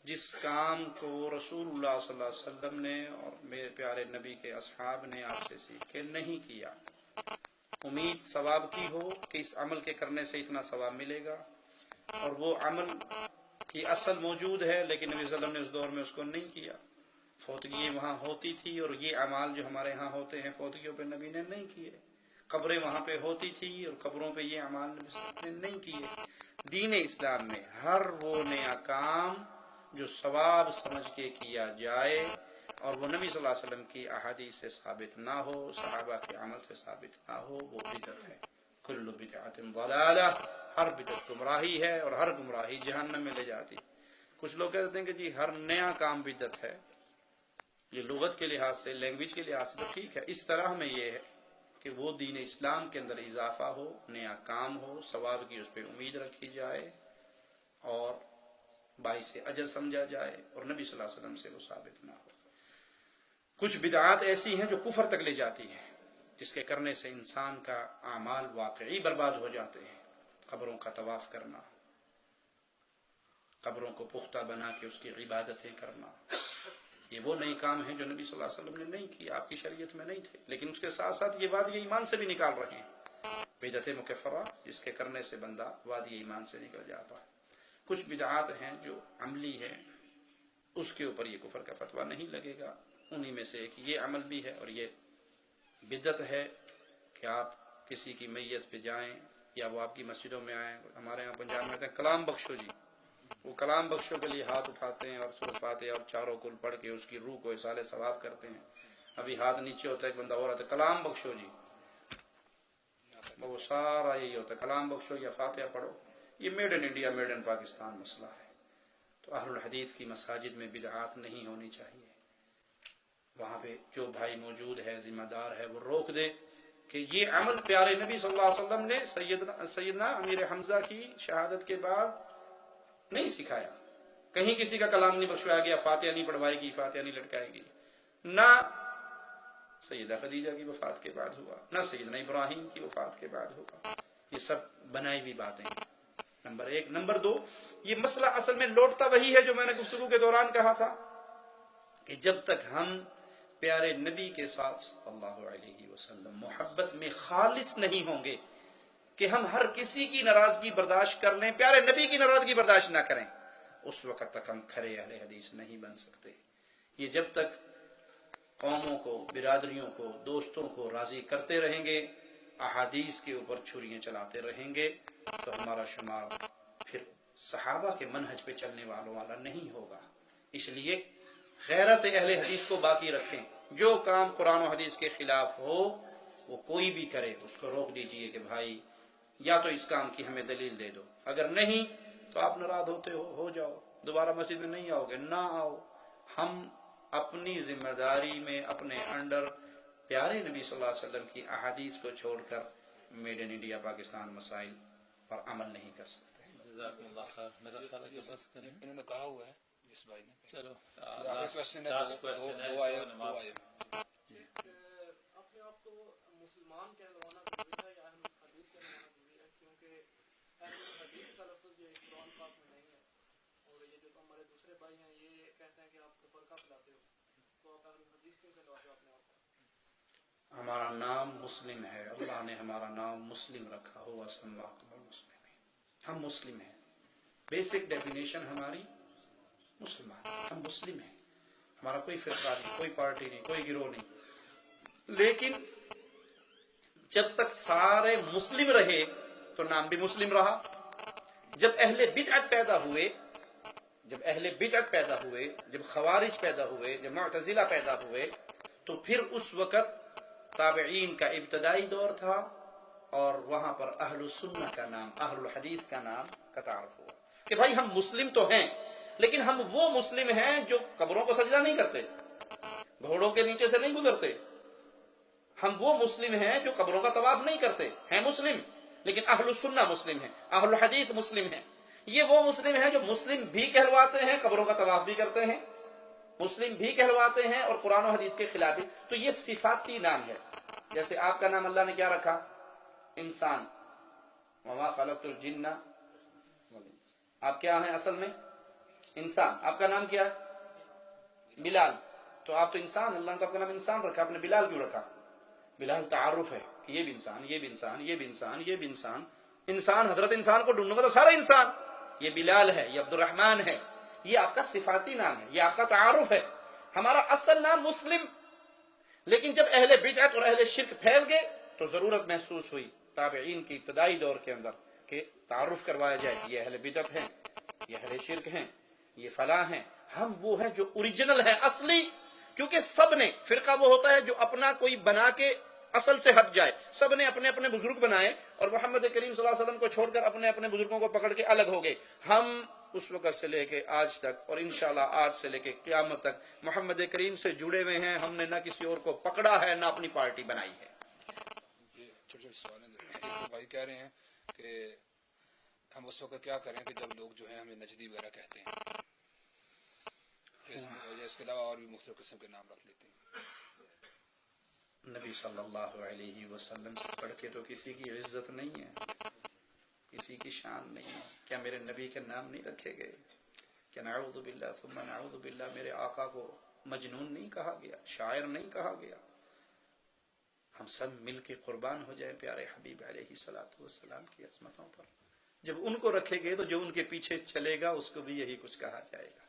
جس کام کو رسول اللہ صلی اللہ علیہ وسلم نے اور میرے پیارے نبی کے اصحاب نے آپ سے سیکھ کے نہیں کیا، امید ثواب کی ہو کہ اس عمل کے کرنے سے اتنا ثواب ملے گا، اور وہ عمل کی اصل موجود ہے لیکن نبی صلی اللہ علیہ وسلم نے اس دور میں اس کو نہیں کیا، فوتگی وہاں ہوتی تھی اور یہ اعمال جو ہمارے ہاں ہوتے ہیں فوتگیوں پہ نبی نے نہیں کیے، قبریں وہاں پہ ہوتی تھی اور قبروں پہ یہ اعمال نبی صلی اللہ علیہ وسلم نے نہیں کیے۔ دین اسلام میں ہر وہ نیا کام جو ثواب سمجھ کے کیا جائے اور وہ نبی صلی اللہ علیہ وسلم کی احادیث سے ثابت نہ ہو، صحابہ کے عمل سے ثابت نہ ہو، وہ بدعت ہے۔ کل بدعت ضلالہ، ہر بدعت گمراہی ہے اور ہر گمراہی جہنم میں لے جاتی۔ کچھ لوگ کہتے ہیں کہ جی ہر نیا کام بدعت ہے، یہ لغت کے لحاظ سے، لینگویج کے لحاظ سے تو ٹھیک ہے، اس طرح میں یہ ہے کہ وہ دین اسلام کے اندر اضافہ ہو، نیا کام ہو، ثواب کی اس پہ امید رکھی جائے اور باعث اجر سمجھا جائے اور نبی صلی اللہ علیہ وسلم سے وہ ثابت نہ ہو۔ کچھ بدعات ایسی ہیں جو کفر تک لے جاتی ہیں، جس کے کرنے سے انسان کا اعمال واقعی برباد ہو جاتے ہیں۔ قبروں کا طواف کرنا، قبروں کو پختہ بنا کے اس کی عبادتیں کرنا، یہ وہ نئی کام ہیں جو نبی صلی اللہ علیہ وسلم نے نہیں کی، آپ کی شریعت میں نہیں تھے، لیکن اس کے ساتھ ساتھ یہ وادی ایمان سے بھی نکال رہے ہیں۔ بدعت مکفرہ جس کے کرنے سے بندہ وادی ایمان سے نکل جاتا ہے۔ کچھ بدعات ہیں جو عملی ہیں، اس کے اوپر یہ کفر کا فتویٰ نہیں لگے گا، انہی میں سے ایک یہ عمل بھی ہے، اور یہ بدعت ہے کہ آپ کسی کی میت پہ جائیں یا وہ آپ کی مسجدوں میں آئیں۔ ہمارے یہاں پنجاب میں کہتے ہیں کلام بخشو جی، وہ کلام بخشوں کے لیے ہاتھ اٹھاتے ہیں اور سورۃ فاتحہ اور چاروں کل پڑھ کے اس کی روح کو اصال ثواب کرتے ہیں. ابھی ہاتھ نیچے ہوتا ہے، ایک بندہ اور آتا ہے کلام بخشو جی، وہ سارا یہی ہوتا ہے کلام بخشو یا فاتحہ پڑھو. یہ made in India, made in Pakistan مسئلہ ہے. تو اہل الحدیث کی مساجد میں بدعات نہیں ہونی چاہیے. وہاں پہ جو بھائی موجود ہے، ذمہ دار ہے، وہ روک دے کہ یہ عمل پیارے نبی صلی اللہ علیہ وسلم نے سیدنا امیر حمزہ کی شہادت کے بعد نہیں سکھایا. کہیں کسی کا کلام نہیں بخشوایا گیا، فاتحہ نہیں پڑھوائی گی، فاتحہ نہیں لٹکائے گی. نہ سیدہ خدیجہ کی وفات کے بعد ہوا، نہ سیدنا ابراہیم کی وفات کے بعد ہوا. یہ سب بنائی ہوئی باتیں. نمبر ایک. نمبر دو، یہ مسئلہ اصل میں لوٹتا وہی ہے جو میں نے گفتگو کے دوران کہا تھا کہ جب تک ہم پیارے نبی کے ساتھ صلی اللہ علیہ وسلم محبت میں خالص نہیں ہوں گے کہ ہم ہر کسی کی ناراضگی برداشت کر لیں، پیارے نبی کی ناراضگی برداشت نہ کریں، اس وقت تک ہم کھرے اہل حدیث نہیں بن سکتے. یہ جب تک قوموں کو، برادریوں کو، دوستوں کو راضی کرتے رہیں گے، احادیث کے اوپر چھریاں چلاتے رہیں گے، تو ہمارا شمار پھر صحابہ کے منہج پہ چلنے والوں والا نہیں ہوگا. اس لیے غیرت اہل حدیث کو باقی رکھیں. جو کام قرآن و حدیث کے خلاف ہو وہ کوئی بھی کرے، اس کو روک دیجئے کہ بھائی یا تو اس کام کی ہمیں دلیل دے دو، اگر نہیں تو آپ ناراض ہوتے ہو جاؤ، دوبارہ مسجد میں نہیں آؤ گے، نہ آؤ. ہم اپنی ذمہ داری میں اپنے انڈر پیارے نبی صلی اللہ علیہ وسلم کی احادیث کو چھوڑ کر میڈ ان انڈیا پاکستان مسائل پر عمل نہیں کر سکتے. جزاکم اللہ خیر. میرا خیال ہے کہ بس کریں. انہوں نے کہا ہوا ہے اس بھائی نے. چلو دو آئے. اپنے آپ کو مسلمان کہلوانا ضروری ہے یا اہل حدیث کہلوانا ضروری ہے؟ کیونکہ اہل حدیث کا لفظ یہ قرآن پاک میں نہیں ہے، اور یہ جو ہمارے دوسرے بھائی ہیں یہ کہتے ہیں کہ آپ کو فرقہ پھیلاتے ہو، تو آپ اہل حدیث کیوں کہلواتے ہو اپنے آپ کو؟ ہمارا نام مسلم ہے، اللہ نے ہمارا نام مسلم رکھا ہوا. سماکم المسلمین، ہم مسلم ہیں. بیسک ڈیفینیشن ہماری مسلمان، ہم مسلم ہیں. ہمارا کوئی فرقہ نہیں، کوئی پارٹی نہیں، کوئی گروہ نہیں. لیکن جب تک سارے مسلم رہے تو نام بھی مسلم رہا. جب اہل بدعت پیدا ہوئے، جب خوارج پیدا ہوئے، جب معتزلہ پیدا ہوئے، تو پھر اس وقت تابعین کا ابتدائی دور تھا، اور وہاں پر اہل السنہ کا نام، اہل الحدیث کا نام کا تعارف ہوا کہ بھائی ہم مسلم تو ہیں، لیکن ہم وہ مسلم ہیں جو قبروں کو سجدہ نہیں کرتے، گھوڑوں کے نیچے سے نہیں گزرتے. ہم وہ مسلم ہیں جو قبروں کا طواف نہیں کرتے، ہیں مسلم، لیکن اہل السنہ مسلم ہیں، اہل الحدیث مسلم ہیں. یہ وہ مسلم ہیں جو مسلم بھی کہلواتے ہیں، قبروں کا طواف بھی کرتے ہیں، مسلم بھی کہلواتے ہیں اور قرآن و حدیث کے خلاف بھی. تو یہ صفاتی نام ہے. جیسے آپ کا نام اللہ نے کیا رکھا؟ انسان. وما خلقت الجن والانس. آپ کیا ہیں اصل میں؟ انسان. آپ کا نام کیا ہے؟ بلال. تو آپ تو انسان، اللہ نے آپ کا نام انسان رکھا، آپ نے بلال کیوں رکھا؟ بلال تعارف ہے کہ یہ بھی انسان، یہ بھی انسان، یہ بھی انسان، یہ بھی انسان. انسان، حضرت انسان کو ڈھونڈوں گا تو سارا انسان. یہ بلال ہے، یہ عبد الرحمن ہے. یہ آپ کا صفاتی نام ہے، یہ آپ کا تعارف ہے. ہمارا اصل نام مسلم. لیکن جب اہل بدعت اور اہل شرک پھیل گئے تو ضرورت محسوس ہوئی تابعین کی ابتدائی دور کے اندر کہ تعارف کروایا جائے، یہ اہل بدعت ہیں، یہ اہل شرک ہیں، یہ فلاں ہیں. ہم وہ ہیں جو اوریجنل ہیں، اصلی. کیونکہ سب نے، فرقہ وہ ہوتا ہے جو اپنا کوئی بنا کے اصل سے ہٹ جائے. سب نے اپنے اپنے بزرگ بنائے اور محمد کریم صلی اللہ علیہ وسلم کو چھوڑ کر اپنے اپنے بزرگوں کو پکڑ کے الگ ہو گئے. ہم اس وقت سے لے کے آج تک، اور انشاءاللہ آج سے لے کے قیامت تک محمد کریم سے جڑے ہوئے ہیں. ہم نے نہ کسی اور کو پکڑا ہے، نہ اپنی پارٹی بنائی ہے. چھوٹے چھوٹے سوال ہیں. ایک بھائی کہہ رہے ہیں کہ ہم اس وقت کیا کریں کہ جب لوگ جو ہیں ہمیں نجدی وغیرہ کہتے ہیں، اس کے علاوہ اور بھی مختلف قسم کے نام رکھ لیتے ہیں. نبی صلی اللہ علیہ وسلم سے بڑھ کے تو کسی کی عزت نہیں ہے، کسی کی شان نہیں ہے. کیا میرے نبی کے نام نہیں رکھے گئے؟ کیا نعوذ باللہ ثم نعوذ باللہ میرے آقا کو مجنون نہیں کہا گیا، شاعر نہیں کہا گیا؟ ہم سب مل کے قربان ہو جائیں پیارے حبیب علیہ الصلوۃ والسلام کی عظمتوں پر. جب ان کو رکھے گئے تو جو ان کے پیچھے چلے گا اس کو بھی یہی کچھ کہا جائے گا.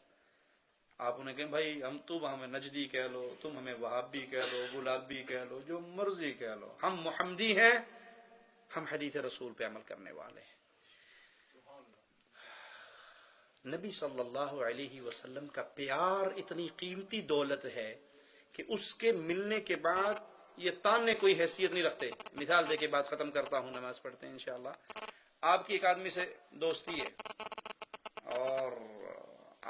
آپ انہیں کہیں بھائی تم ہمیں نجدی کہہ لو، تم ہمیں وہابی کہہ لو، گلابی کہہ لو، جو مرضی کہہ لو، ہم محمدی ہیں، ہم حدیث رسول پہ عمل کرنے والے ہیں. نبی صلی اللہ علیہ وسلم کا پیار اتنی قیمتی دولت ہے کہ اس کے ملنے کے بعد یہ تانے کوئی حیثیت نہیں رکھتے. مثال دے کے بات ختم کرتا ہوں, نماز پڑھتے ہیں انشاءاللہ. آپ کی ایک آدمی سے دوستی ہے اور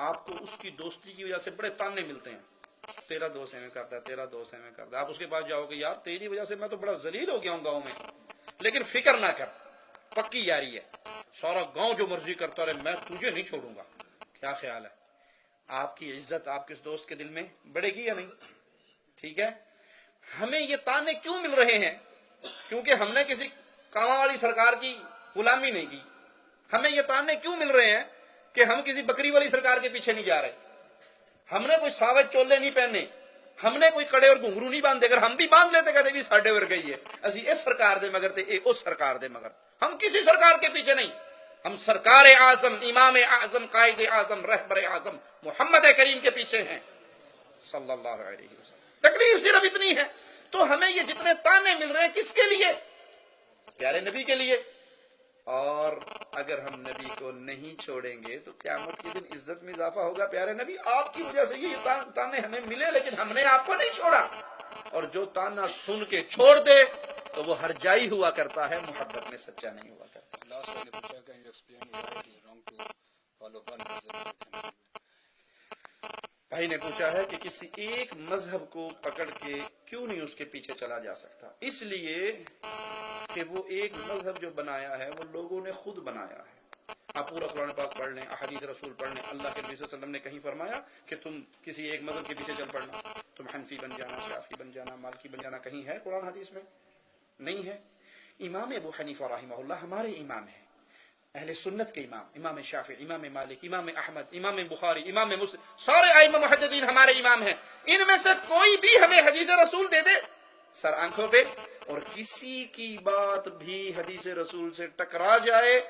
آپ کو اس کی دوستی کی وجہ سے بڑے تانے ملتے ہیں, تیرا دوست ایویں کرتا ہے, تیرا دوست ایویں کرتا ہے. آپ اس کے پاس جاؤ گے, یار تیری وجہ سے میں تو بڑا ذلیل ہو گیا ہوں گاؤں میں, لیکن فکر نہ کر, پکی یاری ہے, سارا گاؤں جو مرضی کرتا رہے, میں تجھے نہیں چھوڑوں گا. کیا خیال ہے؟ آپ کی عزت آپ کے دوست کے دل میں بڑھے گی یا نہیں؟ ٹھیک ہے. ہمیں یہ تانے کیوں مل رہے ہیں؟ کیونکہ ہم نے کسی کاواں والی سرکار کی غلامی نہیں کی. ہمیں یہ تانے کیوں مل رہے ہیں کہ ہم کسی بکری والی سرکار کے پیچھے نہیں جا رہے, ہم نے کوئی ساوج چولے نہیں پہنے, ہم نے کوئی کڑے اور گھنگرو نہیں باندھے. اگر ہم بھی باندھ لیتے کہتے بھی ساڈے ور گئی ہے, اسی اس سرکار دے مگر تے اس سرکار دے مگر. ہم کسی سرکار کے پیچھے نہیں, ہم سرکار اعظم, امام اعظم, قائد اعظم, رہبر اعظم محمد کریم کے پیچھے ہیں صلی اللہ علیہ وسلم. تکلیف صرف اتنی ہے. تو ہمیں یہ جتنے تانے مل رہے ہیں کس کے لیے؟ پیارے نبی کے لیے. اور اگر ہم نبی کو نہیں چھوڑیں گے تو قیامت کے دن عزت میں اضافہ ہوگا. پیارے نبی آپ کی وجہ سے یہ تانے ہمیں ملے, لیکن ہم نے آپ کو نہیں چھوڑا. اور جو تانا سن کے چھوڑ دے تو وہ ہر جائی ہوا کرتا ہے, محبت میں سچا نہیں ہوا کرتا. Last one, if you can explain why it is wrong to follow one message. بھائی نے پوچھا ہے کہ کسی ایک مذہب کو پکڑ کے کیوں نہیں اس کے پیچھے چلا جا سکتا؟ اس لیے کہ وہ ایک مذہب جو بنایا ہے وہ لوگوں نے خود بنایا ہے. آپ پورا قرآن پاک پڑھ لیں, احادیث رسول پڑھ لیں. اللہ کے نبی صلی اللہ علیہ وسلم نے کہیں فرمایا کہ تم کسی ایک مذہب کے پیچھے چل پڑنا, تم حنفی بن جانا, شافعی بن جانا, مالکی بن جانا. کہیں ہے قرآن حدیث میں؟ نہیں ہے. امام ابو حنیفہ رحمہ اللہ ہمارے امام ہیں, اہل سنت کے امام, امام شافعی, امام مالک, امام احمد, امام بخاری, امام مسلم, سارے ائمہ محدثین ہمارے امام ہیں. ان میں سے کوئی بھی ہمیں حدیث رسول دے دے سر آنکھوں پہ, اور کسی کی بات بھی حدیث رسول سے ٹکرا جائے,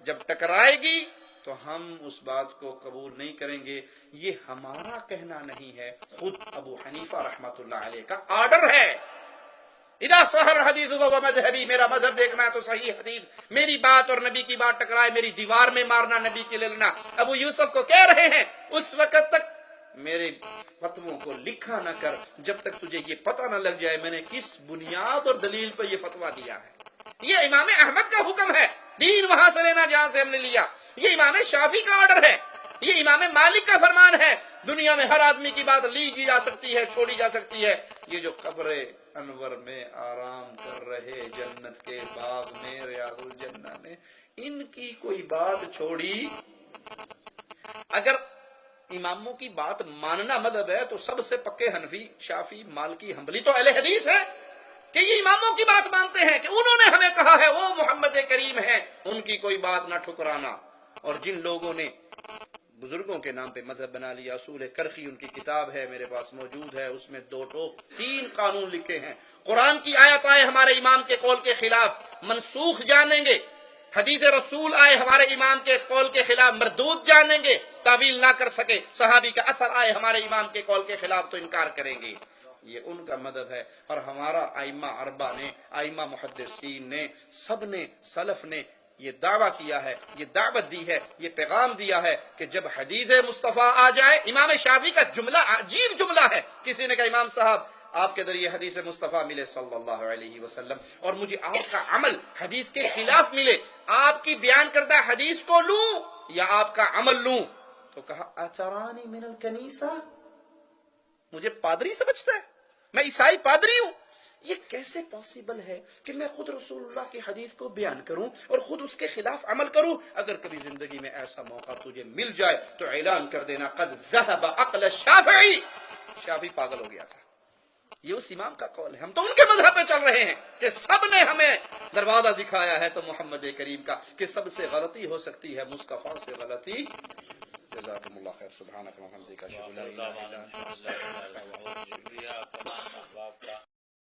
جب ٹکرائے گی تو ہم اس بات کو قبول نہیں کریں گے. یہ ہمارا کہنا نہیں ہے, خود ابو حنیفہ رحمۃ اللہ علیہ کا آرڈر ہے. اذا صح الحدیث فهو مذہبی, میرا مذہب دیکھنا ہے تو صحیح حدیث, میری بات اور نبی کی بات ٹکرائے میری دیوار میں مارنا, نبی کے لے لینا. ابو یوسف کو کہہ رہے ہیں اس وقت تک میرے فتووں کو لکھا نہ کر جب تک تجھے یہ پتہ نہ لگ جائے میں نے کس بنیاد اور دلیل پر یہ فتویٰ دیا ہے. یہ امام احمد کا حکم ہے, دین وہاں سے لینا جہاں سے ہم نے لیا. یہ امام شافعی کا آرڈر ہے, یہ امام مالک کا فرمان ہے. دنیا میں ہر آدمی کی بات لی جا سکتی ہے, چھوڑی جا سکتی ہے. یہ جو قبر انور میں آرام کر رہے جنت کے باغ میں ریاض الجنہ میں, ان کی کوئی بات چھوڑی؟ اگر اماموں کی بات ماننا مذہب ہے تو سب سے پکے حنفی, شافعی, مالکی, حنبلی تو اہل حدیث ہے کہ یہ اماموں کی بات مانتے ہیں کہ انہوں نے ہمیں کہا ہے وہ محمد کریم ہیں, ان کی کوئی بات نہ ٹھکرانا. اور جن لوگوں نے بزرگوں کے نام پہ مذہب بنا لیا, اصول کرخی ان کی کتاب ہے میرے پاس موجود ہے, اس میں 2 ٹوک 3 قانون لکھے ہیں. قرآن کی آیت آئے ہمارے امام کے قول کے خلاف منسوخ جانیں گے, حدیث رسول آئے ہمارے امام کے قول کے خلاف مردود جانیں گے, تعویل نہ کر سکے. صحابی کا اثر آئے ہمارے امام کے قول کے خلاف تو انکار کریں گے. یہ ان کا مذہب ہے. اور ہمارا ائمہ اربعہ نے, ائمہ محدثین نے, سب نے, سلف نے یہ دعویٰ کیا ہے, یہ دعوت دی ہے, یہ پیغام دیا ہے کہ جب حدیث مصطفیٰ آ جائے. امام شافعی کا جملہ عجیب جملہ ہے. کسی نے کہا امام صاحب آپ کے ذریعے حدیث مصطفیٰ ملے صلی اللہ علیہ وسلم, اور مجھے آپ کا عمل حدیث کے خلاف ملے, آپ کی بیان کردہ حدیث کو لوں یا آپ کا عمل لوں؟ تو کہا اترانی من الکنیسہ, مجھے پادری سمجھتا ہے, میں عیسائی پادری ہوں. یہ کیسے پاسبل ہے کہ میں خود رسول اللہ کی حدیث کو بیان کروں اور خود اس کے خلاف عمل کروں؟ اگر کبھی زندگی میں ایسا موقع تجھے مل جائے تو اعلان کر دینا قد ذهب عقل الشافعی, شافعی پاگل ہو گیا تھا. یہ اس امام کا قول ہے. ہم تو ان کے مذہب پہ چل رہے ہیں کہ سب نے ہمیں دروازہ دکھایا ہے تو محمد کریم کا, کہ سب سے غلطی ہو سکتی ہے, مصطفیٰ سے غلطی. جزاکم اللہ خیر. سبحانک و بحمدک اشہد ان لا الہ الا انت. شکریہ آپ کا